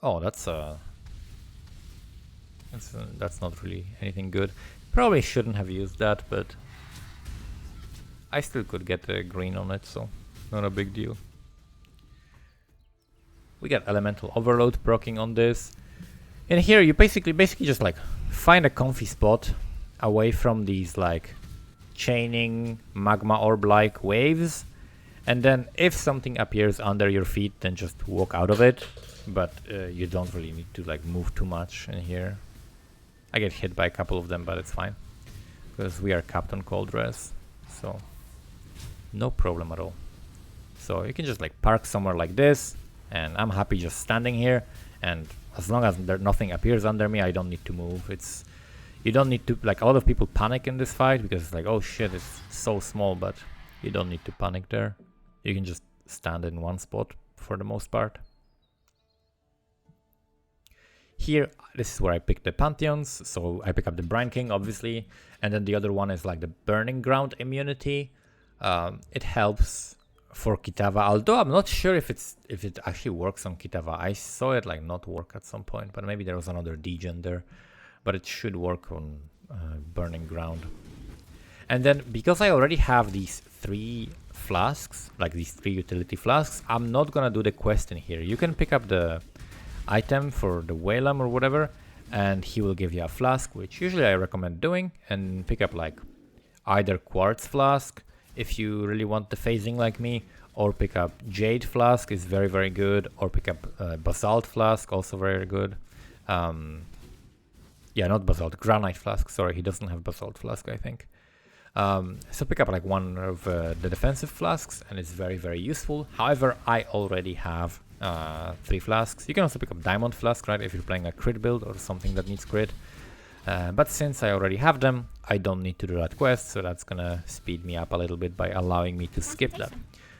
Oh, that's not really anything good. Probably shouldn't have used that, but I still could get a green on it, so not a big deal. We got Elemental Overload proccing on this. And here you basically just like find a comfy spot away from these like chaining magma orb like waves, and then if something appears under your feet, then just walk out of it. But you don't really need to like move too much in here. I get hit by a couple of them, but it's fine, because we are Captain Coldress, so no problem at all. So you can just like park somewhere like this, and I'm happy just standing here, and as long as nothing appears under me, I don't need to move. You don't need to, like, a lot of people panic in this fight because it's like, oh shit, it's so small, but you don't need to panic there. You can just stand in one spot for the most part. Here, this is where I pick the Pantheons, so I pick up the Brine King, obviously, and then the other one is like the Burning Ground immunity. It helps for Kitava, although I'm not sure if it actually works on Kitava. I saw it like not work at some point, but maybe there was another degen there. But it should work on Burning Ground. And then, because I already have these 3 flasks, like these 3 utility flasks, I'm not gonna do the quest in here. You can pick up the item for the Whalam or whatever, and he will give you a flask, which usually I recommend doing, and pick up like either Quartz Flask if you really want the phasing like me, or pick up Jade Flask is very, very good, or pick up Basalt Flask, also very good. Yeah, not basalt, granite flask. Sorry, he doesn't have basalt flask, I think. So pick up like one of the defensive flasks, and it's very, very useful. However, I already have 3 flasks. You can also pick up diamond flask, right, if you're playing a crit build or something that needs crit. But since I already have them, I don't need to do that quest, so that's gonna speed me up a little bit by allowing me to skip that.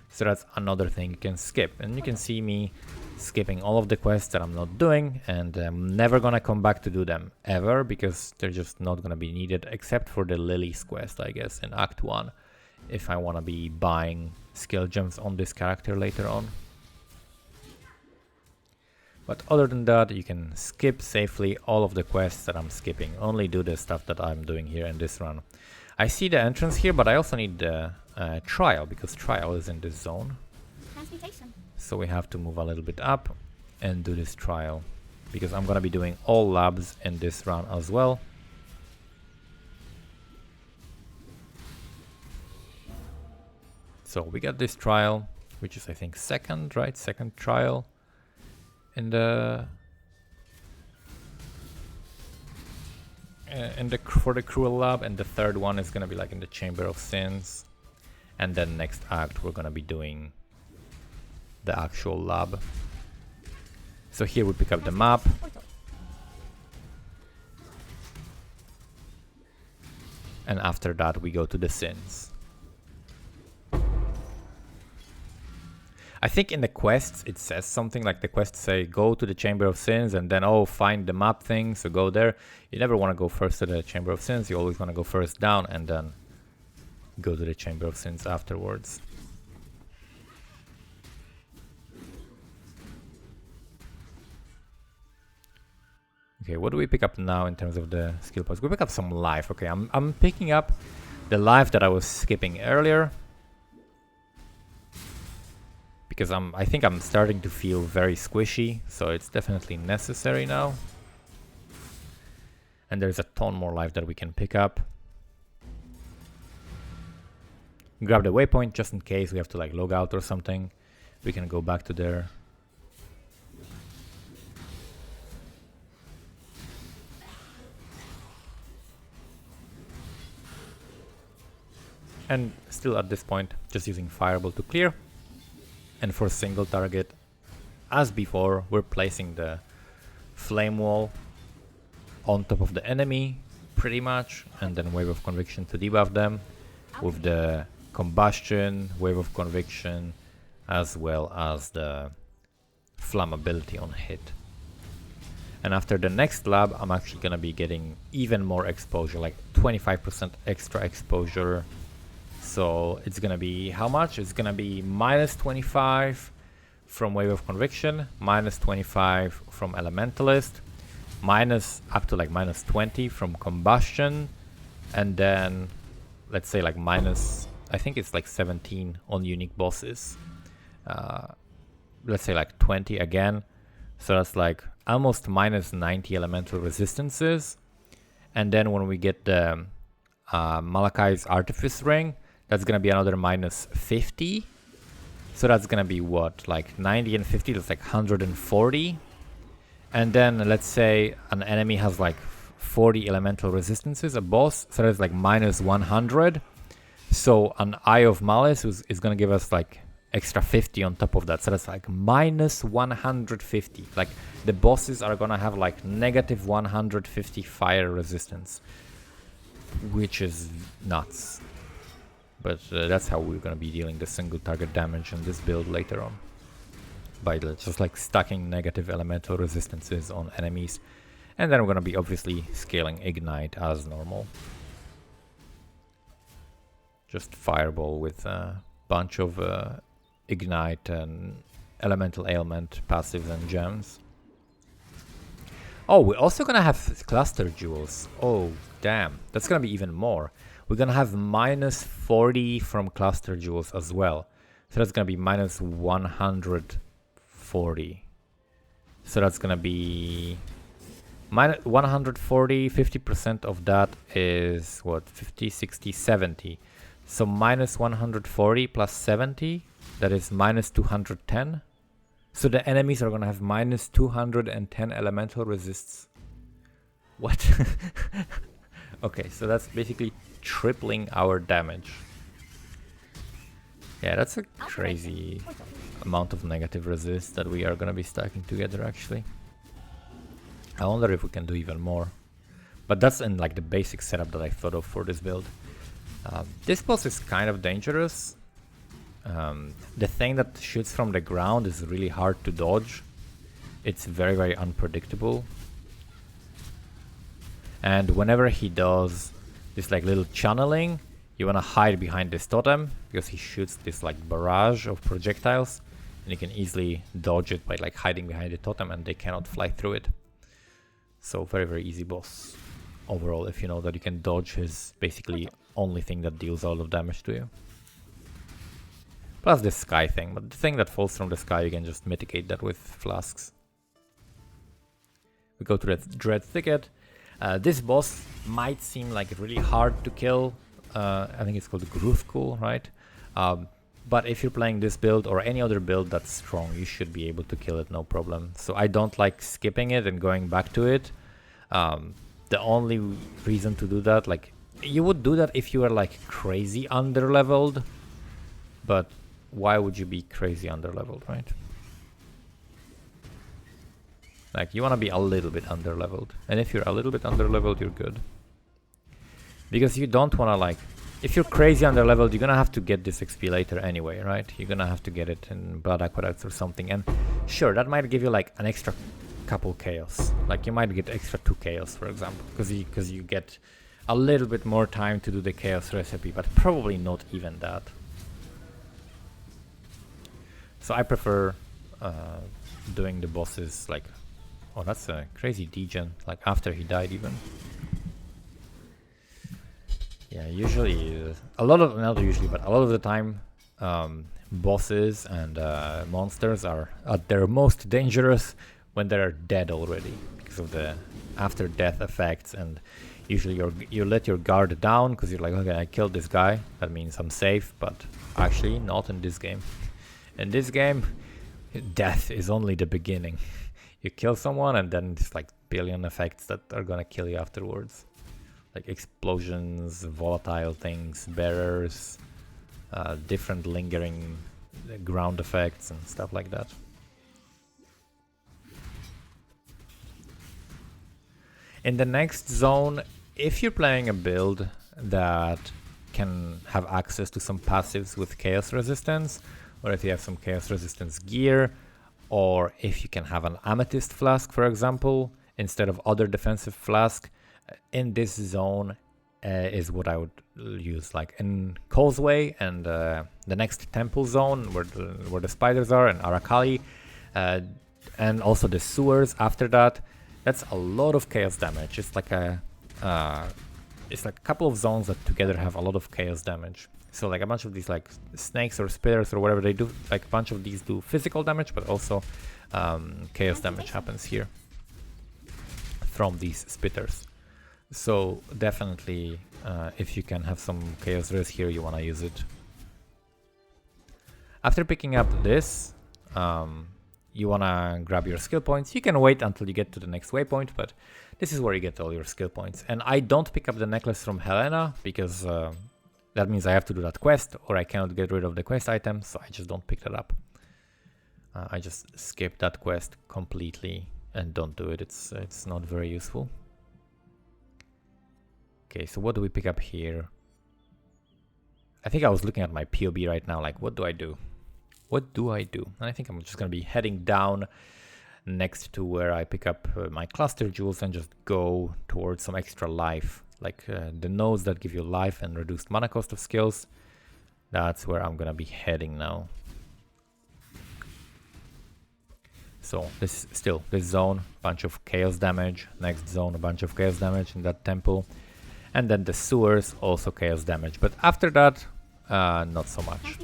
So that's another thing you can skip, and you can see me skipping all of the quests that I'm not doing, and I'm never gonna come back to do them ever, because they're just not gonna be needed, except for the Lilies quest, I guess, in Act 1, if I wanna be buying skill gems on this character later on. But other than that, you can skip safely all of the quests that I'm skipping. Only do the stuff that I'm doing here in this run. I see the entrance here, but I also need the trial, because trial is in this zone. Transmutation. So we have to move a little bit up and do this trial, because I'm gonna be doing all labs in this run as well. So we got this trial, which is I think second, right? Second trial. In the for the cruel lab, and the third one is gonna be like in the Chamber of Sins, and then next act we're gonna be doing the actual lab. So here we pick up the map, and after that we go to the Sins. I think in the quests it says something like, the quests say go to the Chamber of Sins and then find the map thing, so go there. You never want to go first to the Chamber of Sins, you always want to go first down and then go to the Chamber of Sins afterwards. Okay, what do we pick up now in terms of the skill points? We pick up some life. Okay, I'm picking up the life that I was skipping earlier, because I think I'm starting to feel very squishy, so it's definitely necessary now. And there's a ton more life that we can pick up. Grab the waypoint just in case we have to like log out or something. We can go back to there. And still at this point, just using Fireball to clear. And for single target, as before, we're placing the flame wall on top of the enemy, pretty much, and then Wave of Conviction to debuff them, with the combustion, Wave of Conviction, as well as the flammability on hit. And after the next lab, I'm actually gonna be getting even more exposure, like 25% extra exposure. So it's gonna be how much? It's gonna be minus 25 from Wave of Conviction, minus 25 from Elementalist, minus up to like minus 20 from Combustion, and then let's say like minus, I think it's like 17 on unique bosses. Let's say like 20 again. So that's like almost minus 90 elemental resistances. And then when we get the Malachi's Artifice Ring, that's gonna be another minus 50. So that's gonna be what, like 90 and 50, that's like 140. And then let's say an enemy has like 40 elemental resistances, a boss, so that's like minus 100. So an Eye of Malice is gonna give us like extra 50 on top of that, so that's like minus 150. Like the bosses are gonna have like negative 150 fire resistance, which is nuts. But that's how we're gonna be dealing the single target damage in this build later on, by just like stacking negative elemental resistances on enemies. And then we're gonna be obviously scaling Ignite as normal. Just Fireball with a bunch of Ignite and Elemental Ailment passives and gems. Oh, we're also gonna have Cluster Jewels. Oh, damn. That's gonna be even more. We're gonna have minus 40 from Cluster Jewels as well. So that's gonna be minus 140. So that's gonna be minus 140, 50% of that is what, 50, 60, 70. So minus 140 plus 70, that is minus 210. So the enemies are gonna have minus 210 elemental resists. What? Okay, so that's basically tripling our damage. Yeah, that's a crazy amount of negative resist that we are gonna be stacking together actually. I wonder if we can do even more. But that's in like the basic setup that I thought of for this build. This boss is kind of dangerous. The thing that shoots from the ground is really hard to dodge. It's very, very unpredictable. And whenever he does this like little channeling, you want to hide behind this totem because he shoots this like barrage of projectiles, and you can easily dodge it by like hiding behind the totem and they cannot fly through it. So very, very easy boss overall if you know that you can dodge his basically only thing that deals all of damage to you. Plus this sky thing, but the thing that falls from the sky you can just mitigate that with flasks. We go to the Dread Thicket. This boss might seem like really hard to kill. I think it's called Gruthkul, right? But if you're playing this build or any other build that's strong, you should be able to kill it, no problem. So I don't like skipping it and going back to it. The only reason to do that, like, you would do that if you were like crazy underleveled, but why would you be crazy underleveled, right? Like, you want to be a little bit underleveled, and if you're a little bit underleveled, you're good. Because you don't want to, like, if you're crazy underleveled, you're gonna have to get this XP later anyway, right? You're gonna have to get it in Blood Aqueducts or something, and sure, that might give you like an extra couple chaos. Like, you might get extra 2 chaos, for example, because you get a little bit more time to do the chaos recipe, but probably not even that. So I prefer doing the bosses like, oh, that's a crazy degen, like after he died even. Yeah, usually, not usually, but a lot of the time, bosses and monsters are at their most dangerous when they're dead already, because of the after death effects, and usually you let your guard down because you're like, okay, I killed this guy, that means I'm safe, but actually not in this game. In this game, death is only the beginning. You kill someone and then it's like billion effects that are gonna kill you afterwards. Like explosions, volatile things, bearers, different lingering ground effects and stuff like that. In the next zone, if you're playing a build that can have access to some passives with chaos resistance, or if you have some chaos resistance gear, or if you can have an amethyst flask, for example, instead of other defensive flask, in this zone is what I would use. Like in Causeway and the next temple zone where the spiders are, and Arakali, and also the sewers after that. That's a lot of chaos damage. It's like a couple of zones that together have a lot of chaos damage. So like a bunch of these like snakes or spitters or whatever they do, like a bunch of these do physical damage, but also chaos damage happens here from these spitters. So definitely, if you can have some chaos res here, you want to use it. After picking up this, you want to grab your skill points. You can wait until you get to the next waypoint, but this is where you get all your skill points. And I don't pick up the necklace from Helena because that means I have to do that quest, or I cannot get rid of the quest item, so I just don't pick that up. I just skip that quest completely and don't do it. It's not very useful. Okay, so what do we pick up here? I think I was looking at my POB right now, like, what do I do? What do I do? And I think I'm just gonna be heading down next to where I pick up my cluster jewels and just go towards some extra life. Like the nodes that give you life and reduced mana cost of skills. That's where I'm gonna be heading now. So this zone, bunch of chaos damage. Next zone, a bunch of chaos damage in that temple. And then the sewers, also chaos damage. But after that, not so much.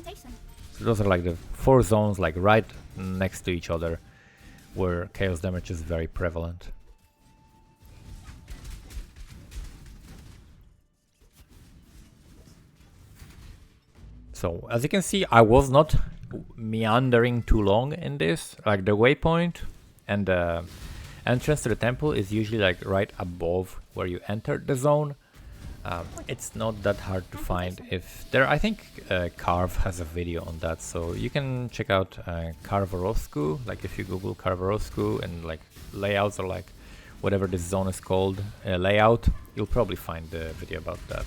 So those are like the 4 zones, like right next to each other, where chaos damage is very prevalent. So as you can see, I was not meandering too long in this, like the waypoint and Entrance to the temple is usually like right above where you entered the zone. It's not that hard to find. If there, I think Carve has a video on that, so you can check out Carvaroscu. Like if you Google Carvaroscu and like layouts or like whatever this zone is called, layout, you'll probably find the video about that.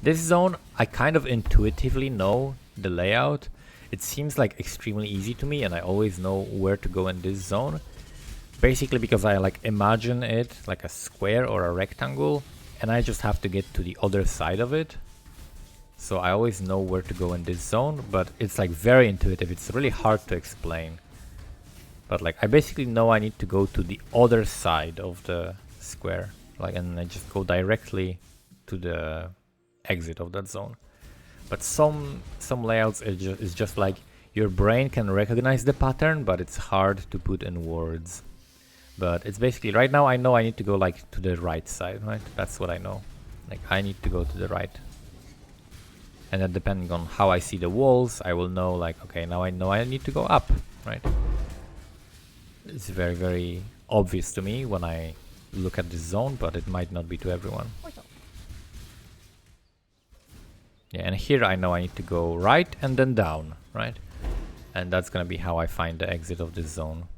This zone, I kind of intuitively know the layout. It seems like extremely easy to me, and I always know where to go in this zone. Basically because I like imagine it like a square or a rectangle, and I just have to get to the other side of it. So I always know where to go in this zone, but it's like very intuitive. It's really hard to explain. But like I basically know I need to go to the other side of the square, like, and I just go directly to the exit of that zone. But some layouts is just like your brain can recognize the pattern, but it's hard to put in words. But it's basically right now I know I need to go like to the right side, right? That's what I know. Like I need to go to the right. And then depending on how I see the walls, I will know like, okay, now I know I need to go up, right? It's very, very obvious to me when I look at this zone, but it might not be to everyone. Yeah, and here I know I need to go right and then down, right? And that's gonna be how I find the exit of this zone.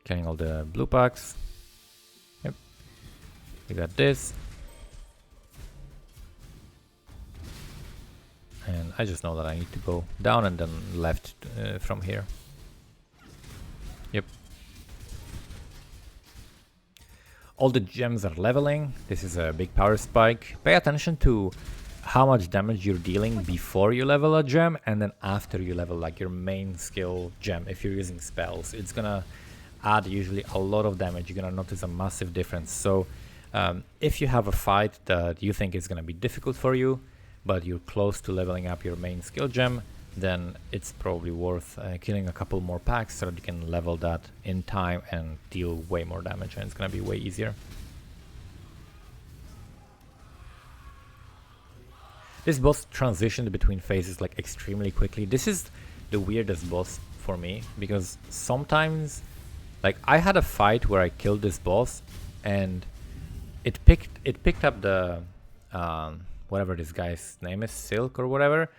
Getting all the blue packs. Yep. We got this. And I just know that I need to go down and then left from here. Yep. All the gems are leveling. This is a big power spike. Pay attention to how much damage you're dealing before you level a gem and then after you level like your main skill gem. If you're using spells, it's gonna add usually a lot of damage. You're gonna notice a massive difference. So if you have a fight that you think is gonna be difficult for you, but you're close to leveling up your main skill gem, then it's probably worth killing a couple more packs so that you can level that in time and deal way more damage, and it's gonna be way easier. This boss transitioned between phases like extremely quickly. This is the weirdest boss for me, because sometimes like I had a fight where I killed this boss and it picked up the whatever this guy's name is, Silk or whatever,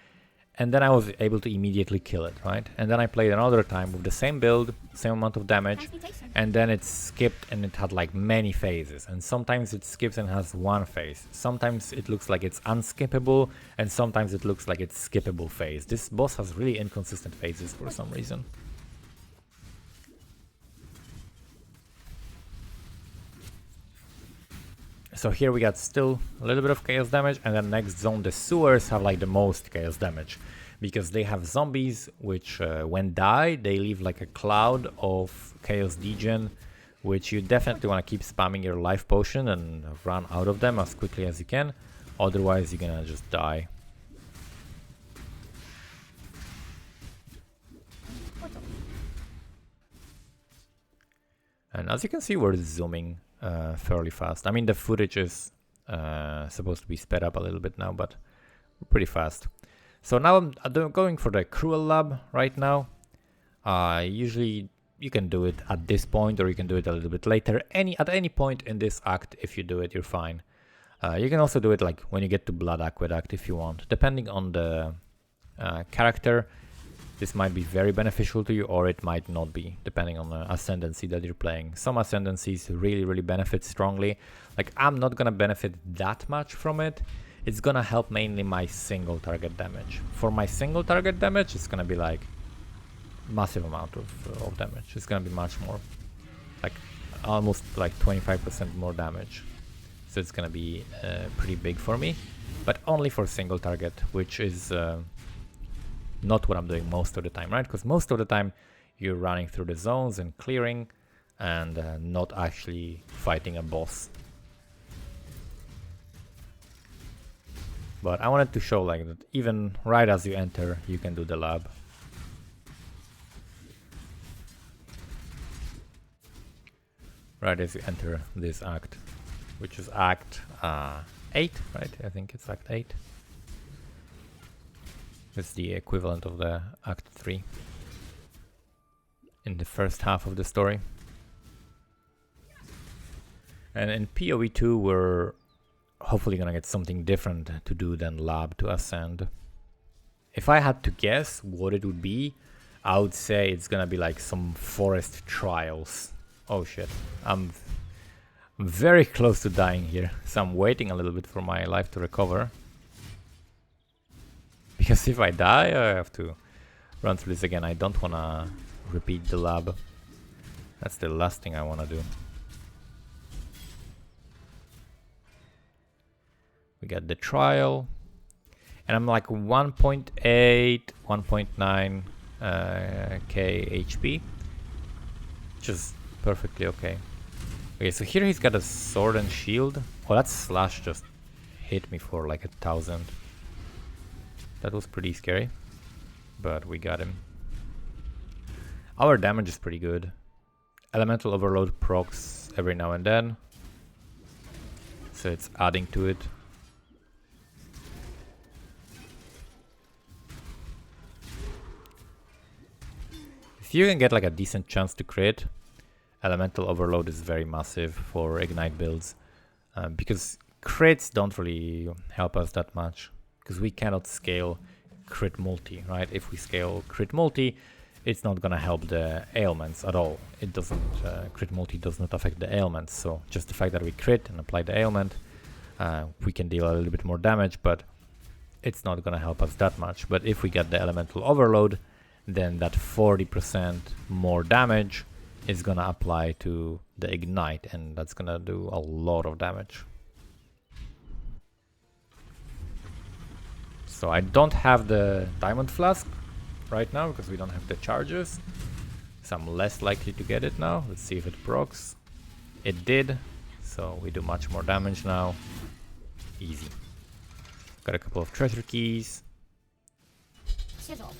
and then I was able to immediately kill it, right? And then I played another time with the same build, same amount of damage, and then it skipped and it had like many phases. And sometimes it skips and has one phase. Sometimes it looks like it's unskippable, and sometimes it looks like it's skippable phase. This boss has really inconsistent phases for some reason. So here we got still a little bit of chaos damage, and then next zone the sewers have like the most chaos damage, because they have zombies which when die they leave like a cloud of chaos degen, which you definitely want to keep spamming your life potion and run out of them as quickly as you can, otherwise you're gonna just die. And as you can see, we're zooming fairly fast. I mean, the footage is supposed to be sped up a little bit now, but pretty fast. So now I'm going for the cruel lab right now. Usually you can do it at this point, or you can do it a little bit later. At any point in this act, if you do it, you're fine. You can also do it like when you get to Blood Aqueduct if you want, depending on the character. This might be very beneficial to you, or it might not be, depending on the ascendancy that you're playing. Some ascendancies really benefit strongly. Like, I'm not gonna benefit that much from it. It's gonna help mainly my single target damage. For my single target damage, it's gonna be like massive amount of damage. It's gonna be much more, like almost like 25% more damage. So it's gonna be pretty big for me, but only for single target, which is not what I'm doing most of the time, right? Because most of the time you're running through the zones and clearing and not actually fighting a boss. But I wanted to show like that even right as you enter, you can do the lab. Right as you enter this act, which is act 8, right? I think it's Act 8. It's the equivalent of the Act 3 in the first half of the story. And in POE 2 we're hopefully gonna get something different to do than Lab to Ascend. If I had to guess what it would be, I would say it's gonna be like some forest trials. Oh shit, I'm very close to dying here, so I'm waiting a little bit for my life to recover. Because if I die, I have to run through this again. I don't wanna repeat the lab. That's the last thing I wanna do. We got the trial. And I'm like 1.8, 1.9 k HP. Which is perfectly okay. Okay, so here he's got a sword and shield. Oh, that slash just hit me for like 1,000. That was pretty scary. But we got him. Our damage is pretty good. Elemental Overload procs every now and then. So it's adding to it. If you can get like a decent chance to crit, Elemental Overload is very massive for Ignite builds. Because crits don't really help us that much. Because we cannot scale crit multi, right? If we scale crit multi, it's not gonna help the ailments at all. It doesn't, crit multi does not affect the ailments. So just the fact that we crit and apply the ailment, we can deal a little bit more damage, but it's not gonna help us that much. But if we get the Elemental Overload, then that 40% more damage is gonna apply to the Ignite, and that's gonna do a lot of damage. So I don't have the Diamond Flask right now because we don't have the charges. So I'm less likely to get it now. Let's see if it procs. It did. So we do much more damage now. Easy. Got a couple of treasure keys. Chisel.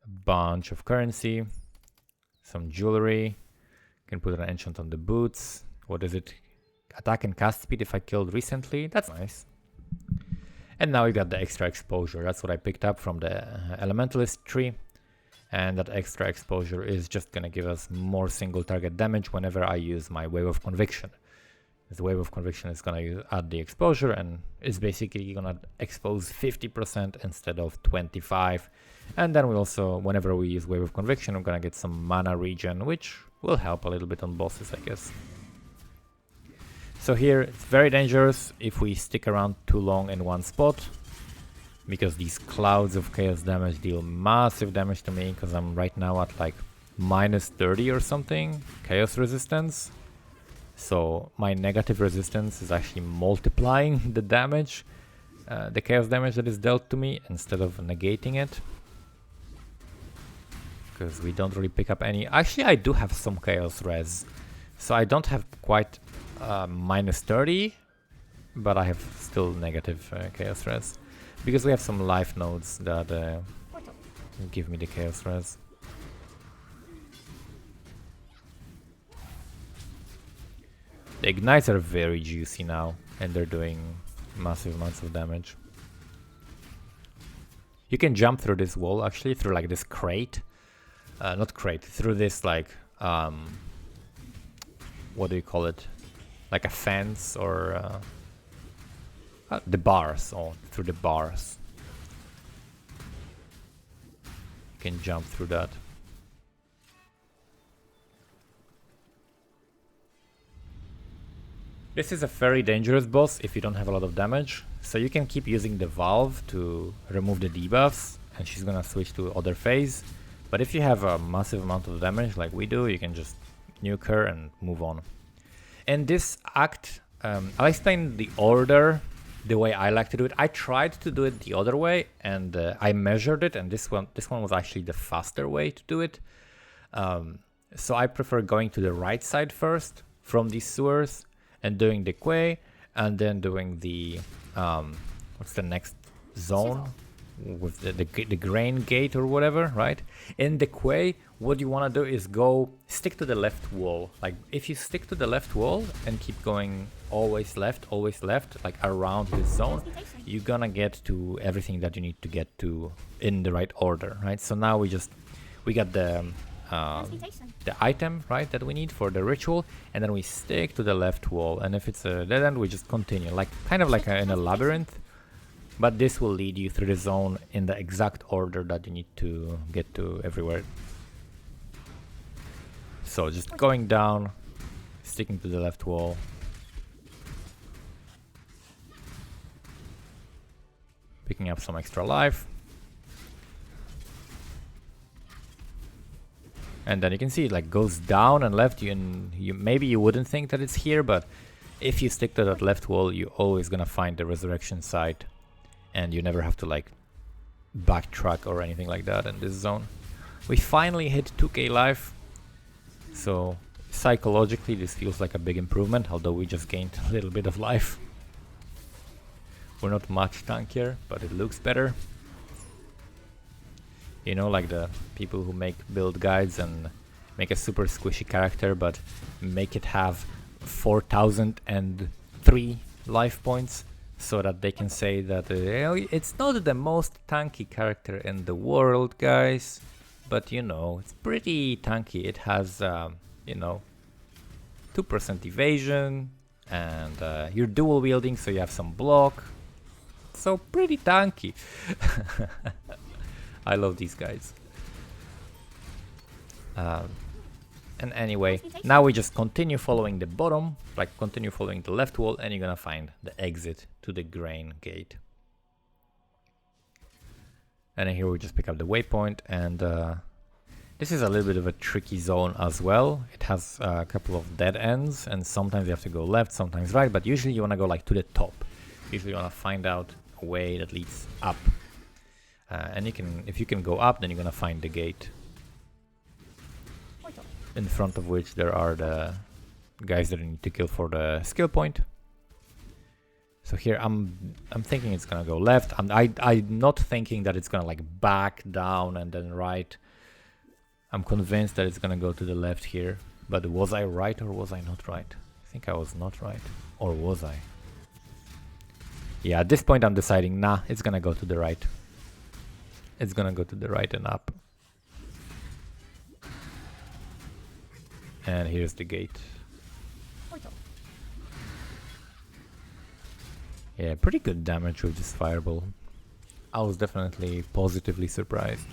A bunch of currency. Some jewelry. Can put an enchant on the boots. What is it? Attack and cast speed if I killed recently. That's nice. And now we got the extra exposure. That's what I picked up from the Elementalist tree. And that extra exposure is just gonna give us more single target damage whenever I use my Wave of Conviction. The Wave of Conviction is gonna add the exposure, and it's basically gonna expose 50% instead of 25. And then we also, whenever we use Wave of Conviction, we're gonna get some mana regen, which will help a little bit on bosses, I guess. So here it's very dangerous if we stick around too long in one spot, because these clouds of chaos damage deal massive damage to me, because I'm right now at like -30 or something chaos resistance. So my negative resistance is actually multiplying the damage, the chaos damage that is dealt to me, instead of negating it. Because we don't really pick up any. Actually, I do have some chaos res, so I don't have quite -30, but I have still negative chaos res, because we have some life nodes that give me the chaos res. The ignites are very juicy now, and they're doing massive amounts of damage. You can jump through this wall, actually, through like this crate. Not crate, through this like, what do you call it? Like a fence, or the bars, through the bars. You can jump through that. This is a very dangerous boss if you don't have a lot of damage. So you can keep using the valve to remove the debuffs, and she's gonna switch to other phase. But if you have a massive amount of damage like we do, you can just nuke her and move on. In this act, I'll explain the order, the way I like to do it. I tried to do it the other way, and I measured it, and this one was actually the faster way to do it. So I prefer going to the right side first from these sewers, and doing the quay, and then doing the what's the next zone? with the grain gate or whatever, right? In the quay, what you want to do is go stick to the left wall. Like if you stick to the left wall and keep going always left, like around this zone, you're gonna get to everything that you need to get to in the right order, right? So now we got the item, right, that we need for the ritual, and then we stick to the left wall, and if it's a dead end, we just continue, like kind of like in a labyrinth. But this will lead you through the zone in the exact order that you need to get to everywhere. So just going down, sticking to the left wall. Picking up some extra life. And then you can see it like goes down and left, and you maybe you wouldn't think that it's here, but if you stick to that left wall, you're always gonna find the resurrection site. And you never have to like backtrack or anything like that in this zone. We finally hit 2k life, so psychologically this feels like a big improvement, although we just gained a little bit of life. We're not much tankier, but it looks better. You know, like the people who make build guides and make a super squishy character but make it have 4003 life points, so that they can say that it's not the most tanky character in the world, guys, but you know, it's pretty tanky. It has, you know, 2% evasion, and you're dual wielding, so you have some block. So pretty tanky. I love these guys. And anyway, now we just continue following the bottom, like continue following the left wall, and you're gonna find the exit to the grain gate. And then here we just pick up the waypoint, and this is a little bit of a tricky zone as well. It has a couple of dead ends, and sometimes you have to go left, sometimes right, but usually you wanna go like to the top. Usually you wanna find out a way that leads up. And you can, if you can go up, then you're gonna find the gate, in front of which there are the guys that you need to kill for the skill point. So here I'm thinking it's gonna go left. I'm not thinking that it's gonna like back down and then right. I'm convinced that it's gonna go to the left here. But was I right or was I not right? I think I was not right. Or was I? Yeah, at this point I'm deciding, nah, it's gonna go to the right. It's gonna go to the right and up. And here's the gate. Yeah, pretty good damage with this fireball. I was definitely positively surprised.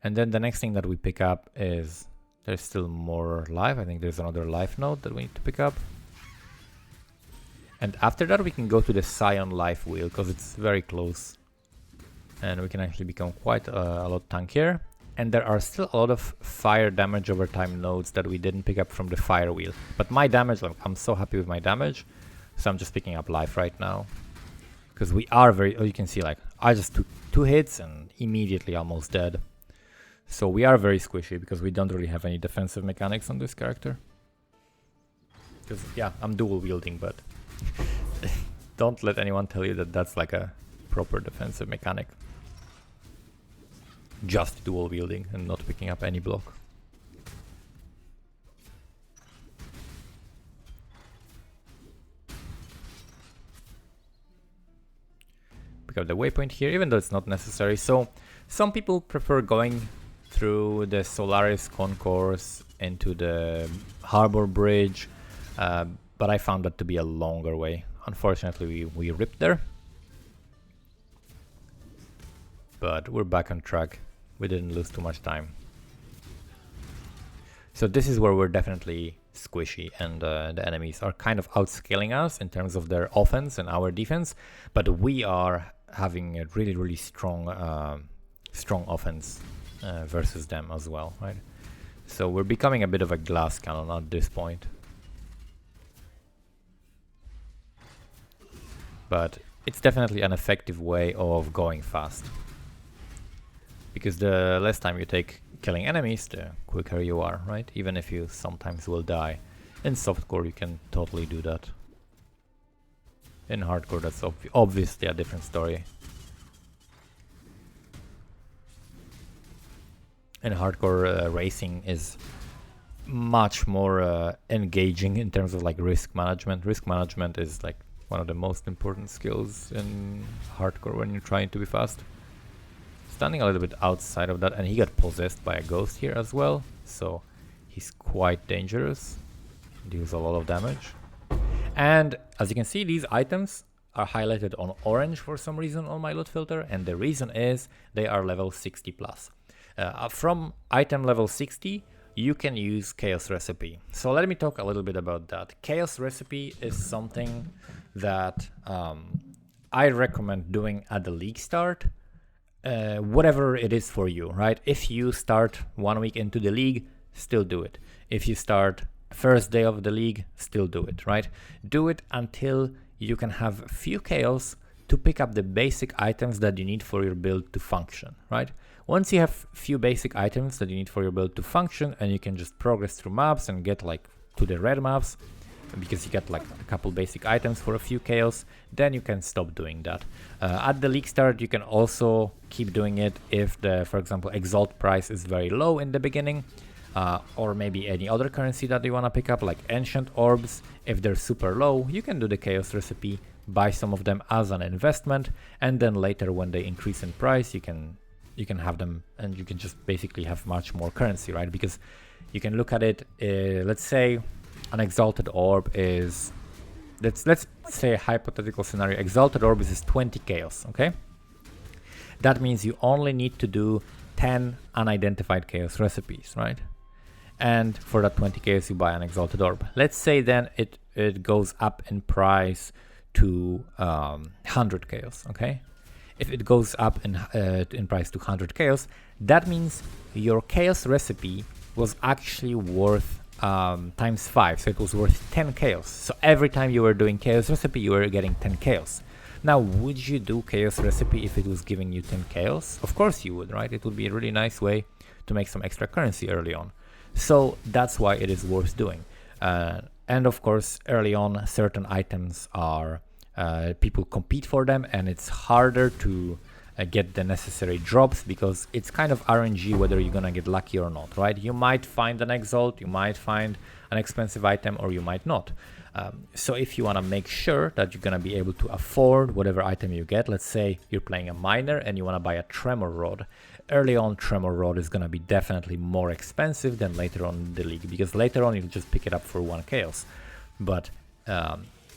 And then the next thing that we pick up is there's still more life. I think there's another life node that we need to pick up. And after that we can go to the Scion life wheel because it's very close. And we can actually become quite a lot tankier. And there are still a lot of fire damage over time nodes that we didn't pick up from the fire wheel. But my damage, like, I'm so happy with my damage. So I'm just picking up life right now. Because we are very, you can see like, I just took 2 hits and immediately almost dead. So we are very squishy because we don't really have any defensive mechanics on this character. Because yeah, I'm dual wielding, but don't let anyone tell you that that's like a proper defensive mechanic. Just dual wielding and not picking up any block. Pick up the waypoint here, even though it's not necessary. So some people prefer going through the Solaris concourse into the harbor bridge, but I found that to be a longer way. Unfortunately, we ripped there. But we're back on track. We didn't lose too much time. So this is where we're definitely squishy, and the enemies are kind of outscaling us in terms of their offense and our defense, but we are having a really, really strong strong offense versus them as well, right? So we're becoming a bit of a glass cannon at this point. But it's definitely an effective way of going fast. Because the less time you take killing enemies, the quicker you are, right? Even if you sometimes will die. In softcore you can totally do that. In hardcore that's obviously a different story. In hardcore racing is much more engaging in terms of like risk management. Risk management is like one of the most important skills in hardcore when you're trying to be fast. Standing a little bit outside of that, and he got possessed by a ghost here as well, so he's quite dangerous. Deals a lot of damage. And as you can see, these items are highlighted on orange for some reason on my loot filter, and the reason is they are level 60 plus. From item level 60 you can use Chaos Recipe. So let me talk a little bit about that. Chaos Recipe is something that I recommend doing at the league start, whatever it is for you, right? If you start 1 week into the league, still do it. If you start first day of the league, still do it, right? Do it until you can have a few chaos to pick up the basic items that you need for your build to function, right? Once you have few basic items that you need for your build to function, and you can just progress through maps and get like to the red maps, because you get like a couple basic items for a few chaos, then you can stop doing that. At the league start, you can also keep doing it if the, for example, Exalt price is very low in the beginning, or maybe any other currency that you want to pick up, like Ancient Orbs. If they're super low, you can do the Chaos Recipe, buy some of them as an investment, and then later when they increase in price, you can have them, and you can just basically have much more currency, right? Because you can look at it, let's say an Exalted Orb is, let's say a hypothetical scenario, Exalted Orb is 20 chaos, okay? That means you only need to do 10 unidentified chaos recipes, right? And for that 20 chaos you buy an Exalted Orb. Let's say then it goes up in price to 100 chaos, okay? If it goes up in price to 100 chaos, that means your chaos recipe was actually worth times 5, so it was worth 10 chaos. So every time you were doing chaos recipe, you were getting 10 chaos. Now, would you do chaos recipe if it was giving you 10 chaos? Of course you would, right? It would be a really nice way to make some extra currency early on. So that's why it is worth doing. And of course, early on, certain items are people compete for them, and it's harder to get the necessary drops because it's kind of RNG whether you're gonna get lucky or not, right? You might find an Exalt, you might find an expensive item, or you might not. So if you want to make sure that you're gonna be able to afford whatever item you get, let's say you're playing a miner and you want to buy a Tremor Rod. Early on, Tremor Rod is gonna be definitely more expensive than later on in the league, because later on you'll just pick it up for 1 chaos. But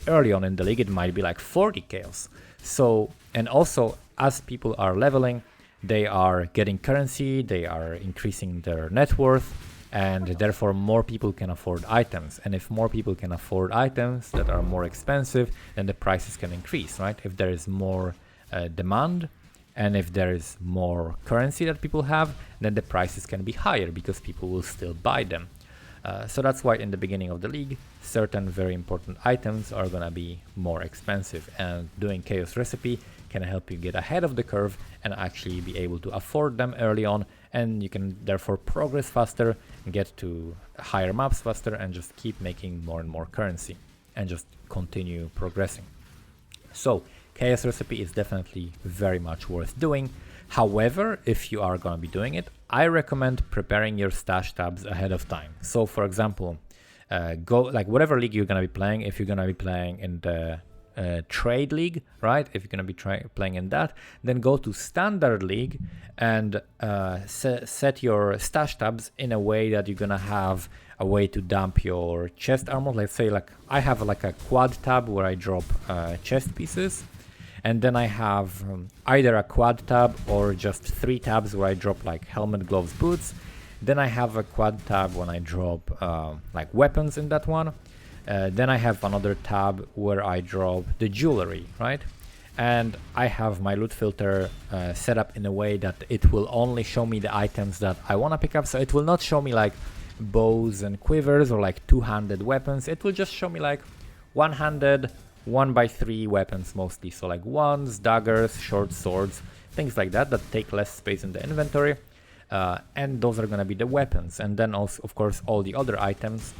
early on in the league it might be like 40 chaos. So, and also as people are leveling, they are getting currency, they are increasing their net worth, and therefore more people can afford items. And if more people can afford items that are more expensive, then the prices can increase, right? If there is more demand, and if there is more currency that people have, then the prices can be higher because people will still buy them. So that's why in the beginning of the league, certain very important items are gonna be more expensive, and doing Chaos Recipe can help you get ahead of the curve and actually be able to afford them early on, and you can therefore progress faster, get to higher maps faster, and just keep making more and more currency and just continue progressing. So Chaos Recipe is definitely very much worth doing. However, if you are going to be doing it, I recommend preparing your stash tabs ahead of time. So for example, go like whatever league you're going to be playing. If you're going to be playing in the trade league, right? If you're going to be playing in that, then go to standard league and set your stash tabs in a way that you're going to have a way to dump your chest armor. Let's say like I have like a quad tab where I drop chest pieces. And then I have either a quad tab or just 3 tabs where I drop like helmet, gloves, boots. Then I have a quad tab when I drop like weapons in that one. Then I have another tab where I drop the jewelry, right? And I have my loot filter set up in a way that it will only show me the items that I want to pick up. So it will not show me like bows and quivers or like 2-handed weapons. It will just show me like 1-handed 1x3 weapons mostly, so like wands, daggers, short swords, things like that take less space in the inventory, and those are gonna be the weapons. And then also of course all the other items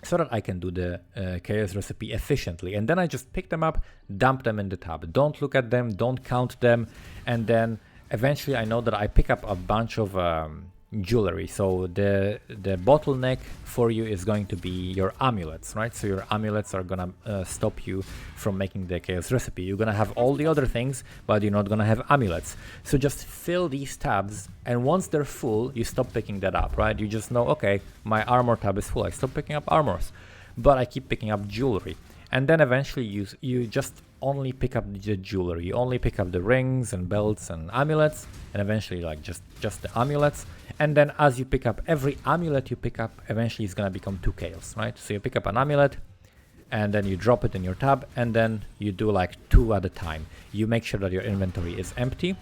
so that I can do the chaos recipe efficiently. And then I just pick them up, dump them in the tab. Don't look at them, don't count them. And then eventually I know that I pick up a bunch of jewelry. So the bottleneck for you is going to be your amulets, right? So your amulets are gonna stop you from making the chaos recipe. You're gonna have all the other things, but you're not gonna have amulets. So just fill these tabs, and once they're full, you stop picking that up, right? You just know, okay, my armor tab is full. I stop picking up armors, but I keep picking up jewelry. And then eventually you just only pick up the jewelry. You only pick up the rings and belts and amulets, and eventually like just the amulets. And then as you pick up every amulet you pick up, eventually it's gonna become 2 chaos, right? So you pick up an amulet, and then you drop it in your tab, and then you do like 2 at a time. You make sure that your inventory is empty.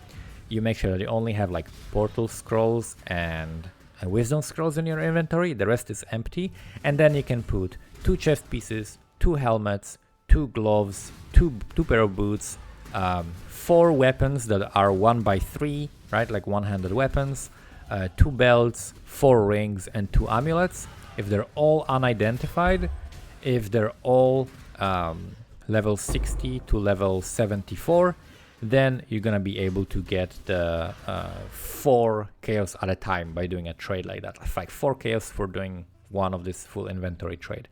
You make sure that you only have like portal scrolls and wisdom scrolls in your inventory. The rest is empty. And then you can put 2 chest pieces, 2 helmets, 2 gloves, 2 pair of boots, 4 weapons that are 1x3, right? Like one-handed weapons, 2 belts, 4 rings, and 2 amulets. If they're all unidentified, if they're all level 60 to level 74, then you're gonna be able to get the 4 chaos at a time by doing a trade like that. Like 4 chaos for doing one of this full inventory trade.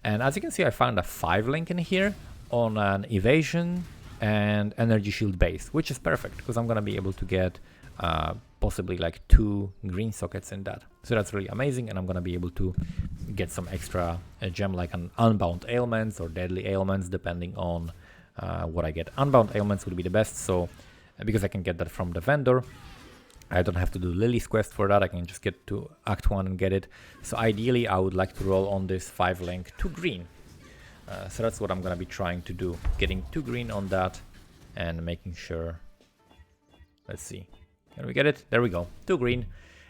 And as you can see, I found a 5 link in here on an evasion and energy shield base, which is perfect because I'm gonna be able to get possibly like 2 green sockets in that. So that's really amazing, and I'm gonna be able to get some extra gem like an unbound ailments or deadly ailments depending on what I get. Unbound ailments would be the best, so because I can get that from the vendor. I don't have to do Lily's quest for that, I can just get to Act 1 and get it. So ideally I would like to roll on this 5 link to green. So that's what I'm gonna be trying to do, getting 2 green on that and making sure. Let's see, can we get it? There we go, 2 green.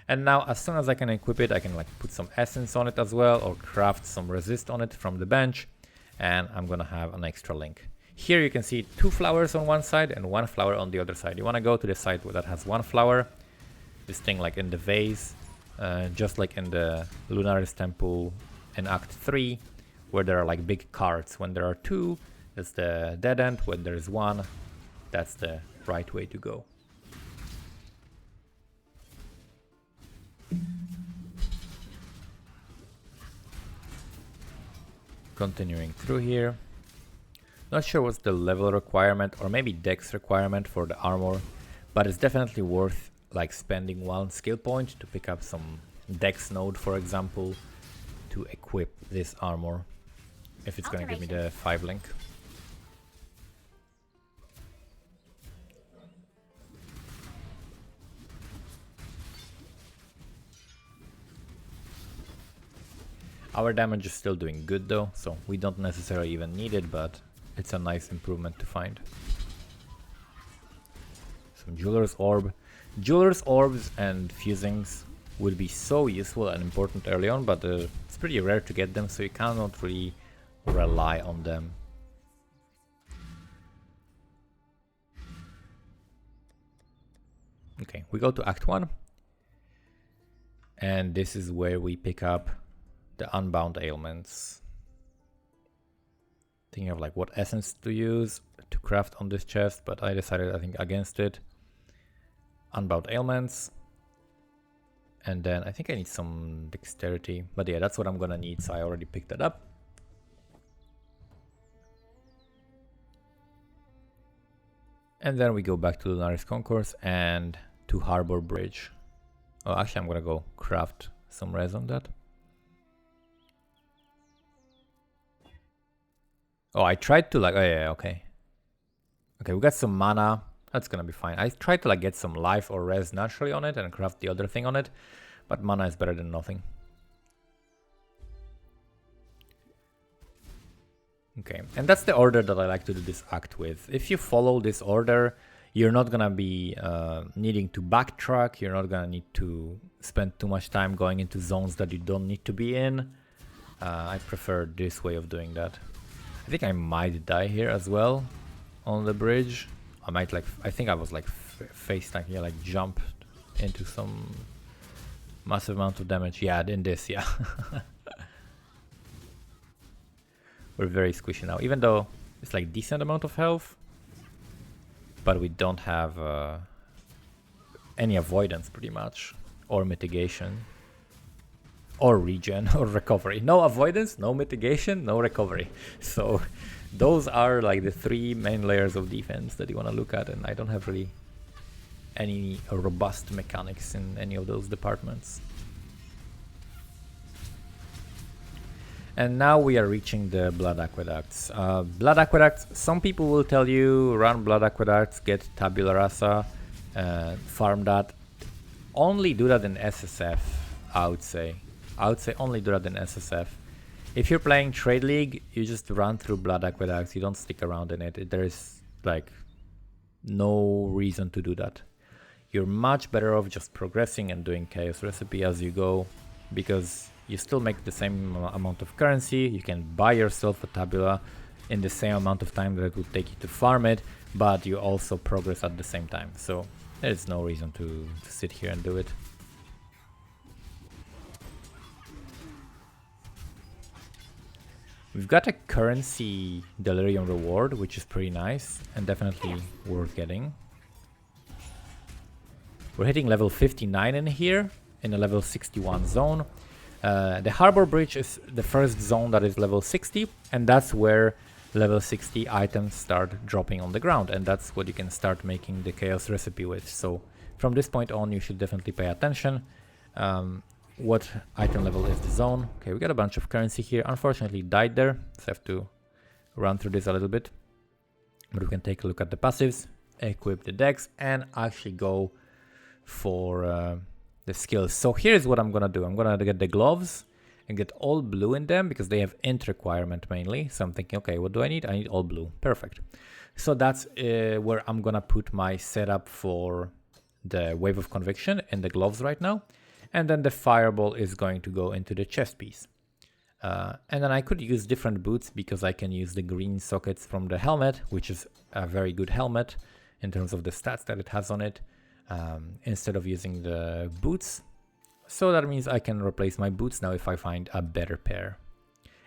And now as soon as I can equip it, I can like put some essence on it as well, or craft some resist on it from the bench, and I'm gonna have an extra link. Here you can see 2 flowers on one side and 1 flower on the other side. You wanna go to the side that has 1 flower, this thing like in the vase, just like in the Lunaris Temple in Act 3, where there are like big cards. When there are 2, that's the dead end. When there is 1, that's the right way to go. Continuing through here. Not sure what's the level requirement, or maybe dex requirement for the armor, but it's definitely worth like spending 1 skill point to pick up some dex node, for example, to equip this armor, if it's gonna give me the 5 link. Our damage is still doing good though, so we don't necessarily even need it, but it's a nice improvement to find. Some Jeweler's Orb. Jeweler's Orbs and Fusings would be so useful and important early on, but it's pretty rare to get them, so you cannot really rely on them. Okay, we go to Act 1. And this is where we pick up the Unbound Ailments. Thinking of like what essence to use to craft on this chest, but I decided I think against it. Unbound Ailments. And then I think I need some dexterity, but yeah, that's what I'm gonna need, so I already picked that up. And then we go back to Lunaris Concourse and to Harbor Bridge. Oh, actually I'm gonna go craft some res on that. Oh, I tried to like, oh yeah, okay. Okay, we got some mana, that's gonna be fine. I tried to like get some life or res naturally on it and craft the other thing on it, but mana is better than nothing. Okay, and that's the order that I like to do this act with. If you follow this order, you're not gonna be needing to backtrack, you're not gonna need to spend too much time going into zones that you don't need to be in. I prefer this way of doing that. I think I might die here as well on the bridge. I might like, I think I was like face tank here, like jumped into some massive amount of damage. Yeah, in this, yeah. We're very squishy now, even though it's like decent amount of health, but we don't have any avoidance pretty much, or mitigation, or regen, or recovery. No avoidance, no mitigation, no recovery. So those are like the three main layers of defense that you want to look at, and I don't have really any robust mechanics in any of those departments. And now we are reaching the Blood Aqueducts. Blood Aqueducts, some people will tell you run Blood Aqueducts, get Tabula Rasa, farm that. Only do that in SSF, I would say. I would say only do that in SSF. If you're playing Trade League, you just run through Blood Aqueducts, you don't stick around in it. There is like no reason to do that. You're much better off just progressing and doing Chaos Recipe as you go, because you still make the same amount of currency. You can buy yourself a tabula in the same amount of time that it would take you to farm it, but you also progress at the same time. So there's no reason to sit here and do it. We've got a currency Delirium reward, which is pretty nice and definitely worth getting. We're hitting level 59 in here, in a level 61 zone. The Harbor Bridge is the first zone that is level 60, and that's where level 60 items start dropping on the ground, and that's what you can start making the Chaos Recipe with. So from this point on, you should definitely pay attention. What item level is the zone? Okay, we got a bunch of currency here. Unfortunately died there, so I have to run through this a little bit. But we can take a look at the passives, equip the decks, and actually go for the skills. So here's what I'm gonna do. I'm gonna get the gloves and get all blue in them because they have int requirement mainly. So I'm thinking, okay, what do I need? I need all blue. Perfect. So that's where I'm gonna put my setup for the Wave of Conviction in the gloves right now. And then the fireball is going to go into the chest piece. And then I could use different boots because I can use the green sockets from the helmet, which is a very good helmet in terms of the stats that it has on it, instead of using the boots. So that means I can replace my boots now if I find a better pair.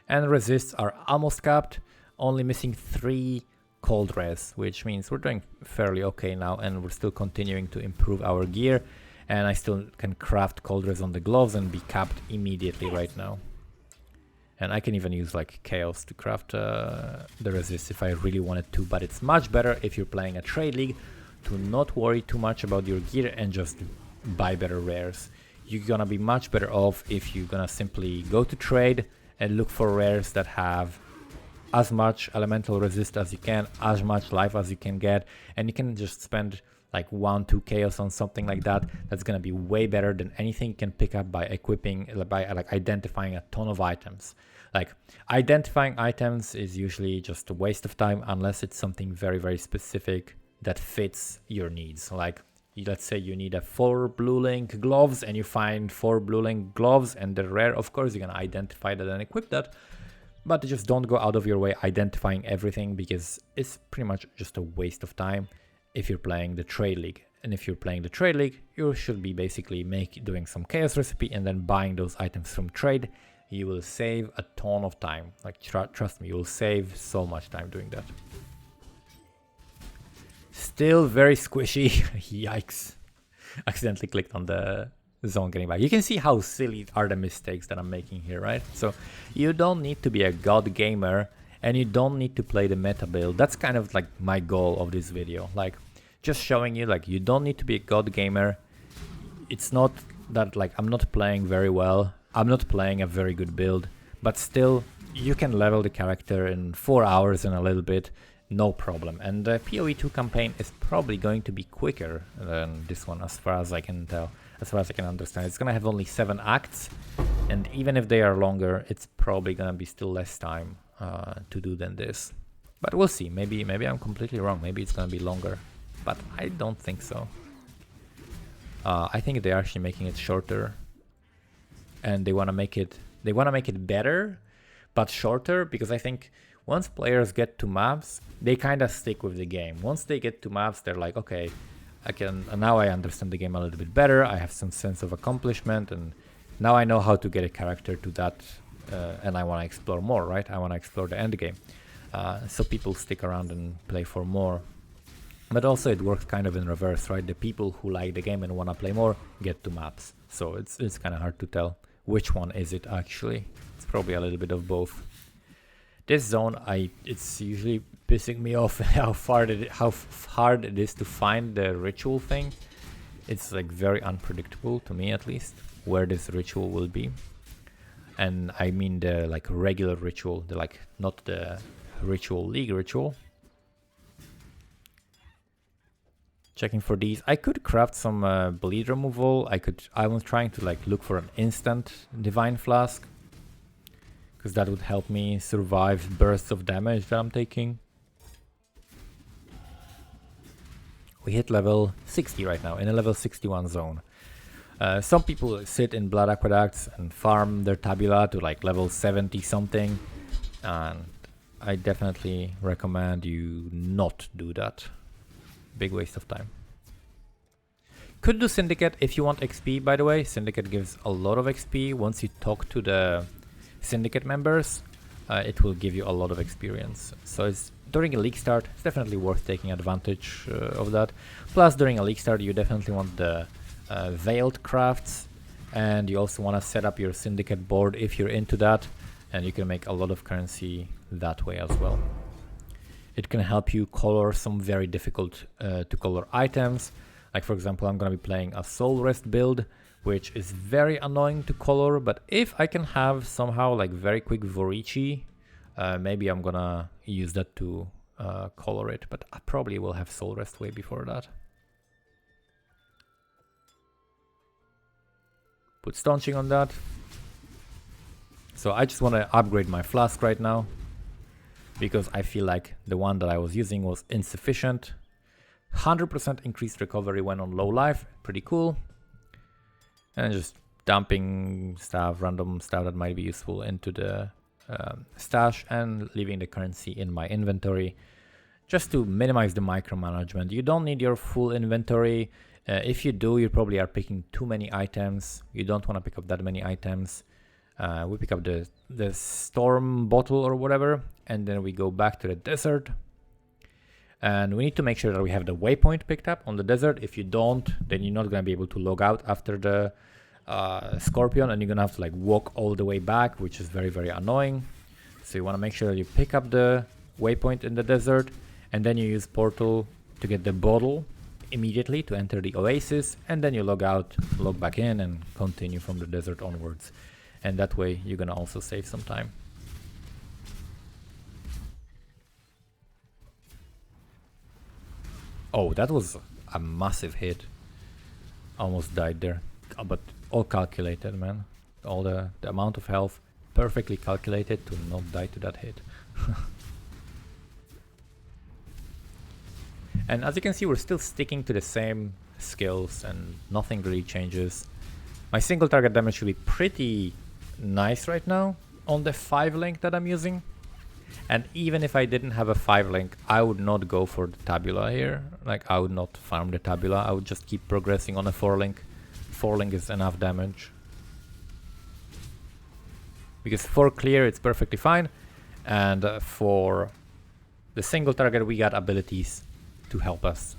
And resists are almost capped, only missing 3 cold res, which means we're doing fairly okay now, and we're still continuing to improve our gear. And I still can craft cold res on the gloves and be capped immediately right now. And I can even use like chaos to craft the resist if I really wanted to, but it's much better if you're playing a trade league to not worry too much about your gear and just buy better rares. You're gonna be much better off if you're gonna simply go to trade and look for rares that have as much elemental resist as you can, as much life as you can get, and you can just spend like 1-2 chaos on something like that. That's gonna be way better than anything you can pick up by equipping, by like identifying a ton of items. Like identifying items is usually just a waste of time unless it's something very, very specific that fits your needs. Like let's say you need a 4 blue link gloves and you find 4 blue link gloves and they're rare. Of course you're gonna identify that and equip that, but just don't go out of your way identifying everything because it's pretty much just a waste of time if you're playing the trade league. And if you're playing the trade league, you should be basically doing some chaos recipe and then buying those items from trade. You will save a ton of time. Like trust me, you will save so much time doing that. Still very squishy. Yikes. Accidentally clicked on the zone getting back. You can see how silly are the mistakes that I'm making here, right? So you don't need to be a god gamer and you don't need to play the meta build. That's kind of like my goal of this video. Like just showing you like you don't need to be a god gamer. It's not that like I'm not playing very well. I'm not playing a very good build, but still you can level the character in 4 hours and a little bit, no problem. And the POE 2 campaign is probably going to be quicker than this one as far as I can tell, as far as I can understand. It's gonna have only 7 acts, and even if they are longer, it's probably gonna be still less time to do than this. But we'll see. Maybe I'm completely wrong. Maybe it's gonna be longer, but I don't think so. I think they're actually making it shorter, and they want to make it better, but shorter, because I think once players get to maps, they kind of stick with the game. Once they get to maps, they're like, okay, now I understand the game a little bit better. I have some sense of accomplishment, and now I know how to get a character to that and I want to explore more, right? I want to explore the end game. So people stick around and play for more. But also it works kind of in reverse, right? The people who like the game and want to play more get to maps. So it's kind of hard to tell which one is it actually. It's probably a little bit of both. This zone, it's usually pissing me off how hard it is to find the ritual thing. It's like very unpredictable, to me at least, where this ritual will be. And I mean the like regular ritual, the like not the ritual league ritual. Checking for these. I could craft some bleed removal. I was trying to like look for an instant divine flask, because that would help me survive bursts of damage that I'm taking. We hit level 60 right now, in a level 61 zone. Some people sit in Blood Aqueducts and farm their tabula to like level 70 something, and I definitely recommend you not do that. Big waste of time. Could do Syndicate if you want XP, by the way. Syndicate gives a lot of XP. Once you talk to the Syndicate members, it will give you a lot of experience. So it's during a league start, it's definitely worth taking advantage of that. Plus, during a league start, you definitely want the veiled crafts, and you also want to set up your Syndicate board if you're into that, and you can make a lot of currency that way as well. It can help you color some very difficult to color items. Like for example, I'm gonna be playing a Soul Rest build, which is very annoying to color, but if I can have somehow like very quick Vorici, maybe I'm gonna use that to color it, but I probably will have Soul Rest way before that. Put Staunching on that. So I just want to upgrade my flask right now, because I feel like the one that I was using was insufficient. 100% increased recovery when on low life, pretty cool. And just dumping stuff, random stuff that might be useful into the stash, and leaving the currency in my inventory just to minimize the micromanagement. You don't need your full inventory. If you do, you probably are picking too many items. You don't want to pick up that many items. We pick up the storm bottle or whatever, and then we go back to the desert. And we need to make sure that we have the waypoint picked up on the desert. If you don't, then you're not going to be able to log out after the Scorpion, and you're going to have to like walk all the way back, which is very, very annoying. So you want to make sure that you pick up the waypoint in the desert, and then you use portal to get the bottle immediately to enter the oasis, and then you log out, log back in, and continue from the desert onwards. And that way you're going to also save some time. Oh, that was a massive hit. Almost died there. But all calculated, man. All the amount of health perfectly calculated to not die to that hit. And as you can see, we're still sticking to the same skills and nothing really changes. My single target damage should be pretty nice right now on the 5 link that I'm using. And even if I didn't have a 5 link, I would not go for the tabula here. Like, I would not farm the tabula. I would just keep progressing on a 4 link. 4 link is enough damage. Because for clear, it's perfectly fine. And for the single target, we got abilities to help us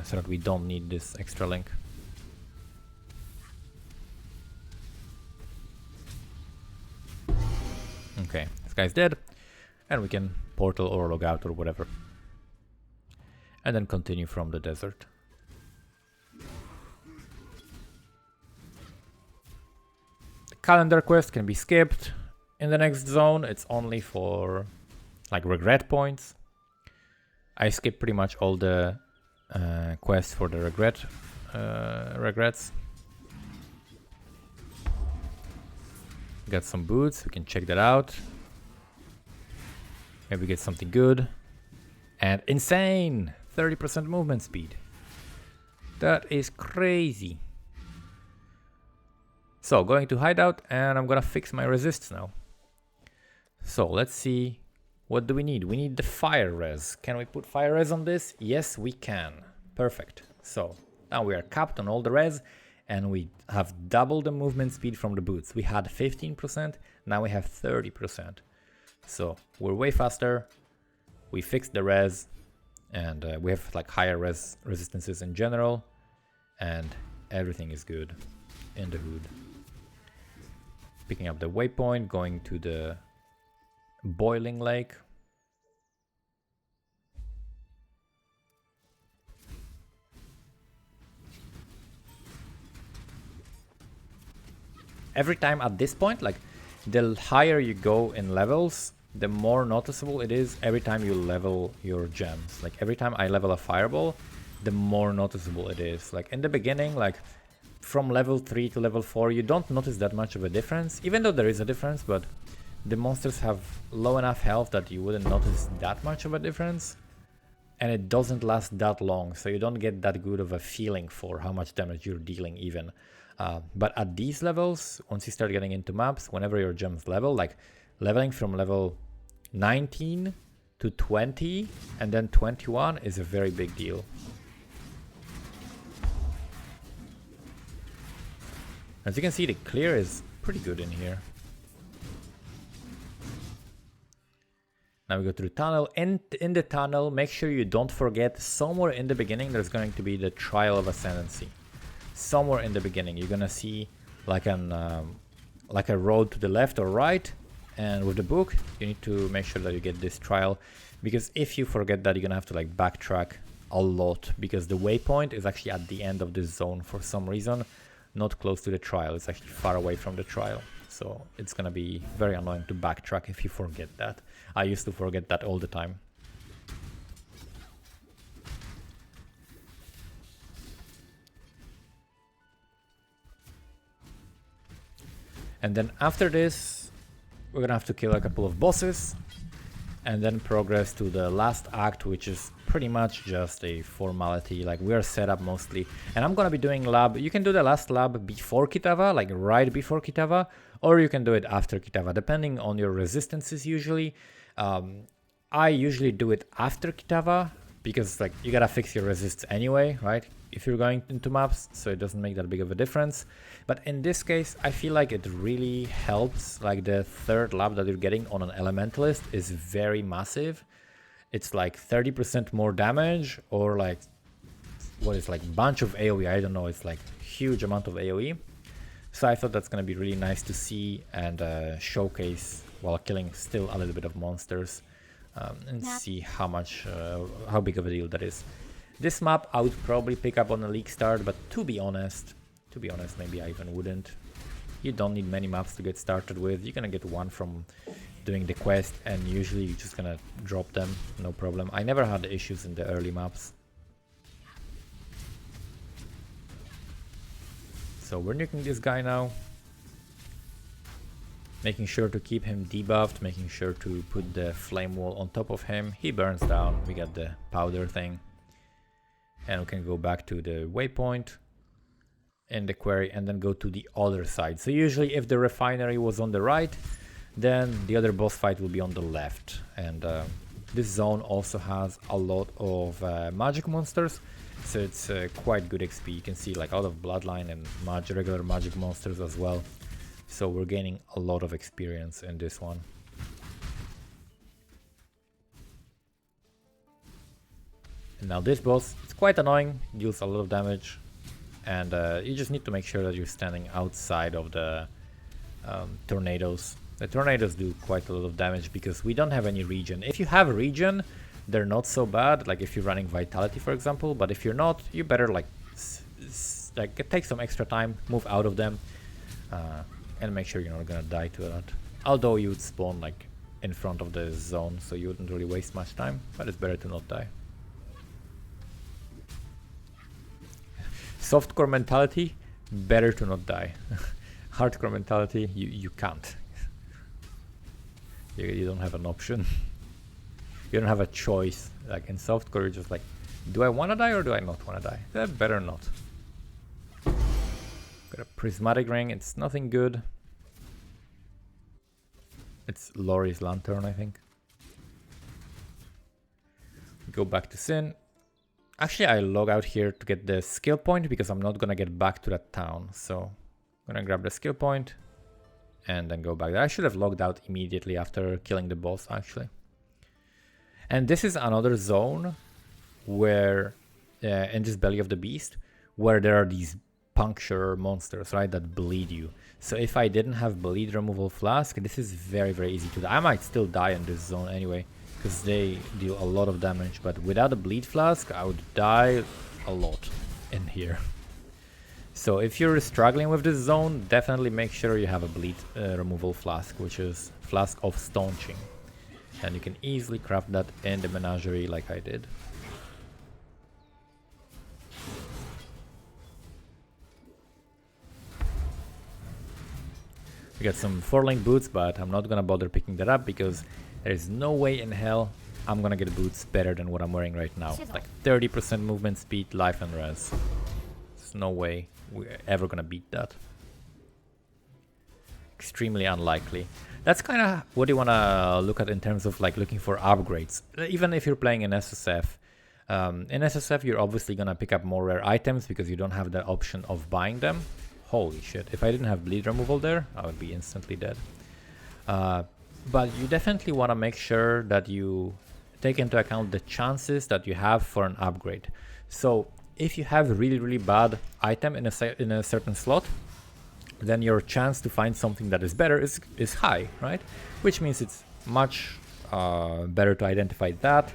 so that we don't need this extra link. Okay, this guy's dead. And we can portal or log out or whatever. And then continue from the desert. The calendar quest can be skipped. In the next zone, it's only for like regret points. I skipped pretty much all the quests for the regrets. Got some boots, we can check that out. Maybe get something good. And insane! 30% movement speed. That is crazy. So, going to hideout, and I'm gonna fix my resists now. So, let's see. What do we need? We need the fire res. Can we put fire res on this? Yes, we can. Perfect. So, now we are capped on all the res. and we have double the movement speed from the boots. We had 15%, now we have 30%. So we're way faster. We fixed the res, and we have like higher res resistances in general, and everything is good in the hood. Picking up the waypoint, going to the boiling lake. Every time at this point, like the higher you go in levels, the more noticeable it is every time you level your gems. Like every time I level a fireball, the more noticeable it is. Like in the beginning, like from level 3 to level 4, you don't notice that much of a difference, even though there is a difference, but the monsters have low enough health that you wouldn't notice that much of a difference. And it doesn't last that long, so you don't get that good of a feeling for how much damage you're dealing even. But at these levels, once you start getting into maps, whenever your gems level, like leveling from level 19 to 20 and then 21 is a very big deal. As you can see, the clear is pretty good in here. Now we go through the tunnel, and in the tunnel, make sure you don't forget, somewhere in the beginning there's going to be the Trial of Ascendancy. Somewhere in the beginning you're gonna see like a road to the left or right, and with the book you need to make sure that you get this trial, because if you forget that, you're gonna have to like backtrack a lot, because the waypoint is actually at the end of this zone for some reason, not close to the trial. It's actually far away from the trial, so it's gonna be very annoying to backtrack if you forget that. I used to forget that all the time. And then after this, we're gonna have to kill a couple of bosses and then progress to the last act, which is pretty much just a formality. Like, we are set up mostly, and I'm gonna be doing lab. You can do the last lab before Kitava, like right before Kitava, or you can do it after Kitava, depending on your resistances usually. I usually do it after Kitava, because like you gotta fix your resists anyway, right? If you're going into maps, so it doesn't make that big of a difference. But in this case, I feel like it really helps. Like the third lab that you're getting on an elementalist is very massive. It's like 30% more damage, or like what is like bunch of AoE, I don't know, it's like huge amount of AoE. So I thought that's gonna be really nice to see and showcase while killing still a little bit of monsters, and see how big of a deal that is. This map I would probably pick up on a league start, but to be honest, maybe I even wouldn't. You don't need many maps to get started with. You're gonna get one from doing the quest, and usually you're just gonna drop them, no problem. I never had issues in the early maps. So we're nuking this guy now. Making sure to keep him debuffed, making sure to put the flame wall on top of him. He burns down, we got the powder thing. And we can go back to the waypoint in the quarry and then go to the other side. So usually if the refinery was on the right, then the other boss fight will be on the left. And this zone also has a lot of magic monsters, so it's quite good XP. You can see like a lot of bloodline and regular magic monsters as well. So we're gaining a lot of experience in this one. And now this boss, it's quite annoying, deals a lot of damage, and you just need to make sure that you're standing outside of the tornadoes. The tornadoes do quite a lot of damage because we don't have any regen. If you have regen, they're not so bad, like if you're running Vitality for example, but if you're not, you better like take some extra time, move out of them, and make sure you're not gonna die to that. Although you would spawn like in front of the zone, so you wouldn't really waste much time, but it's better to not die. Softcore mentality, better to not die. Hardcore mentality, you can't. You don't have an option. You don't have a choice. Like in softcore, you're just like, do I want to die or do I not want to die? Better not. Got a prismatic ring, it's nothing good. It's Lori's lantern, I think. Go back to Sin. Actually, I log out here to get the skill point because I'm not gonna get back to that town. So I'm gonna grab the skill point and then go back there. I should have logged out immediately after killing the boss, actually. And this is another zone where, in this belly of the beast, where there are these puncture monsters, right, that bleed you. So if I didn't have bleed removal flask, this is very, very easy to die. I might still die in this zone anyway, because they deal a lot of damage, but without a bleed flask, I would die a lot in here. So if you're struggling with this zone, definitely make sure you have a bleed removal flask, which is Flask of Staunching. And you can easily craft that in the menagerie like I did. We got some 4-link boots, but I'm not gonna bother picking that up because there is no way in hell I'm gonna get boots better than what I'm wearing right now. Like 30% movement speed, life and res. There's no way we're ever gonna beat that. Extremely unlikely. That's kind of what you wanna look at in terms of like looking for upgrades. Even if you're playing in SSF. In SSF you're obviously gonna pick up more rare items because you don't have the option of buying them. Holy shit, if I didn't have bleed removal there, I would be instantly dead. But you definitely want to make sure that you take into account the chances that you have for an upgrade. So if you have a really, really bad item in a certain slot, then your chance to find something that is better is high, right? Which means it's much better to identify that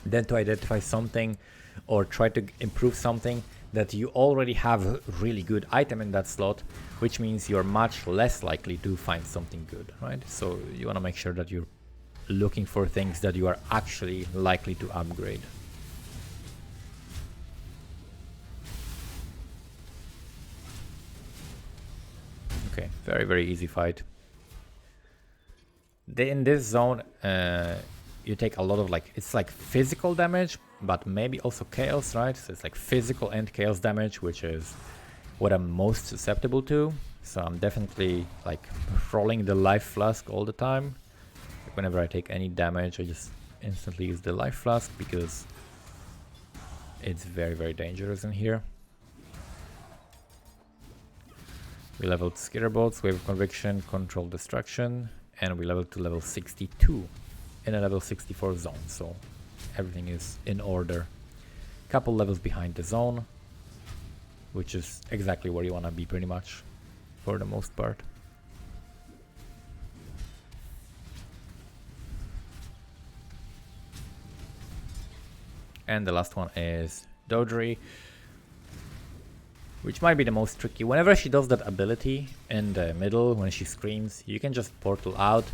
than to identify something or try to improve something that you already have a really good item in that slot, which means you're much less likely to find something good, right? So you want to make sure that you're looking for things that you are actually likely to upgrade. Okay, very, very easy fight. In this zone, you take a lot of it's like physical damage, but maybe also chaos, right? So it's like physical and chaos damage, which is what I'm most susceptible to. So I'm definitely like rolling the life flask all the time. Whenever I take any damage, I just instantly use the life flask because it's very, very dangerous in here. We leveled Skitterbolts, Wave of Conviction, Control Destruction, and we leveled to level 62 in a level 64 zone, so everything is in order. Couple levels behind the zone, which is exactly where you want to be pretty much for the most part. And the last one is Dodri, which might be the most tricky. Whenever she does that ability in the middle, when she screams, you can just portal out.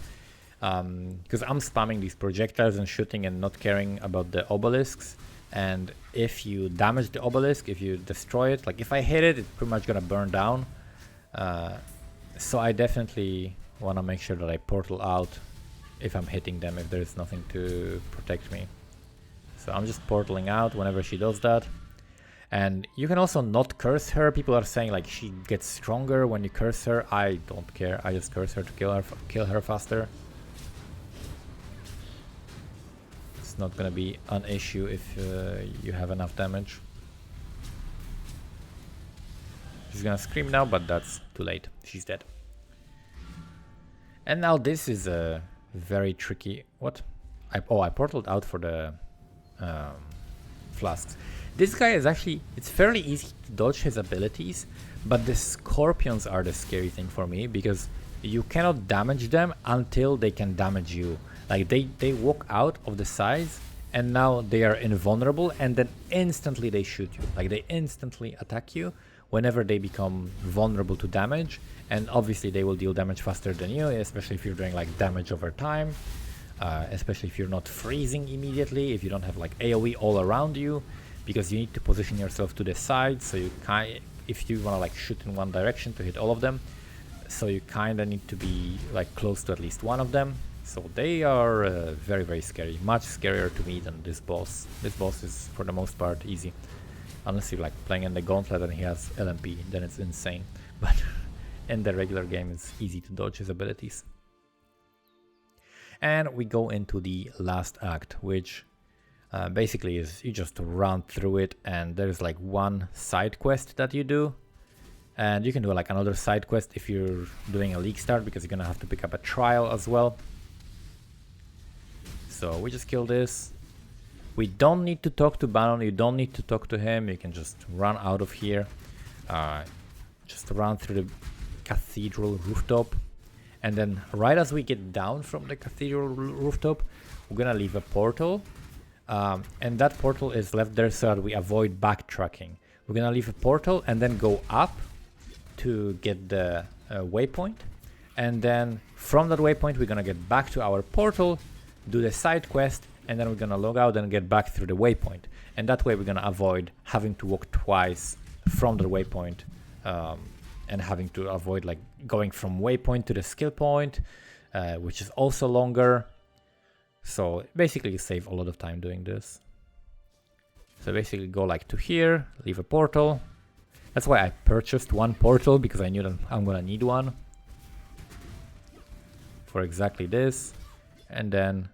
Because I'm spamming these projectiles and shooting and not caring about the obelisks. And if you damage the obelisk, if you destroy it, like if I hit it, it's pretty much gonna burn down. So I definitely want to make sure that I portal out if I'm hitting them, if there's nothing to protect me. So I'm just portaling out whenever she does that. And you can also not curse her. People are saying like she gets stronger when you curse her. I don't care. I just curse her to kill her faster. It's not gonna be an issue if you have enough damage. She's gonna scream now, but that's too late. She's dead. And now this is a very tricky... What? I portaled out for the flasks. This guy is actually... It's fairly easy to dodge his abilities, but the scorpions are the scary thing for me, because you cannot damage them until they can damage you. Like they walk out of the sides and now they are invulnerable, and then instantly they shoot you. Like they instantly attack you whenever they become vulnerable to damage, and obviously they will deal damage faster than you, especially if you're doing like damage over time, especially if you're not freezing immediately, if you don't have like AoE all around you, because you need to position yourself to the side, so you if you want to like shoot in one direction to hit all of them, so you kind of need to be like close to at least one of them. So they are very, very scary. Much scarier to me than this boss. This boss is for the most part easy. Unless you're like playing in the gauntlet and he has LMP, then it's insane. But in the regular game it's easy to dodge his abilities. And we go into the last act, which Basically is you just run through it, and there's like one side quest that you do, and you can do like another side quest if you're doing a league start, because you're gonna have to pick up a trial as well. So we just kill this. We don't need to talk to Bannon, you don't need to talk to him, you can just run out of here. Just run through the cathedral rooftop, and then right as we get down from the cathedral rooftop, we're gonna leave a portal, and that portal is left there so that we avoid backtracking. We're gonna leave a portal and then go up to get the waypoint, and then from that waypoint we're gonna get back to our portal, do the side quest, and then we're gonna log out and get back through the waypoint, and that way we're gonna avoid having to walk twice from the waypoint, and having to avoid like going from waypoint to the skill point, which is also longer. So basically you save a lot of time doing this. So basically go like to here, leave a portal. That's why I purchased one portal, because I knew that I'm gonna need one for exactly this. And then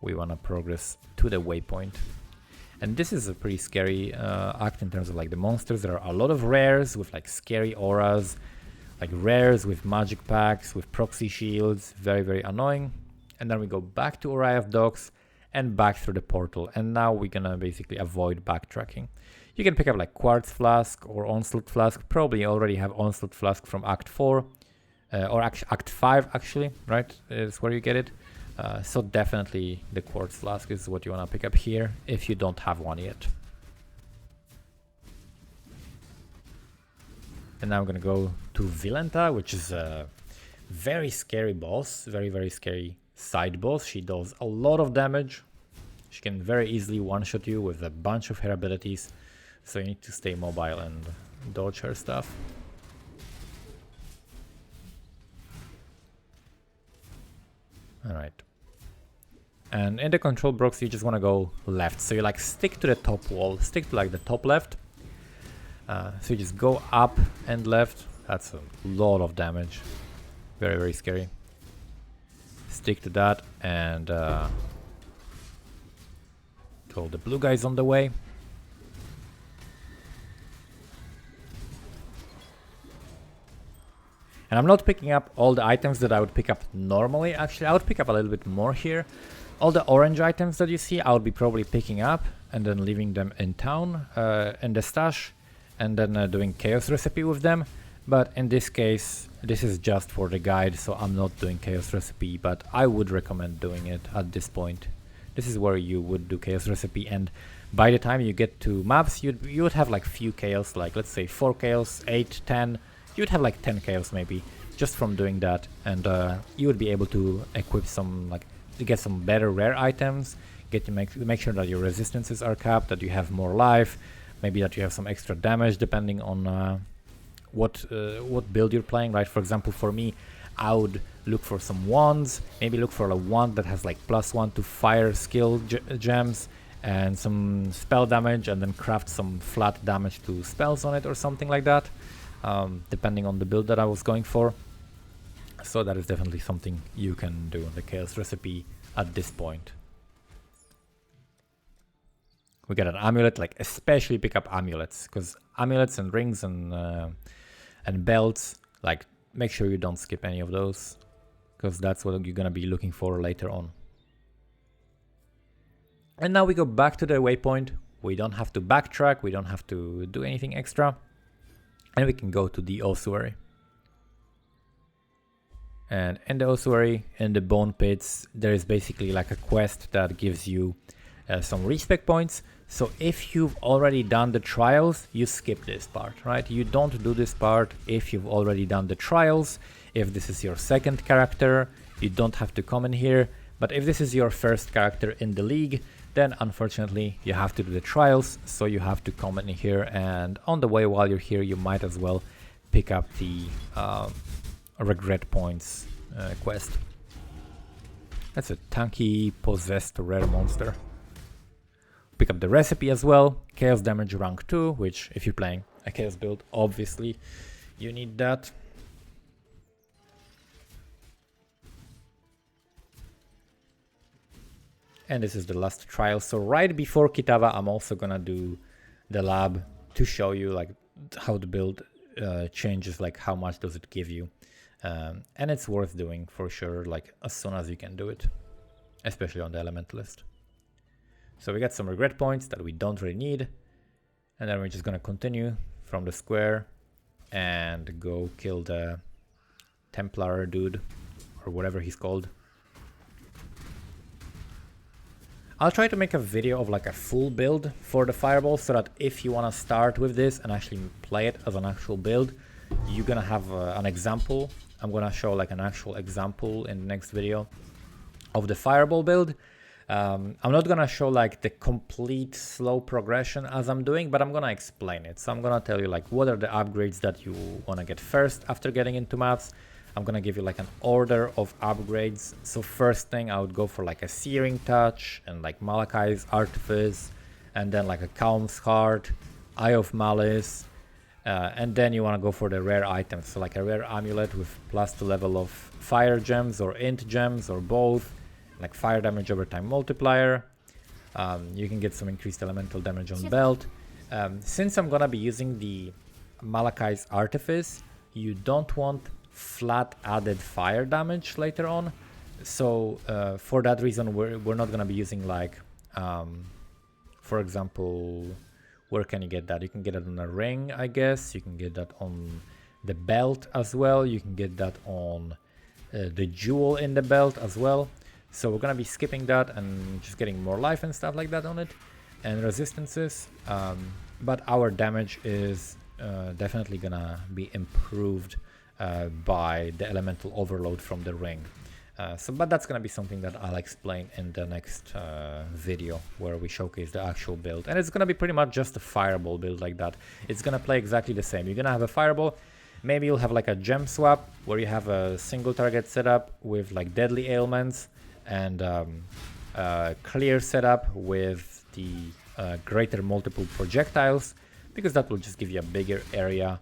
we wanna progress to the waypoint. And this is a pretty scary act in terms of like the monsters. There are a lot of rares with like scary auras, like rares with magic packs, with proxy shields, very, very annoying. And then we go back to Uriah of Dogs and back through the portal. And now we're gonna basically avoid backtracking. You can pick up like Quartz Flask or Onslaught Flask. Probably you already have Onslaught Flask from Act 4, or Act 5 actually, right? Is where you get it. So definitely the Quartz Flask is what you want to pick up here if you don't have one yet. And now I'm gonna go to Vilenta, which is a very scary boss, very, very scary side boss. She does a lot of damage. She can very easily one-shot you with a bunch of her abilities, so you need to stay mobile and dodge her stuff. Alright. And in the control box you just want to go left, so you like stick to the top wall, stick to like the top left. So you just go up and left. That's a lot of damage. Very, very scary. Stick to that, and all the blue guys on the way. And I'm not picking up all the items that I would pick up normally. Actually, I would pick up a little bit more here. All the orange items that you see, I would be probably picking up and then leaving them in town, in the stash, and then doing chaos recipe with them. But in this case, this is just for the guide, so I'm not doing chaos recipe, but I would recommend doing it at this point. This is where you would do chaos recipe, and by the time you get to maps, you would have like few chaos, like let's say 4 chaos, 8, 10. You would have like 10 chaos maybe, just from doing that, and you would be able to equip some, like, to get some better rare items, get to make sure that your resistances are capped, that you have more life, maybe that you have some extra damage depending on what build you're playing, right? For example, for me, I would look for some wands, maybe look for a wand that has like +1 to fire skill gems and some spell damage, and then craft some flat damage to spells on it or something like that, depending on the build that I was going for. So that is definitely something you can do, the chaos recipe at this point. We get an amulet, like especially pick up amulets, because amulets and rings and belts, like make sure you don't skip any of those, because that's what you're gonna be looking for later on. And now we go back to the waypoint. We don't have to backtrack, we don't have to do anything extra, and we can go to the ossuary. And in the ossuary, in the bone pits, there is basically like a quest that gives you some respec points. So if you've already done the trials, you skip this part, right? You don't do this part if you've already done the trials. If this is your second character, you don't have to come in here. But if this is your first character in the league, then unfortunately you have to do the trials. So you have to come in here, and on the way while you're here, you might as well pick up the regret points quest. That's a tanky possessed rare monster. Pick up the recipe as well, chaos damage rank 2, which if you're playing a chaos build, obviously you need that. And this is the last trial. So right before Kitava, I'm also gonna do the lab to show you like how the build changes, like how much does it give you. And it's worth doing for sure, like as soon as you can do it, especially on the Elementalist. So we got some regret points that we don't really need. And then we're just gonna continue from the square and go kill the Templar dude, or whatever he's called. I'll try to make a video of like a full build for the Fireball, so that if you want to start with this and actually play it as an actual build, you're gonna have an example. I'm gonna show like an actual example in the next video of the Fireball build. I'm not gonna show like the complete slow progression as I'm doing, but I'm gonna explain it. So I'm gonna tell you like what are the upgrades that you want to get first after getting into maps. I'm gonna give you like an order of upgrades. So first thing, I would go for like a Searing Touch and like Malachi's Artifice, and then like a Calm's Heart, Eye of Malice, and then you want to go for the rare items. So like a rare amulet with +2 level of fire gems or int gems or both, like fire damage over time multiplier. You can get some increased elemental damage on belt. Since I'm gonna be using the Malachi's Artifice, you don't want flat added fire damage later on. So for that reason, we're not gonna be using like, for example, where can you get that? You can get it on a ring, I guess. You can get that on the belt as well. You can get that on the jewel in the belt as well. So we're gonna be skipping that and just getting more life and stuff like that on it, and resistances. But our damage is definitely gonna be improved by the elemental overload from the ring. But that's gonna be something that I'll explain in the next video, where we showcase the actual build. And it's gonna be pretty much just a Fireball build like that. It's gonna play exactly the same. You're gonna have a Fireball. Maybe you'll have like a gem swap where you have a single target setup with like deadly ailments, and clear setup with the greater multiple projectiles, because that will just give you a bigger area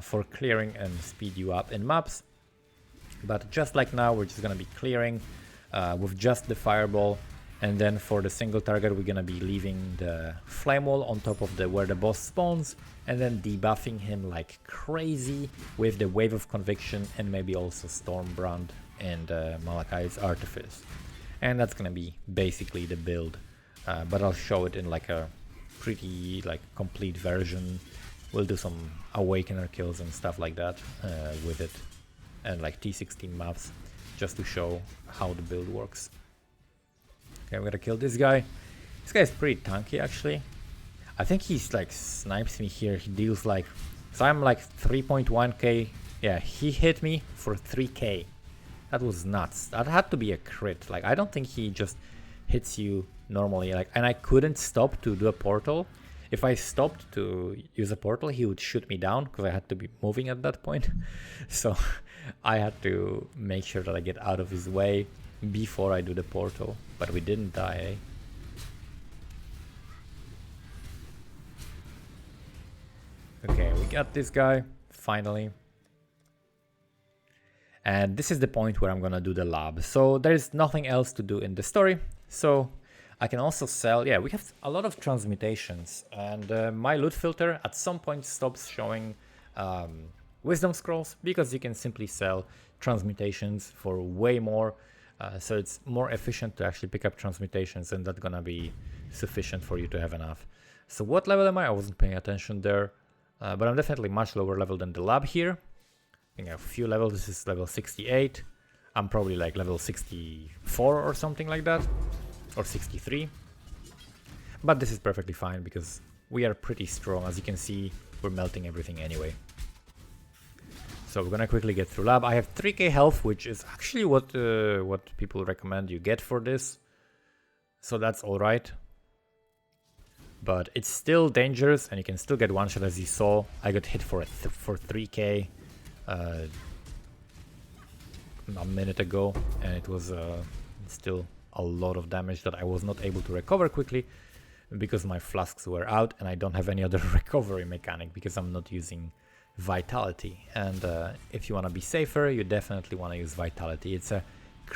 for clearing and speed you up in maps. But just like now, we're just gonna be clearing with just the Fireball, and then for the single target, we're gonna be leaving the Flame Wall on top of where the boss spawns, and then debuffing him like crazy with the Wave of Conviction, and maybe also Stormbrand and Malachi's Artifice. And that's gonna be basically the build, but I'll show it in like a pretty like complete version. We'll do some Awakener kills and stuff like that with it, and like T16 maps, just to show how the build works. Okay, we're gonna kill this guy. This guy is pretty tanky actually. I think he's like snipes me here. He deals like, so I'm like 3.1k. Yeah, he hit me for 3k. That was nuts. That had to be a crit. Like, I don't think he just hits you normally. Like, and I couldn't stop to do a portal. If I stopped to use a portal, he would shoot me down because I had to be moving at that point. So I had to make sure that I get out of his way before I do the portal. But we didn't die, eh? Okay, we got this guy, finally. And this is the point where I'm gonna do the lab. So there's nothing else to do in the story. So I can also sell, yeah, we have a lot of transmutations, and my loot filter at some point stops showing wisdom scrolls, because you can simply sell transmutations for way more. So it's more efficient to actually pick up transmutations, and that's gonna be sufficient for you to have enough. So what level am I? I wasn't paying attention there, but I'm definitely much lower level than the lab here. I think a few levels. This is level 68. I'm probably like level 64 or something like that, or 63. But this is perfectly fine because we are pretty strong. As you can see, we're melting everything anyway. So we're gonna quickly get through lab. I have 3k health, which is actually what people recommend you get for this. So that's all right. But it's still dangerous, and you can still get one shot. As you saw, I got hit for 3k. A minute ago, and it was still a lot of damage that I was not able to recover quickly because my flasks were out, and I don't have any other recovery mechanic because I'm not using Vitality. And if you want to be safer, you definitely want to use Vitality. It's a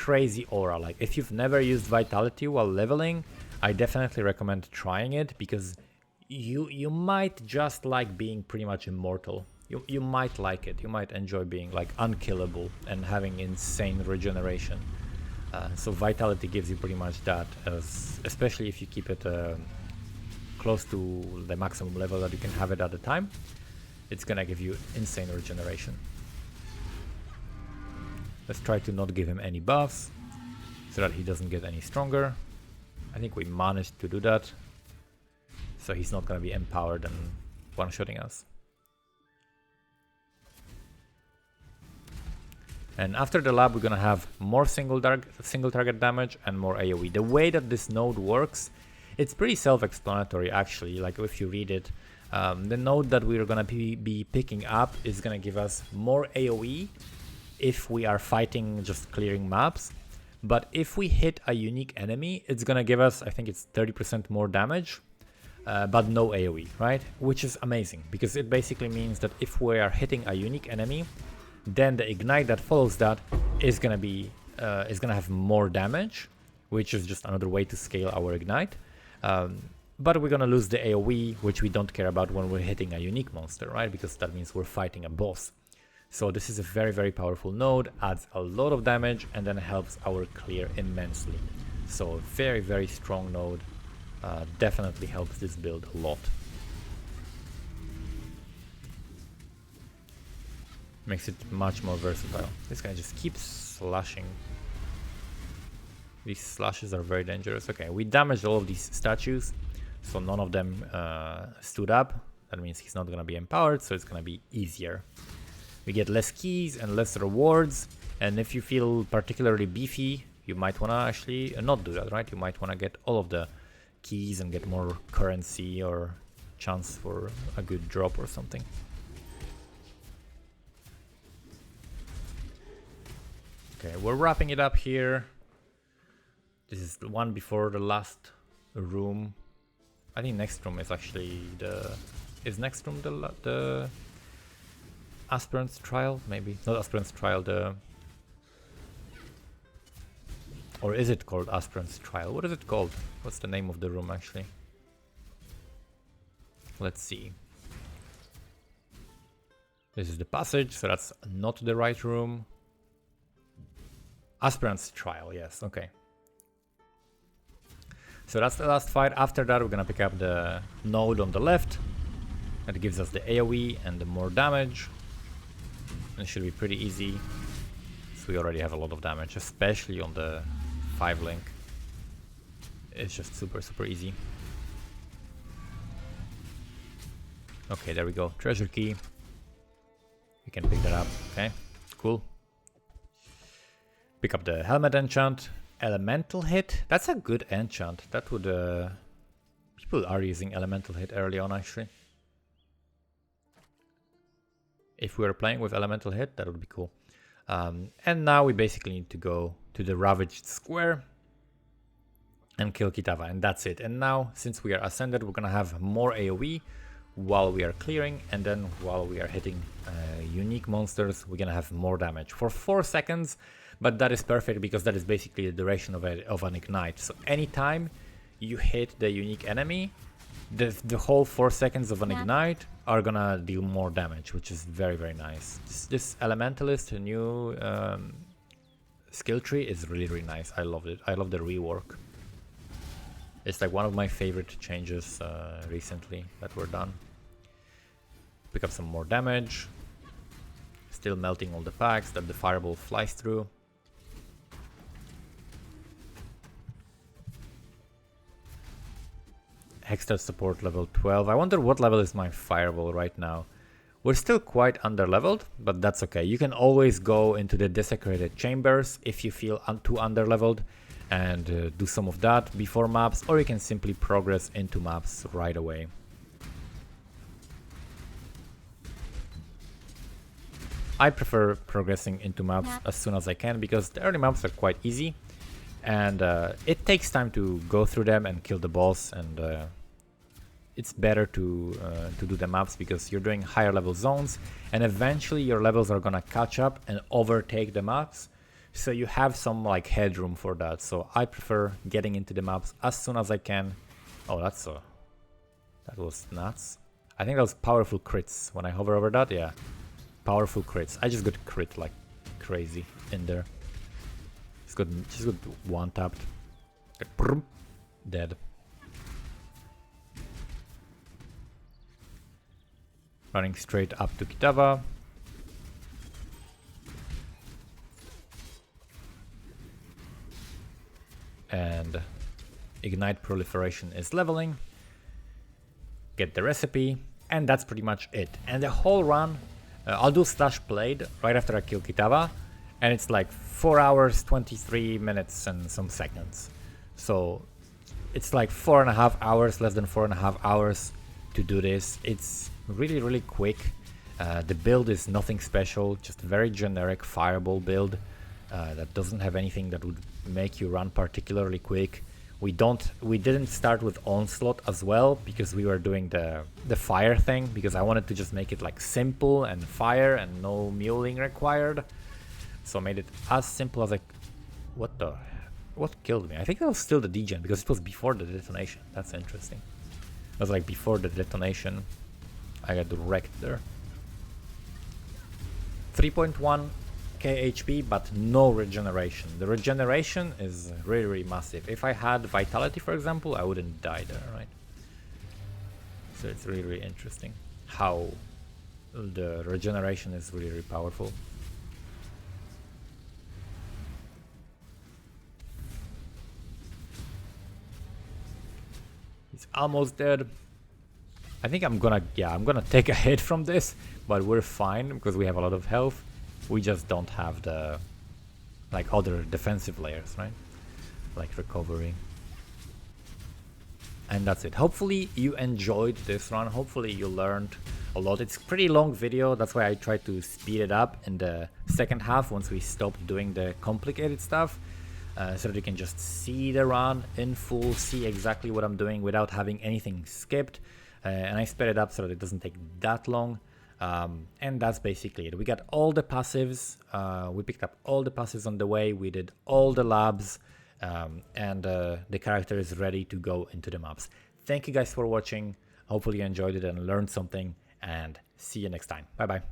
crazy aura. Like if you've never used Vitality while leveling, I definitely recommend trying it, because you might just like being pretty much immortal. You might like it. You might enjoy being like unkillable and having insane regeneration. So Vitality gives you pretty much that, especially if you keep it close to the maximum level that you can have it at the time. It's gonna give you insane regeneration. Let's try to not give him any buffs so that he doesn't get any stronger. I think we managed to do that. So he's not gonna be empowered and one-shotting us. And after the lab, we're gonna have more single target damage and more AoE. The way that this node works, it's pretty self-explanatory actually. Like if you read it, the node that we're gonna be picking up is gonna give us more AoE if we are fighting, just clearing maps. But if we hit a unique enemy, it's gonna give us, I think it's 30% more damage, but no AoE, right? Which is amazing, because it basically means that if we are hitting a unique enemy, then the ignite that follows that is gonna have more damage, which is just another way to scale our ignite. But we're gonna lose the AoE, which we don't care about when we're hitting a unique monster, right? Because that means we're fighting a boss. So this is a very, very powerful node, adds a lot of damage, and then helps our clear immensely. So very, very strong node, definitely helps this build a lot. Makes it much more versatile. This guy just keeps slashing. These slashes are very dangerous. Okay, we damaged all of these statues, so none of them stood up. That means he's not gonna be empowered, so it's gonna be easier. We get less keys and less rewards, and if you feel particularly beefy, you might wanna actually not do that, right? You might wanna get all of the keys and get more currency or chance for a good drop or something. Okay, we're wrapping it up here. This is the one before the last room. I think next room is actually the... Is next room the Aspirant's Trial? Maybe. Not Aspirant's Trial, the... Or is it called Aspirant's Trial? What is it called? What's the name of the room actually? Let's see. This is the passage, so that's not the right room. Aspirant's Trial, yes, okay. So that's the last fight. After that, we're gonna pick up the node on the left. That gives us the AoE and the more damage. And it should be pretty easy. So we already have a lot of damage, especially on the 5 link. It's just super, super easy. Okay, there we go. Treasure key. We can pick that up. Okay, cool. Pick up the helmet enchant. Elemental hit. That's a good enchant. That would... people are using elemental hit early on actually. If we were playing with elemental hit, that would be cool. And now we basically need to go to the ravaged square and kill Kitava, and that's it. And now, since we are ascended, we're gonna have more AoE while we are clearing, and then while we are hitting unique monsters, we're gonna have more damage for 4 seconds. But that is perfect because that is basically the duration of an ignite. So anytime you hit the unique enemy, the whole 4 seconds of an ignite are gonna deal more damage, which is very, very nice. This Elementalist, a new skill tree, is really, really nice. I love it. I love the rework. It's like one of my favorite changes recently that were done. Pick up some more damage. Still melting all the packs that the fireball flies through. Hextech support level 12. I wonder what level is my fireball right now. We're still quite underleveled, but that's okay. You can always go into the desecrated chambers if you feel too underleveled and do some of that before maps, or you can simply progress into maps right away. I prefer progressing into maps as soon as I can because the early maps are quite easy, and it takes time to go through them and kill the boss, and it's better to do the maps because you're doing higher level zones, and eventually your levels are gonna catch up and overtake the maps. So you have some like headroom for that. So I prefer getting into the maps as soon as I can. Oh, that was nuts. I think that was powerful crits. When I hover over that, yeah. Powerful crits. I just got crit like crazy in there. Just got one tapped. Dead. Running straight up to Kitava. And Ignite Proliferation is leveling. Get the recipe, and that's pretty much it. And the whole run, I'll do slash played right after I kill Kitava, and it's like 4 hours, 23 minutes and some seconds. So it's like 4.5 hours, less than 4.5 hours to do this. It's really, really quick. The build is nothing special, just a very generic fireball build that doesn't have anything that would make you run particularly quick. We didn't start with Onslaught as well because we were doing the fire thing, because I wanted to just make it like simple and fire and no muling required. So I made it as simple as what killed me? I think that was still the degen because it was before the detonation. That's interesting. It was like before the detonation. I got wrecked there. 3.1 HP, but no regeneration. The regeneration is really, really massive. If I had Vitality, for example, I wouldn't die there, right? So it's really, really interesting how the regeneration is really, really powerful. He's almost dead. I think I'm gonna take a hit from this, but we're fine because we have a lot of health. We just don't have the like other defensive layers, right? Like recovery. And that's it. Hopefully you enjoyed this run. Hopefully you learned a lot. It's a pretty long video. That's why I tried to speed it up in the second half once we stopped doing the complicated stuff. So that you can just see the run in full, see exactly what I'm doing without having anything skipped. And I sped it up so that it doesn't take that long. And that's basically it. We got all the passives, we picked up all the passives on the way, we did all the labs, and the character is ready to go into the maps. Thank you guys for watching. Hopefully you enjoyed it and learned something, and see you next time. Bye bye.